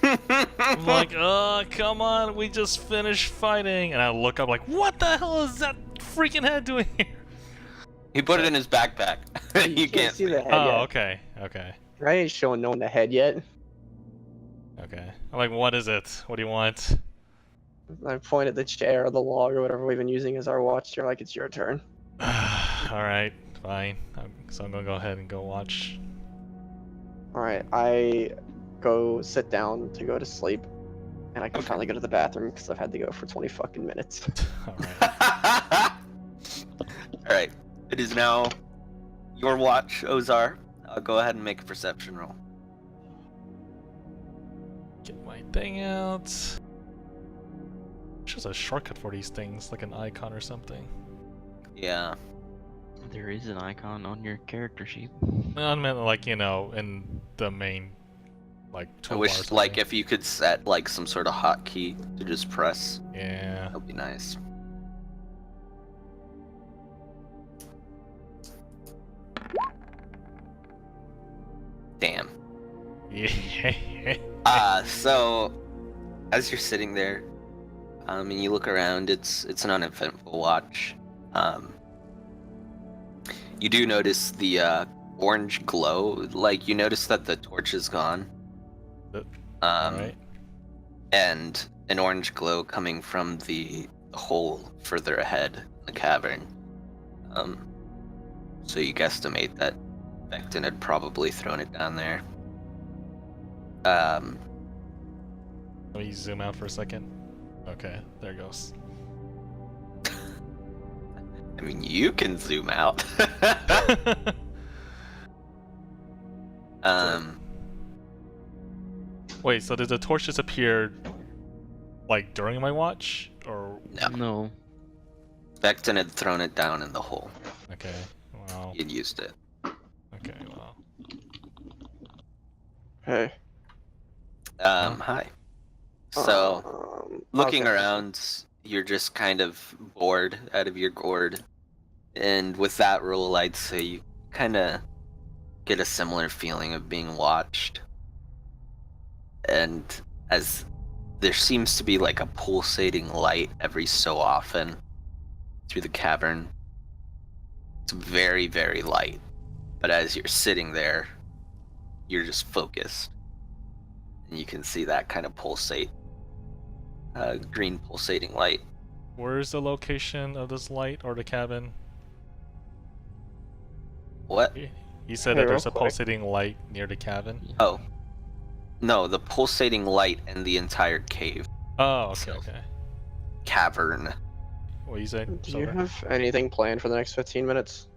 I'm like, come on, we just finished fighting. And I look up like, what the hell is that freaking head doing here? He put it in his backpack. You can't see the head Oh, yet. okay, okay, I ain't showing no one the head yet. okay. I'm like, what is it? What do you want? I point at the chair or the log or whatever we've been using as our watch. You're like, it's your turn. Alright, fine. So I'm gonna go ahead and go watch. Alright, I go sit down to go to sleep. And I can Okay. finally go to the bathroom because I've had to go for 20 fucking minutes. Alright. Alright. It is now your watch, Ozar. I'll go ahead and make a perception roll. Get my thing out. There's a shortcut for these things, like an icon or something. Yeah. There is an icon on your character sheet. No, I meant like, in the main like I toolbar or wish, something. like, if you could set like some sort of hotkey to just press. Yeah. That'd be nice. Damn. Yeah. So as you're sitting there, and you look around, it's an uneventful watch. You do notice the orange glow. Like, you notice that the torch is gone. Alright. And an orange glow coming from the hole further ahead in the cavern. So you guesstimate that Vectin had probably thrown it down there. Let me zoom out for a second. Okay, there it goes. I mean, you can zoom out. Wait, so did the torch disappear like during my watch? Or No. Vectin had thrown it down in the hole. okay. Wow. He had used it. Okay, wow. Hey. Hi. So, looking okay. around, you're just kind of bored out of your gourd. And with that rule, I'd say you kind of get a similar feeling of being watched. And as there seems to be like a pulsating light every so often through the cavern. It's very, very light. But as you're sitting there, you're just focused. And you can see that kind of pulsate. Green pulsating light. Where's the location of this light or the cabin? What? You said Hey, that there's real a quick. pulsating light near the cabin? Oh. No, the pulsating light in the entire cave. Oh, okay, So- okay. Cavern. What you say? Do you have anything planned for the next 15 minutes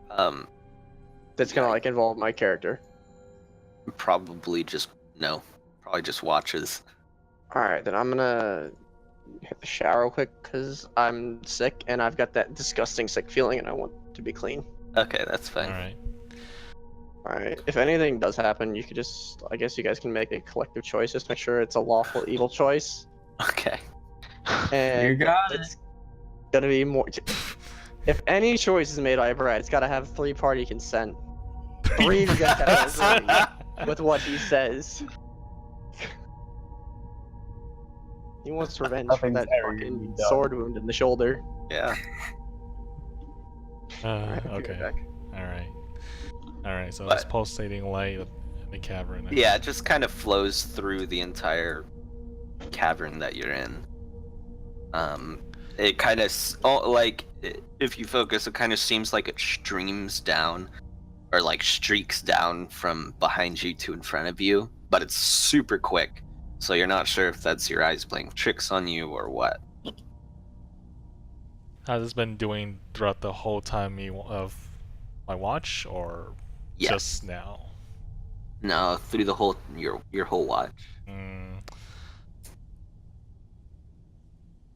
that's gonna Yeah. like involve my character? Probably just watches. All right, then I'm gonna hit the shower real quick because I'm sick and I've got that disgusting sick feeling and I want to be clean. Okay, that's fine. Alright. All right, if anything does happen, you could just, I guess you guys can make a collective choice. Just make sure it's a lawful evil choice. Okay. And You got it's gonna be more. If any choice is made by Brad, it's gotta have 3-party consent. 3 of you guys gotta agree with what he says. He wants revenge for Nothing's that ever gonna be fucking done. sword wound in the shoulder. Yeah. Alright, I'll be Okay. right back. Alright, so But- it's pulsating light in the cavern. Yeah, it just kind of flows through the entire cavern that you're in. It kind of if you focus, it kind of seems like it streams down, or like streaks down from behind you to in front of you, but it's super quick. So you're not sure if that's your eyes playing tricks on you or what. Has this been doing throughout the whole time of my watch, or Yes. just now? No, through the whole your whole watch. Mm.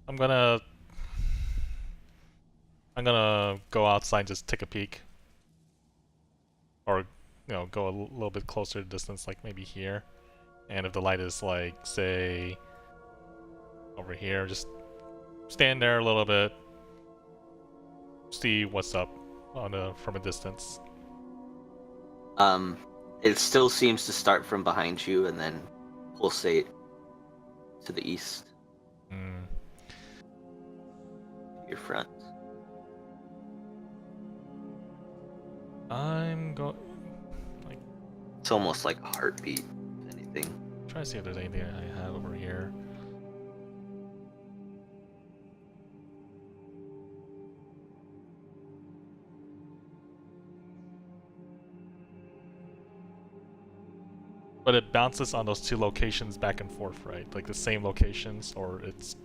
I'm gonna go outside and just take a peek. Or, go a little bit closer to distance, like maybe here. And if the light is like, say, over here, just stand there a little bit. See what's up from a distance. It still seems to start from behind you and then pulsate to the east, Mm. your front. I'm going. It's almost like a heartbeat, if anything. Trying to see if there's anything I have over here. But it bounces on those two locations back and forth, right? Like the same locations, or it's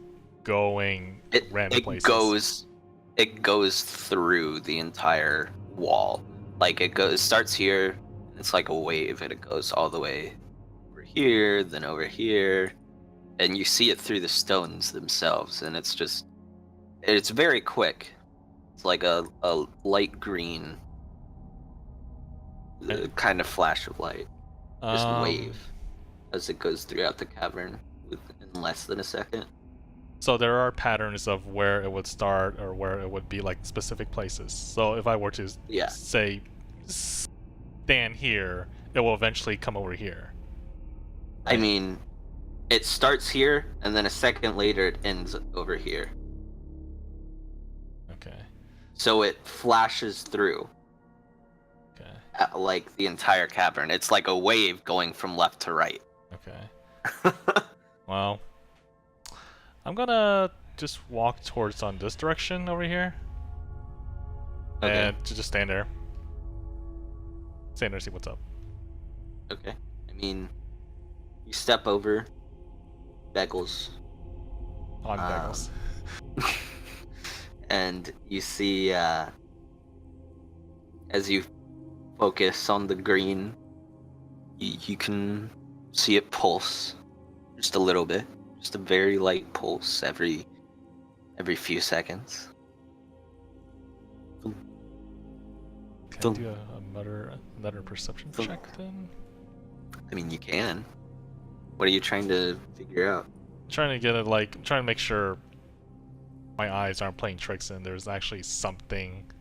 going random It places. goes through the entire wall. Like it starts here, it's like a wave, and it goes all the way over here, then over here, and you see it through the stones themselves, and it's very quick. It's like a light green kind of flash of light. Just wave. as it goes throughout the cavern within less than a second. So there are patterns of where it would start or where it would be like specific places. So if I were to Yeah. say stand here, it will eventually come over here. I mean, it starts here, and then a second later it ends over here. Okay. So it flashes through Okay. like the entire cavern. It's like a wave going from left to right. Okay. Well, I'm gonna just walk towards on this direction over here. Okay. And to just stand there. Stand there, see what's up. Okay. I mean, you step over Beggles. On Bagels. And you see, as you focus on the green, you can see it pulse just a little bit. Just a very light pulse every few seconds. Can I do another perception check then? I mean, you can. What are you trying to figure out? Trying to get it like trying to make sure my eyes aren't playing tricks and there's actually something.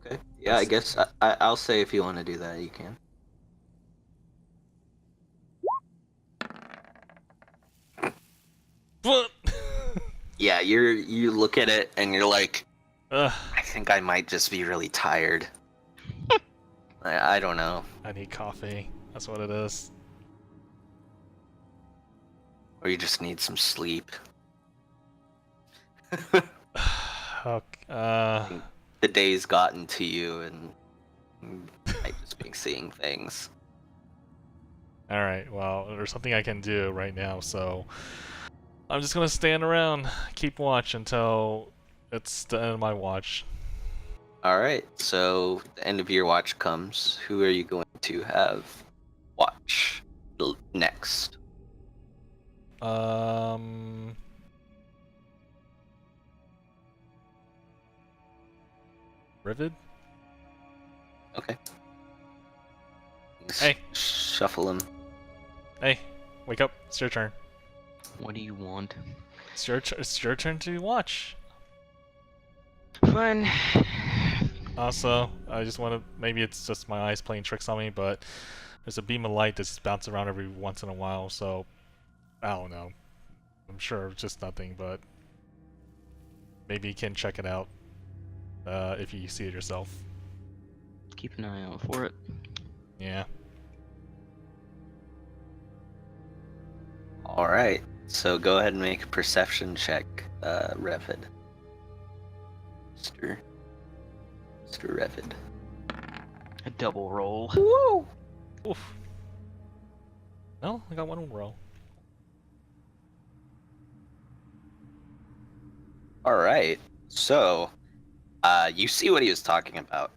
Okay. Yeah, I guess I'll say if you want to do that, you can. What? Yeah, you look at it and you're like, Ugh, I think I might just be really tired. I don't know. I need coffee. That's what it is. Or you just need some sleep. Okay, The day's gotten to you and I've just been seeing things. Alright, well, there's something I can do right now, so I'm just gonna stand around, keep watch until it's the end of my watch. Alright, so the end of your watch comes. Who are you going to have watch next? Rivid? Okay. Hey. Shuffle him. Hey, wake up. It's your turn. What do you want? It's your turn to watch. Fine. Also, I just want to, maybe it's just my eyes playing tricks on me, but there's a beam of light that's bouncing around every once in a while, so I don't know. I'm sure it's just nothing, but maybe you can check it out if you see it yourself. Keep an eye out for it. Yeah. Alright, so go ahead and make a perception check, Revid. Mr. Revid. A double roll. Woo! Oof. No, I got one roll. Alright, so, you see what he was talking about.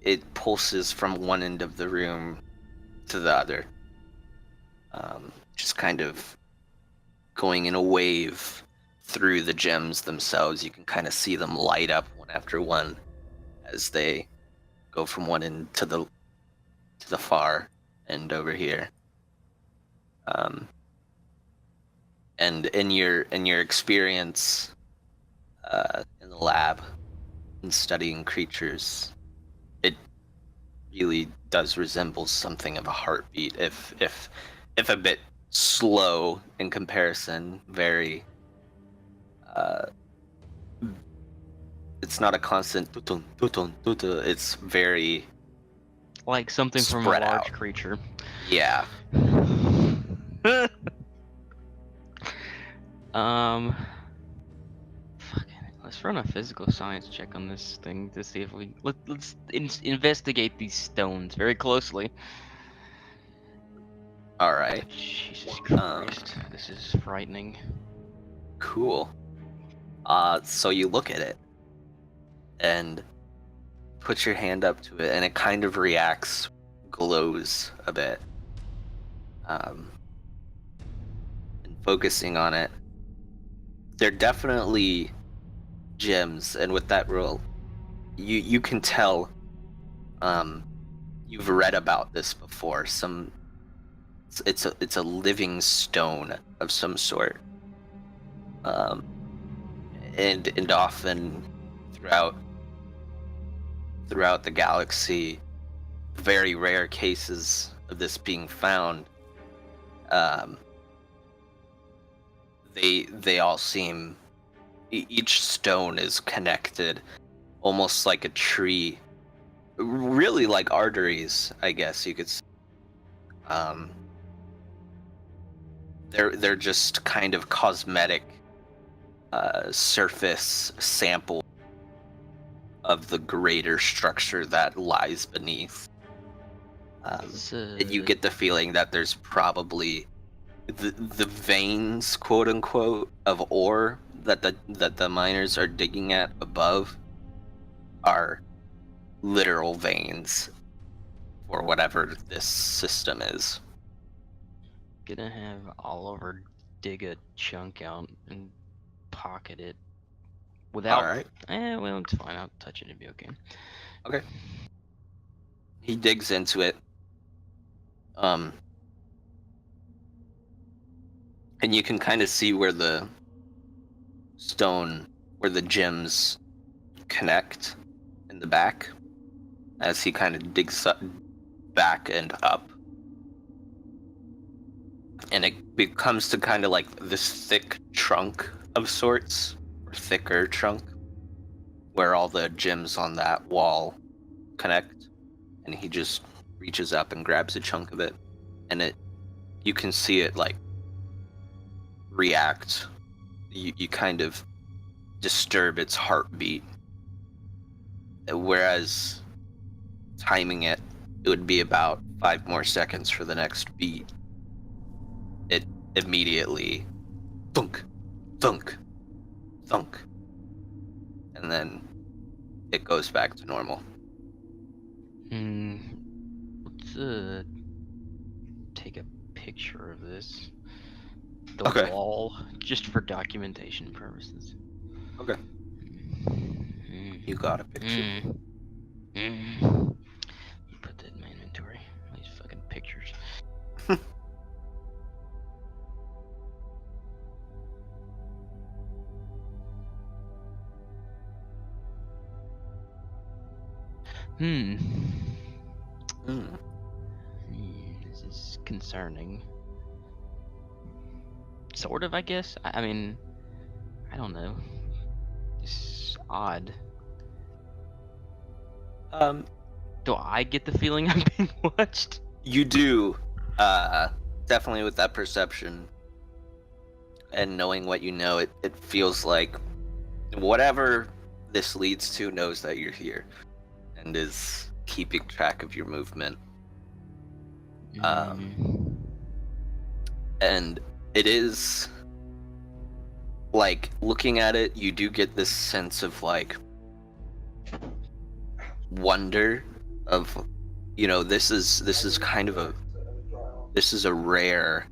It pulses from one end of the room to the other. Just kind of going in a wave through the gems themselves. You can kind of see them light up one after one as they go from one end to the far end over here. And in your experience in the lab and studying creatures, it really does resemble something of a heartbeat, if a bit slow in comparison. Very it's not a constant tutun, tutun, tutun. It's very Like something from a Spread large out. creature. yeah. Fucking, let's run a physical science check on this thing to see if we let's investigate these stones very closely. All right. Jesus Christ, this is frightening. Cool. So you look at it and put your hand up to it, and it kind of reacts, glows a bit. And focusing on it, they're definitely gems, and with that roll, you can tell. you've read about this before. It's a living stone of some sort. And often throughout the galaxy, very rare cases of this being found. They all seem, each stone is connected, almost like a tree, really like arteries, I guess you could say. They're just kind of cosmetic surface sample of the greater structure that lies beneath. You get the feeling that there's probably the veins, quote unquote, of ore that the miners are digging at above are literal veins for whatever this system is. Gonna have Oliver dig a chunk out and pocket it without. All right. Well, it's fine. I'll touch it. It'll be okay. Okay. He digs into it. And you can kind of see where the gems connect in the back as he kind of digs up, back and up. And it becomes to kind of like this thick trunk of sorts, or thicker trunk, where all the gems on that wall connect. And he just reaches up and grabs a chunk of it, and you can see it like react. You kind of disturb its heartbeat, whereas timing it would be about 5 more seconds for the next beat. It immediately thunk, thunk, thunk, and then it goes back to normal. Let's take a picture of this. The Okay. wall, just for documentation purposes. Okay. You got a picture. Put that in my inventory. These fucking pictures. This is concerning. Sort of, I guess. I mean, I don't know. It's odd. Do I get the feeling I'm being watched? You do. Definitely with that perception and knowing what you know, it feels like whatever this leads to knows that you're here and is keeping track of your movement. And it is like, looking at it, you do get this sense of like wonder of, you know, this is kind of a rare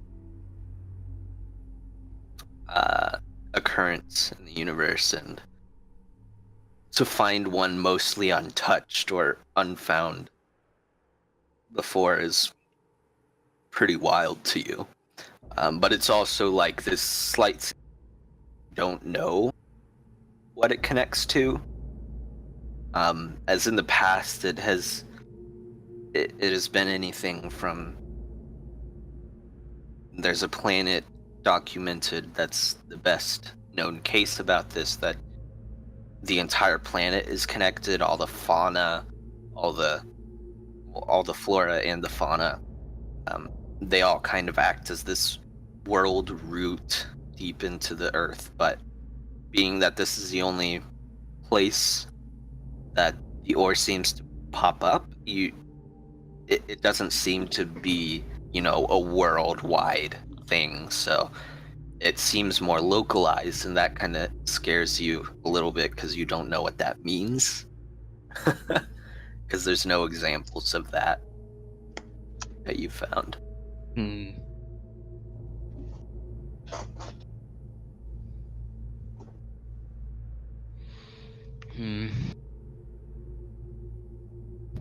occurrence in the universe, and to find one mostly untouched or unfound before is pretty wild to you. But it's also like this slight, don't know what it connects to. As in the past, it has been anything from, there's a planet documented that's the best known case about this, that the entire planet is connected, all the fauna, all the flora and the fauna, they all kind of act as this world root deep into the earth. But being that this is the only place that the ore seems to pop up, it doesn't seem to be, you know, a worldwide thing. So it seems more localized, and that kind of scares you a little bit because you don't know what that means. Because there's no examples of that you found.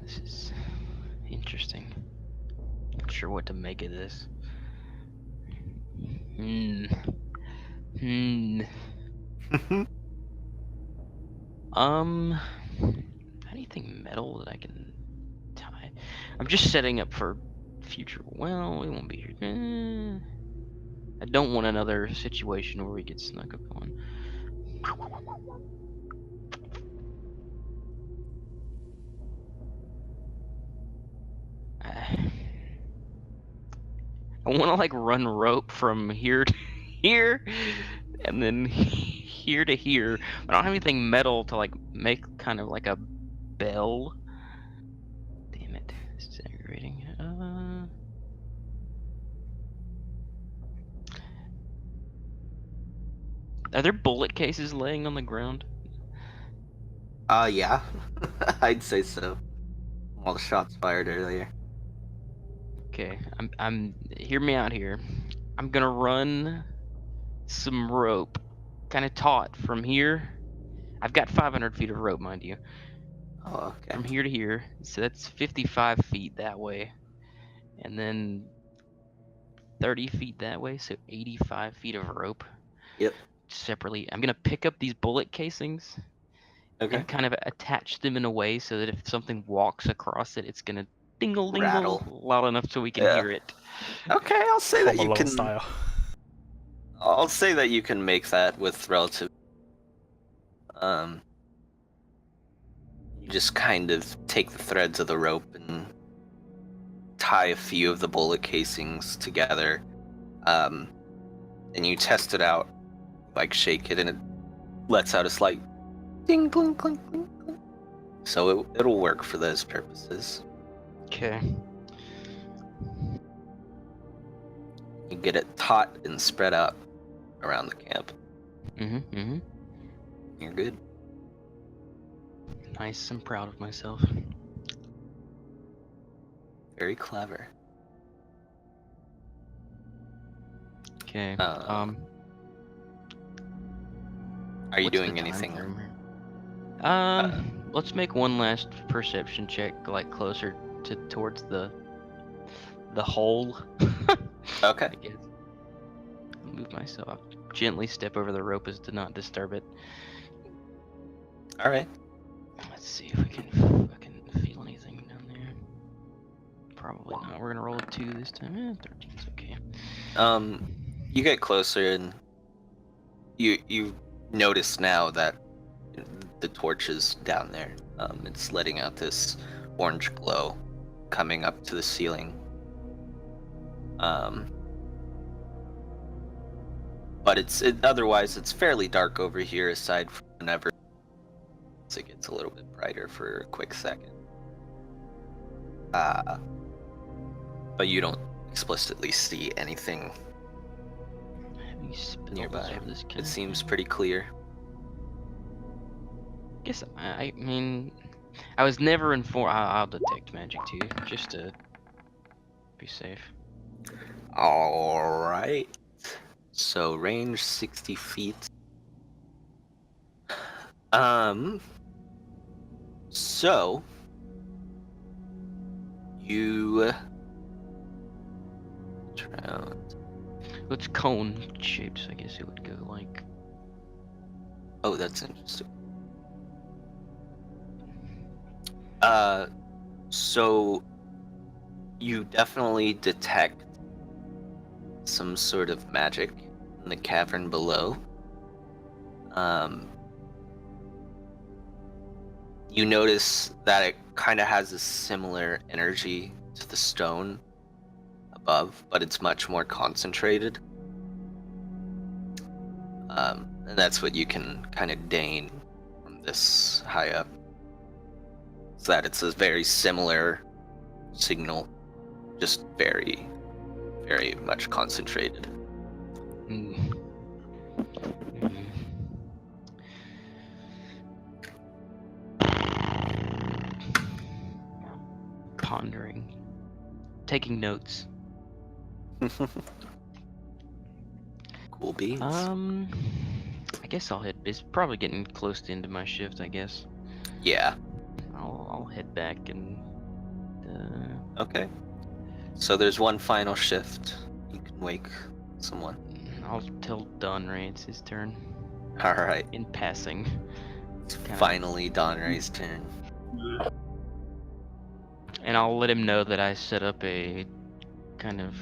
This is interesting. sure what to make of this. Anything metal that I can tie? I'm just setting up for future. Well, we won't be here. I don't want another situation where we get snuck up on. I want to like run rope from here to here, and then here to here. But I don't have anything metal to like make kind of like a bell. Damn it, this is aggravating. Are there bullet cases laying on the ground? Yeah. I'd say so. All the shots fired earlier. Okay, I'm hear me out here. I'm gonna run some rope, kind of taut from here. I've got 500 feet of rope, mind you. Oh, okay. From here to here, so that's 55 feet that way, and then 30 feet that way, so 85 feet of rope. Yep. Separately, I'm gonna pick up these bullet casings Okay. and kind of attach them in a way so that if something walks across it, it's gonna dingle dingle Rattle. loud enough so we can Yeah. hear it. Okay, I'll say Home that you Alone can. style. I'll say that you can make that with relative. You just kind of take the threads of the rope and tie a few of the bullet casings together, and you test it out, like shake it, and it lets out a slight ding, clink, clink, clink, clink. So it'll work for those purposes. Okay. You get it taut and spread out around the camp. You're good. Nice. I'm proud of myself. Very clever. Okay. Are you what's the doing time anything? frame here? Let's make one last perception check, like closer towards the hole. Okay. I guess. I'll move myself. I'll gently step over the rope as to not disturb it. All right. Let's see if we can feel anything down there. Probably not. We're gonna roll a 2 this time. 13's okay. You get closer and you notice now that the torch is down there. It's letting out this orange glow coming up to the ceiling. But otherwise it's fairly dark over here, aside from whenever it gets a little bit brighter for a quick second. But you don't explicitly see anything Heavy spills nearby. of this kind It of seems thing. pretty clear. Guess I mean, I was never informed. I'll detect magic too, just to be safe. All right. So range 60 feet. So you around. It's cone shaped, so I guess it would go like. Oh, that's interesting. So you definitely detect some sort of magic in the cavern below. You notice that it kind of has a similar energy to the stone above, but it's much more concentrated. And that's what you can kind of deign from this high up. Is that it's a very similar signal, just very, very much concentrated. Mm. Pondering, taking notes. Cool beans. I guess I'll head. It's probably getting close to into my shift. I guess Yeah. I'll head back and. Okay. So there's one final shift. You can wake someone. I'll tell Donray it's his turn. Alright. In passing. It's Kinda- finally Donray's turn. And I'll let him know that I set up a kind of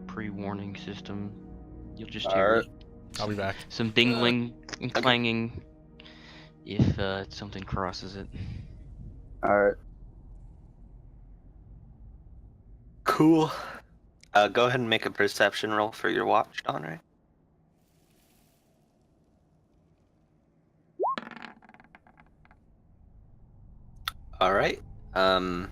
pre-warning system. You'll just hear Alright. I'll be back. some dingling and clanging if something crosses it. Alright. Cool. Go ahead and make a perception roll for your watch, Donray. Alright. Unless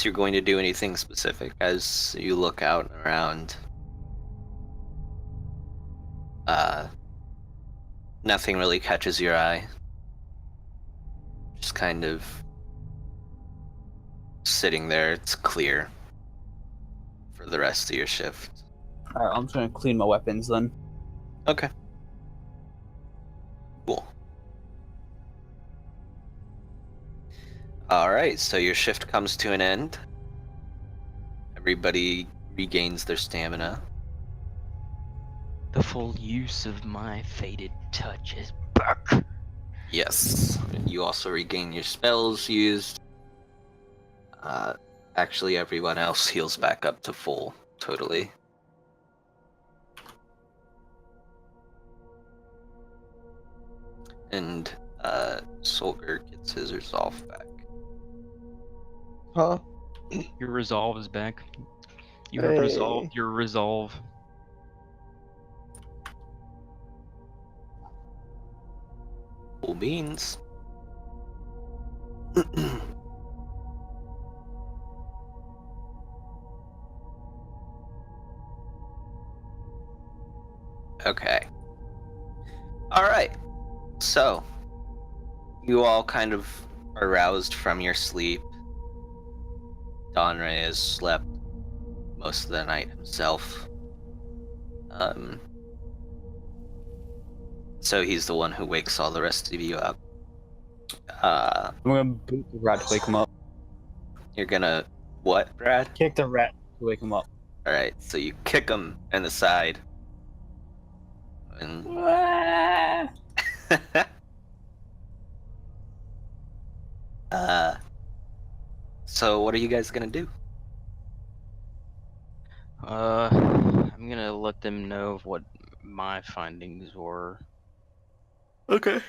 you're going to do anything specific as you look out and around. Nothing really catches your eye. Just kind of sitting there. It's clear for the rest of your shift. Alright, I'm just gonna clean my weapons then. Okay. Cool. Alright, so your shift comes to an end. Everybody regains their stamina. The full use of my fated touch is back. Yes. You also regain your spells used. Actually, everyone else heals back up to full, totally. And Solger gets his resolve back. Huh? Your resolve is back. You have resolved Hey. your resolve. Cool beans. Okay. Alright. So, you all kind of are roused from your sleep. Donray has slept most of the night himself. So he's the one who wakes all the rest of you up. I'm gonna boot the rat to wake him up. You're gonna what, Brad? Kick the rat to wake him up. Alright, so you kick him in the side. And so what are you guys gonna do? I'm gonna let them know of what my findings were. Okay.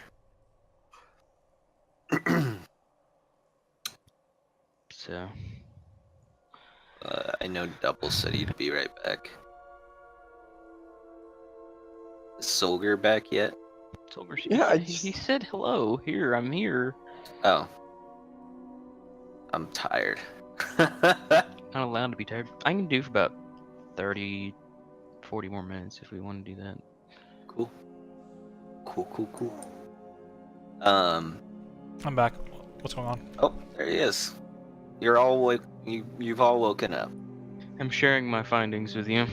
So I know Double said he'd be right back. Is Solger back yet? Solger, Yeah, he said hello. Here, I'm here. Oh. I'm tired. Not allowed to be tired. I can do for about 30, 40 more minutes if we want to do that. Cool. Cool. I'm back. What's going on? Oh, there he is. You're all you've all woken up. I'm sharing my findings with you.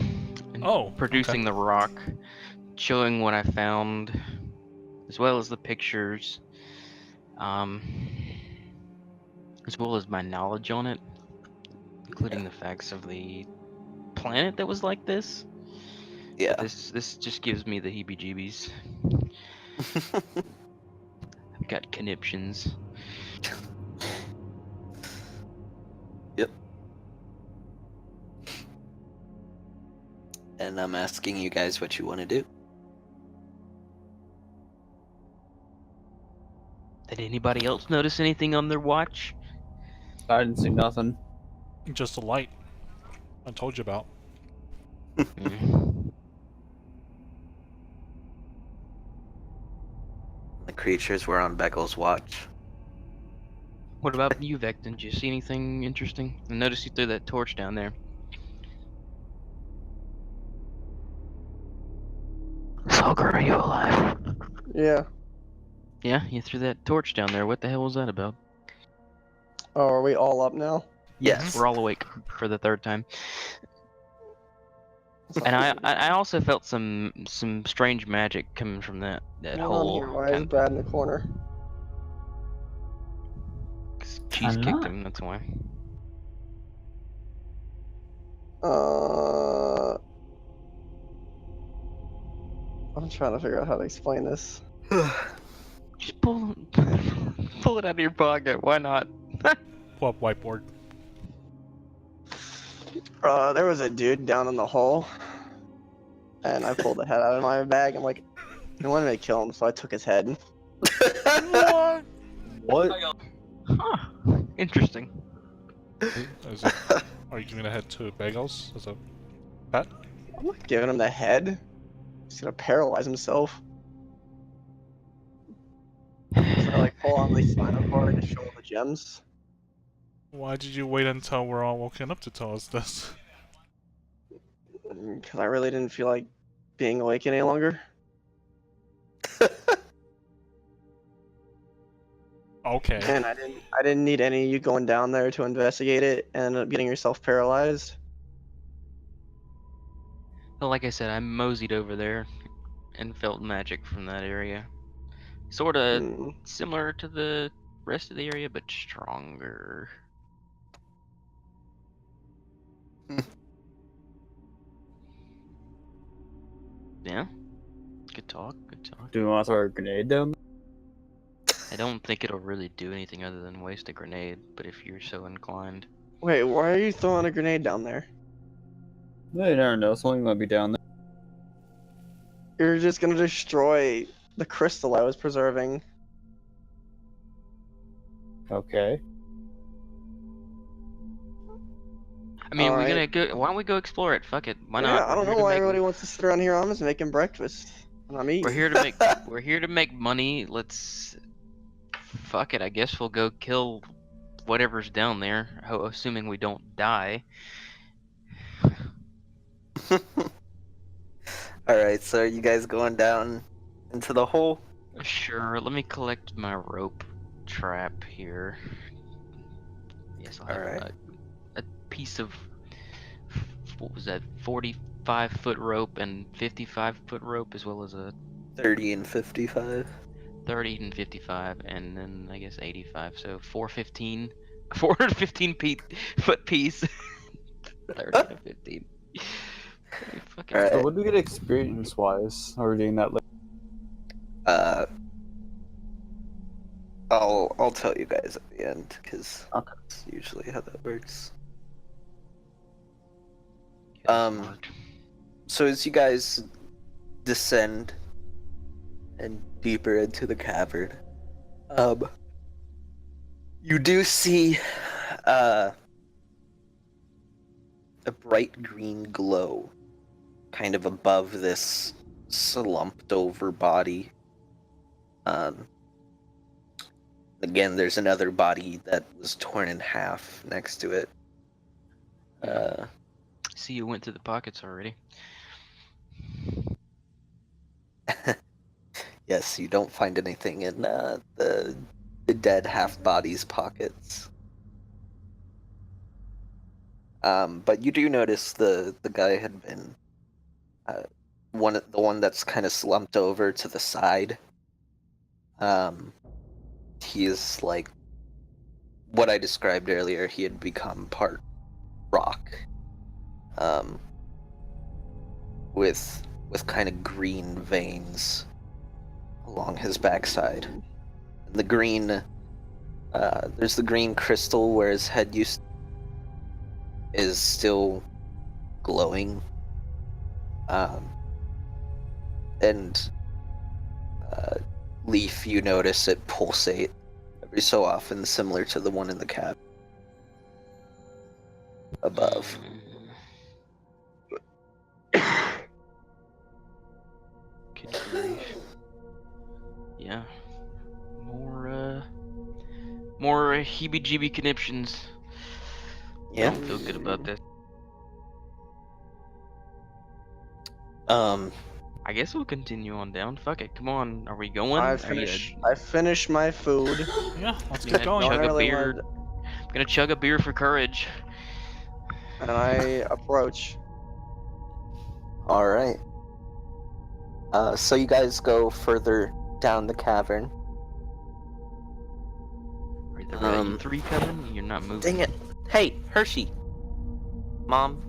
And Oh, producing the rock, showing what I found, as well as the pictures, as well as my knowledge on it, including the facts of the planet that was like this. Yeah. This just gives me the heebie-jeebies. I've got conniptions. Yep. And I'm asking you guys what you want to do. Did anybody else notice anything on their watch? I didn't see nothing. Just a light. I told you about. Mm. The creatures were on Beckel's watch. What about you, Vec? Didn't you see anything interesting? I noticed you threw that torch down there. Solger, are you alive? Yeah. Yeah, you threw that torch down there. What the hell was that about? Oh, are we all up now? Yes. We're all awake for the third time. And I also felt some strange magic coming from that Hold hole. on here. Why is Brad in the corner? Cheese I'm kicked not. him, that's why. I'm trying to figure out how to explain this. Just pull pull it out of your pocket. Why not? Pull up whiteboard. There was a dude down in the hole, and I pulled the head out of my bag. I'm like, I wanted to kill him, so I took his head. What? What? Huh. Interesting. Is it, are you giving a head to Bagels as a pet? I'm not giving him the head. He's gonna paralyze himself. So I like pull on the spinal cord to show him the gems. Why did you wait until we're all woken up to tell us this? Because I really didn't feel like being awake any longer. Okay. And I didn't need any of you going down there to investigate it and end up getting yourself paralyzed. Well, like I said, I moseyed over there and felt magic from that area. Sorta Hmm. similar to the rest of the area, but stronger. Yeah. Good talk. Good talk. Do we want to throw a grenade down? I don't think it'll really do anything other than waste a grenade, but if you're so inclined. Wait, why are you throwing a grenade down there? No, you never know. Something might be down there. You're just gonna destroy the crystal I was preserving. Okay. I mean, we're Alright. gonna go. Why don't we go explore it? Fuck it. Why Yeah, not? I don't We're know here to why make- everybody wants to sit around here. I'm just making breakfast. And I'm eating. We're here to make. We're here to make money. Let's. Fuck it. I guess we'll go kill whatever's down there, assuming we don't die. Alright, so are you guys going down into the hole? Sure. Let me collect my rope trap here. Yes, I'll have Alright. a piece of. What was that? 45-foot rope and 55-foot rope, as well as a 30 and 55. 30 and 55, and then I guess 85. So 415, 415 foot piece. 30 to 15. Fucking Alright. So what do we get experience-wise? Are we doing that later? I'll tell you guys at the end, because Okay. that's usually how that works. Lord. So as you guys descend and deeper into the cavern, you do see a bright green glow kind of above this slumped over body. Again, there's another body that was torn in half next to it. See, you went through the pockets already. Yes, you don't find anything in the dead half body's pockets. But you do notice the guy had been the one that's kind of slumped over to the side. He is like what I described earlier. He had become part rock, with kind of green veins along his backside. The green, there's the green crystal where his head is still glowing, and Leaf, you notice it pulsate every so often, similar to the one in the cab above. Good grief. Yeah. More heebie-jeebie conniptions. Yeah. Don't feel good about this. I guess we'll continue on down. Fuck it. Come on. Are we going? I Are you finished my food. Yeah, let's gonna get going. chug a really beer. I'm gonna chug a beer for courage. And I approach. All right. So you guys go further down the cavern. Are the ready three coming? You're not moving. Dang it! Hey, Hershey. Mom,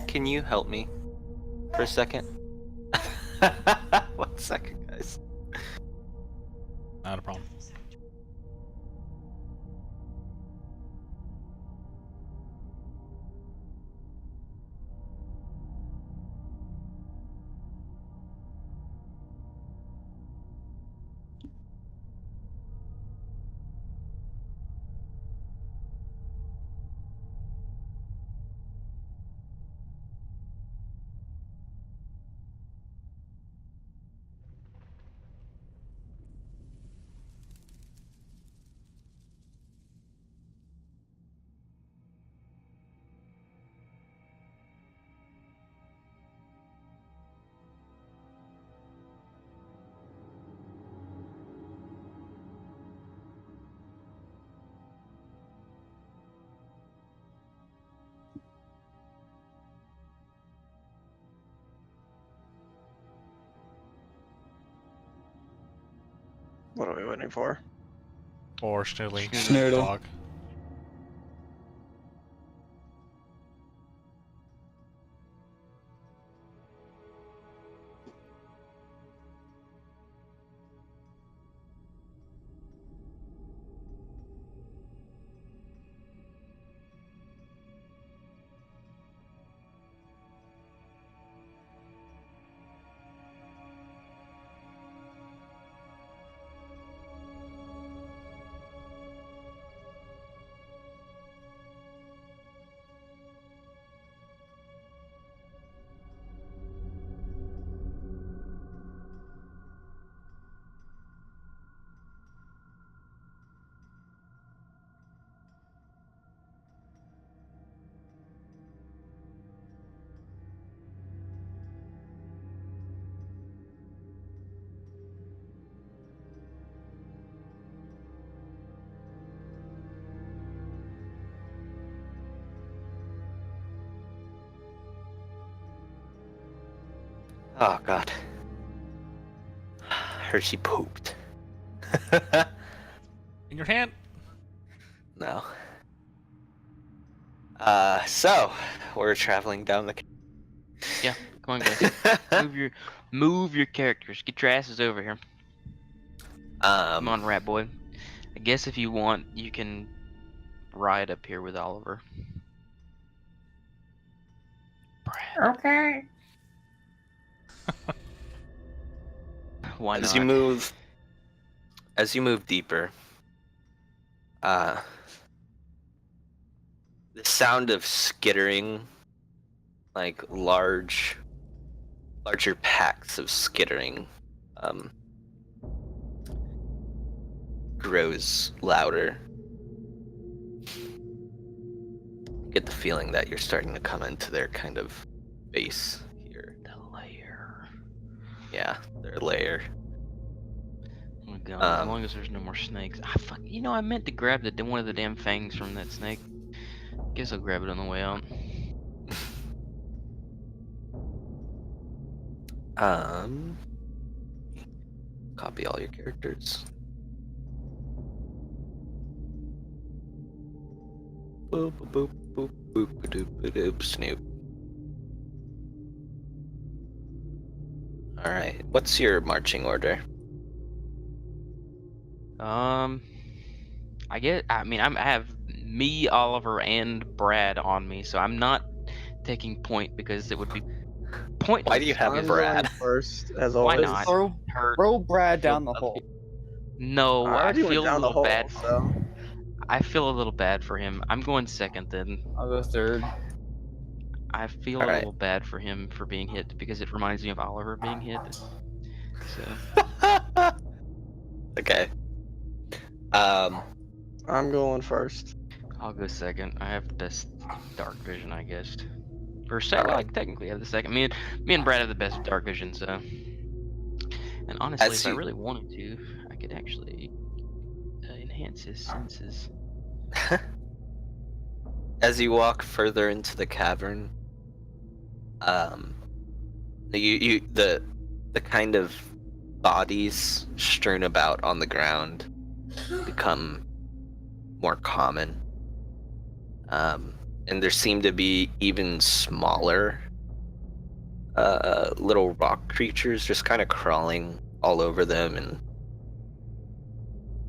can you help me for a second? 1 second, guys. Not a problem. What are we waiting for? Or Schnoodly. Schnoodle. Dog. Oh god. Hershey pooped. In your hand. No. So we're traveling down the. Yeah, come on, guys. move your characters. Get your asses over here. Come on, rat boy. I guess if you want, you can ride up here with Oliver. Brad. Okay. Why As not? you move deeper, the sound of skittering, like larger packs of skittering, grows louder. You get the feeling that you're starting to come into their kind of base here. The lair. Yeah, their lair. Oh my god, as long as there's no more snakes. You know, I meant to grab one of the damn fangs from that snake. Guess I'll grab it on the way out. Copy all your characters. Boop boop boop boop boop boop boop Snoop. All right, what's your marching order? I have me, Oliver, and Brad on me, so I'm not taking point because it would be pointless. Why do you have I'm Brad? going first, as Why always. not? Throw Brad down the hole. No, I I already went feel a down the little hole, bad. so I feel a little bad for him. I'm going second then. I'll go third. I feel All a right. little bad for him for being hit because it reminds me of Oliver being hit. So Okay. I'm going first. I'll go second. I have the best dark vision, I guess. Or second, Alright. like technically I have the second. Me and Brad have the best dark vision, so. And honestly, As if I you- really wanted to, I could actually enhance his senses. As you walk further into the cavern, the kind of bodies strewn about on the ground become more common. and there seem to be even smaller little rock creatures just kind of crawling all over them, and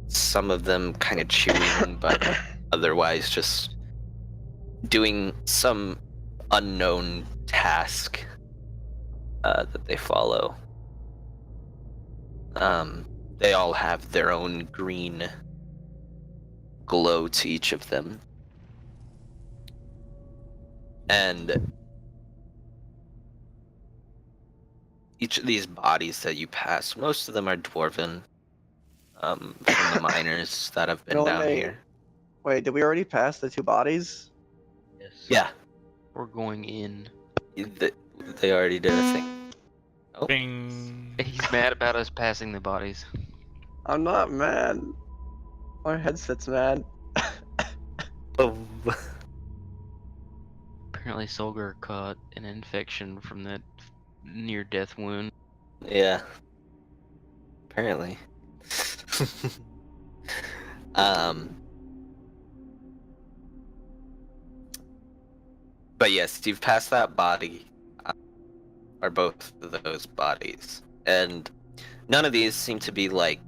some of them kind of chewing, but otherwise just doing some unknown task that they follow. They all have their own green glow to each of them. And each of these bodies that you pass, most of them are dwarven, from the miners that have been No, down they- here. Wait, did we already pass the 2 bodies? Yes. Yeah, We're going in. they already did a thing. Oh, Bing. He's mad about us passing the bodies. I'm not mad. My headset's mad. oh. Apparently, Solger caught an infection from that near-death wound. Yeah. Apparently. But yes, you've passed that body, or both of those bodies, and none of these seem to be like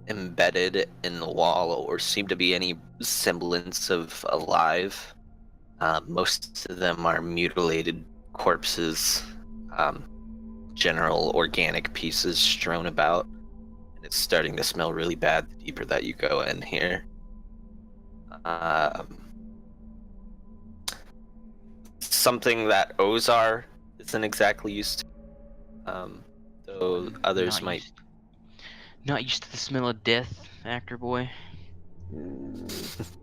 embedded in the wall or seem to be any semblance of alive. Most of them are mutilated corpses, general organic pieces strewn about, and it's starting to smell really bad the deeper that you go in here. Something that Ozar isn't exactly used to, though others might. Not used to the smell of death, actor boy.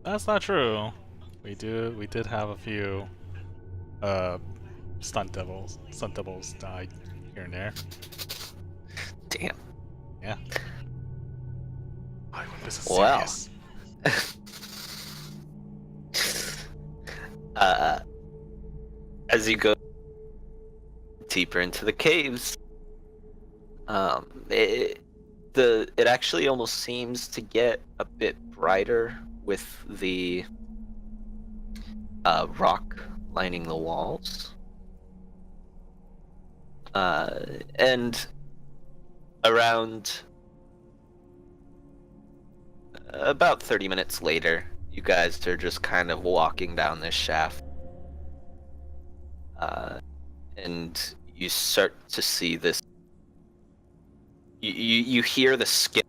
That's not true. We did have a few stunt devils died here and there. Damn. Yeah. Oh, this is Wow. serious. As you go deeper into the caves, it actually almost seems to get a bit brighter with the rock lining the walls, and around about 30 minutes later, you guys are just kind of walking down this shaft. And you start to see this. You hear the skip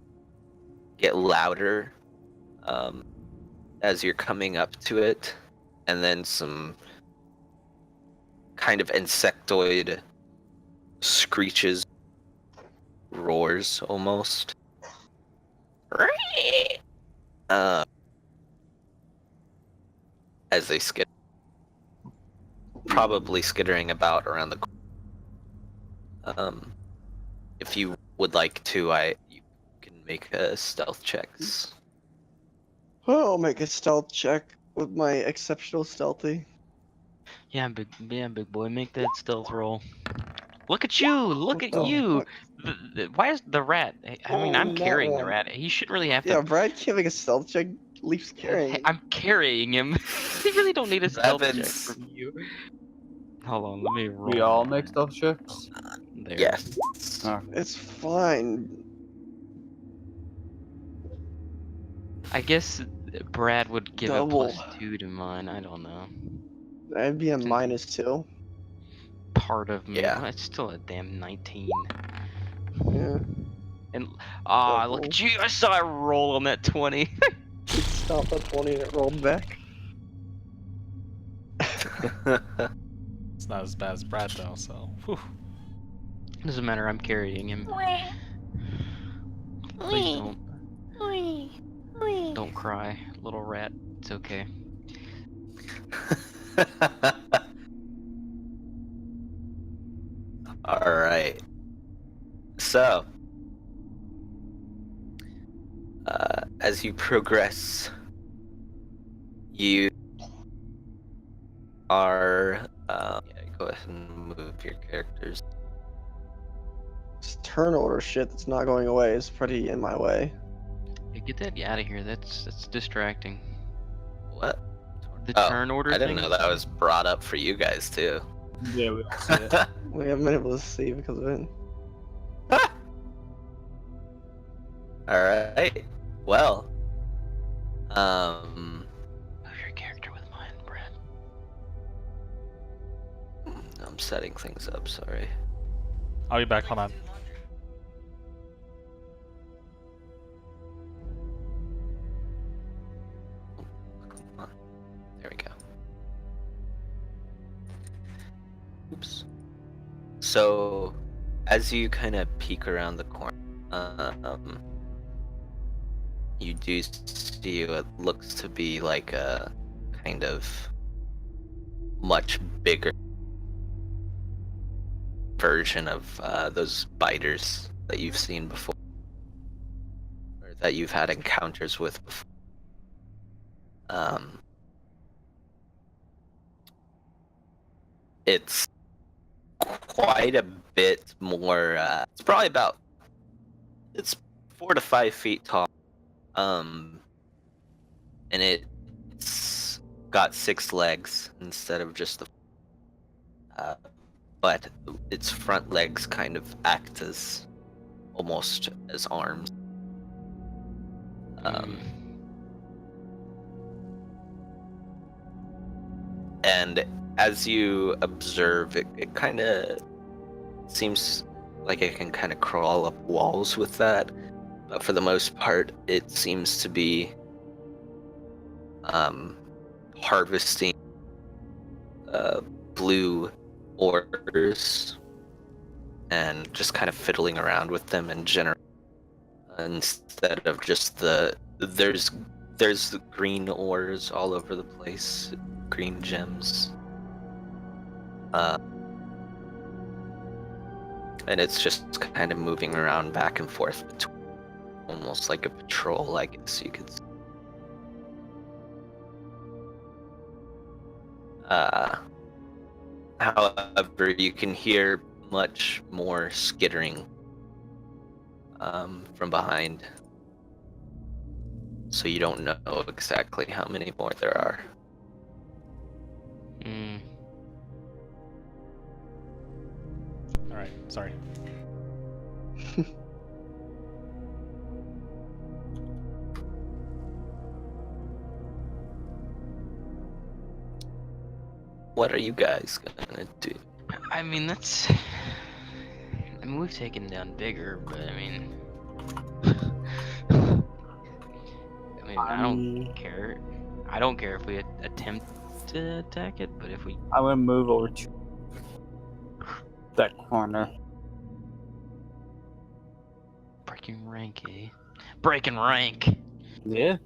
get louder as you're coming up to it, and then some kind of insectoid screeches, roars almost. As they skid. Probably skittering about around the corner. If you would like to, you can make a stealth checks. I'll make a stealth check with my exceptional stealthy. Yeah, big boy, make that stealth roll. Look at you! Look at the you! fuck? Why is the rat? I mean, I'm that carrying the one. rat. He shouldn't really have to. Yeah, Brad can't make a stealth check. Leaf's carrying. I'm carrying him. They really don't need a stealth check Evans. from you. Hold on, let me roll. We all make stealth checks. There. Yes. It's fine. I guess Brad would give Double. a +2 to mine. I don't know. That'd be a -2. Part of me. Yeah. Well, it's still a damn 19. Yeah. And look Double. at you! I saw a roll on that 20. It stopped at 20 and it rolled back. It's not as bad as Brad though, so whew. Doesn't matter. I'm carrying him. Please don't cry, little rat. It's okay. All right. So, as you progress, you are. Go ahead and move your characters. This turn order shit that's not going away is pretty in my way. Yeah, get that out of here. That's distracting. What? The Oh, turn order I didn't thing? know that was brought up for you guys too. Yeah, we all see it. We haven't been able to see because of it. All right. Well, Move your character with mine, Brad. I'm setting things up. Sorry. I'll be back. Hold on. Come on. There we go. Oops. So, as you kind of peek around the corner, you do see what looks to be like a kind of much bigger version of those biters that you've seen before, or that you've had encounters with before. It's quite a bit more. It's probably about. It's 4 to 5 feet tall. And it's got 6 legs instead of just the. But its front legs kind of act as almost as arms. And as you observe, it kind of seems like it can kind of crawl up walls with that, but for the most part, it seems to be harvesting blue ores and just kind of fiddling around with them in general, instead of just there's the green ores all over the place, green gems, and it's just kind of moving around back and forth between, almost like a patrol, I guess you could say. However, you can hear much more skittering from behind, so you don't know exactly how many more there are. Alright, sorry. What are you guys gonna do? I mean, we've taken down bigger, but I mean, I don't care. I don't care if we attempt to attack it, but if we, I'm gonna move over to that corner. breaking rank, eh? Breaking rank. Yeah.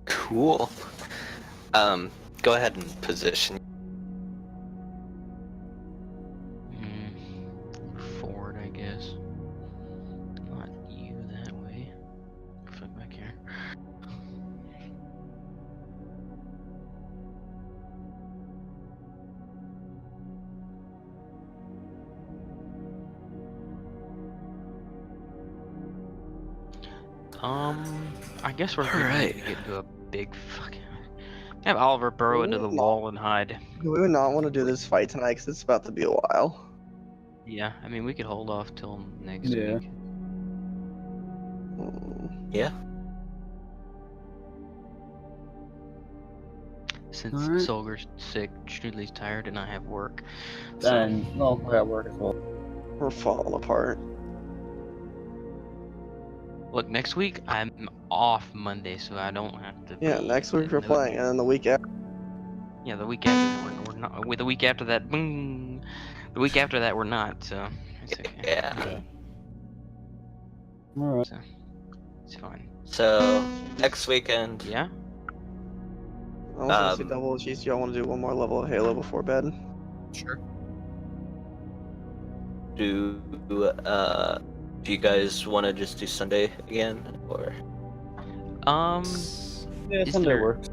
Cool. Go ahead and position. Forward, I guess. Not you that way. Fuck back here. I guess we're gonna Alright. get into a big fucking. Have Oliver burrow into the wall and hide. We would not want to do this fight tonight because it's about to be a while. Yeah, I mean we could hold off till next Yeah. week. Yeah. Since Alright. Solger's sick, Schnoodly's tired, and I have work. Then, well, I got work as well. We're falling apart. Look, next week I'm off Monday, so I don't have to. Yeah, be next week in we're the- playing, and then the week after. Yeah, the week after we're not. With the week after that, boom. The week after that we're not. So it's okay. Yeah. Alright. So, it's fine. So next weekend, Yeah. I want to see Um, double GC. I want to do one more level of Halo before bed. Sure. do you guys want to just do Sunday again, or? Yeah, Is Sunday there- works.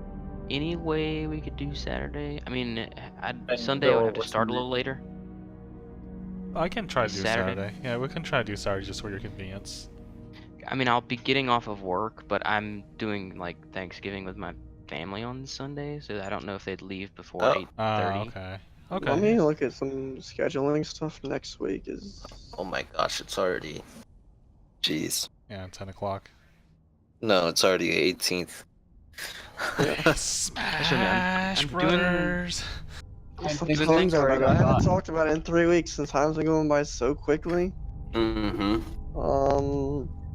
Any way we could do Saturday? I mean, And Sunday I'll go have to with start a Sunday. little later. I can try to do Saturday. Saturday. Yeah, we can try to do Saturday just for your convenience. I mean, I'll be getting off of work, but I'm doing like Thanksgiving with my family on Sunday, so I don't know if they'd leave before Oh. 8:30. Okay. Let Okay. me look at some scheduling stuff next week. Is Oh my gosh, it's already. Jeez. Yeah, 10 o'clock. No, it's already 18th. Yeah. Smash I'm doing- Brothers. What's the Thanksgiving times are, already man? I haven't got- talked about it in 3 weeks since times are going by so quickly. Mm-hmm.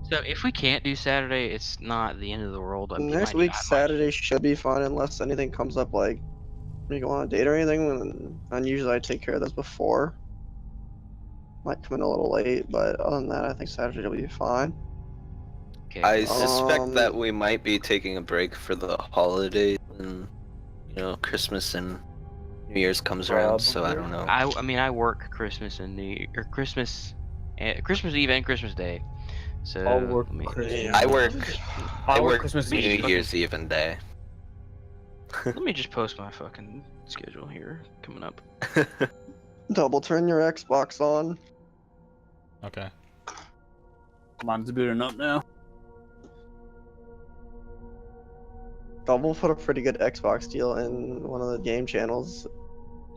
So if we can't do Saturday, it's not the end of the world. I Next might- week I might- Saturday should be fine unless anything comes up like we go on a date or anything. And usually I take care of those before. Might come in a little late, but other than that, I think Saturday will be fine. Okay. I suspect that Um, we might be taking a break for the holidays and, Christmas and New Year's comes around, so I don't know. I mean, I work Christmas and Christmas Eve and Christmas Day. So I'll work let me- Christmas. I work I'll work work Christmas New Eve. Year's Eve and day. Let me just post my fucking schedule here coming up. double turn your Xbox on. Okay. Mine's booting up now. Double put a pretty good Xbox deal in one of the game channels.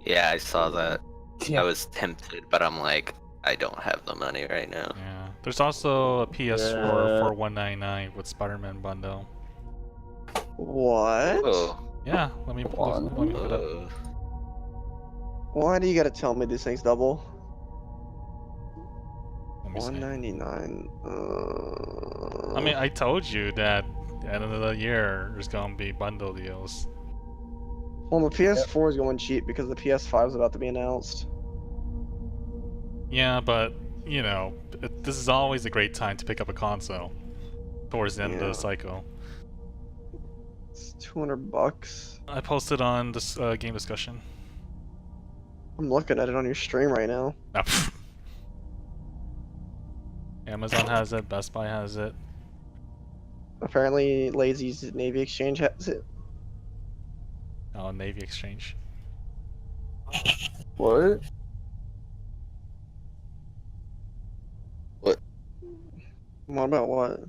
Yeah, I saw that. Yeah. I was tempted, but I'm like, I don't have the money right now. Yeah. There's also a PS4 Yeah. for $199 with Spider-Man bundle. What? Oh, Yeah. Let me put up. Why do you gotta tell me these things double? Let me see. 199. I mean, I told you that at the end of the year there's gonna be bundle deals. Well, the PS4 is going cheap because the PS5 is about to be announced. Yeah, but this is always a great time to pick up a console towards the end of Yeah. the cycle. It's $200. I posted on this game discussion. I'm looking at it on your stream right now. Ah, pff. Amazon has it. Best Buy has it. Apparently, Lazy's Navy Exchange has it. Oh, Navy Exchange. What? What about what?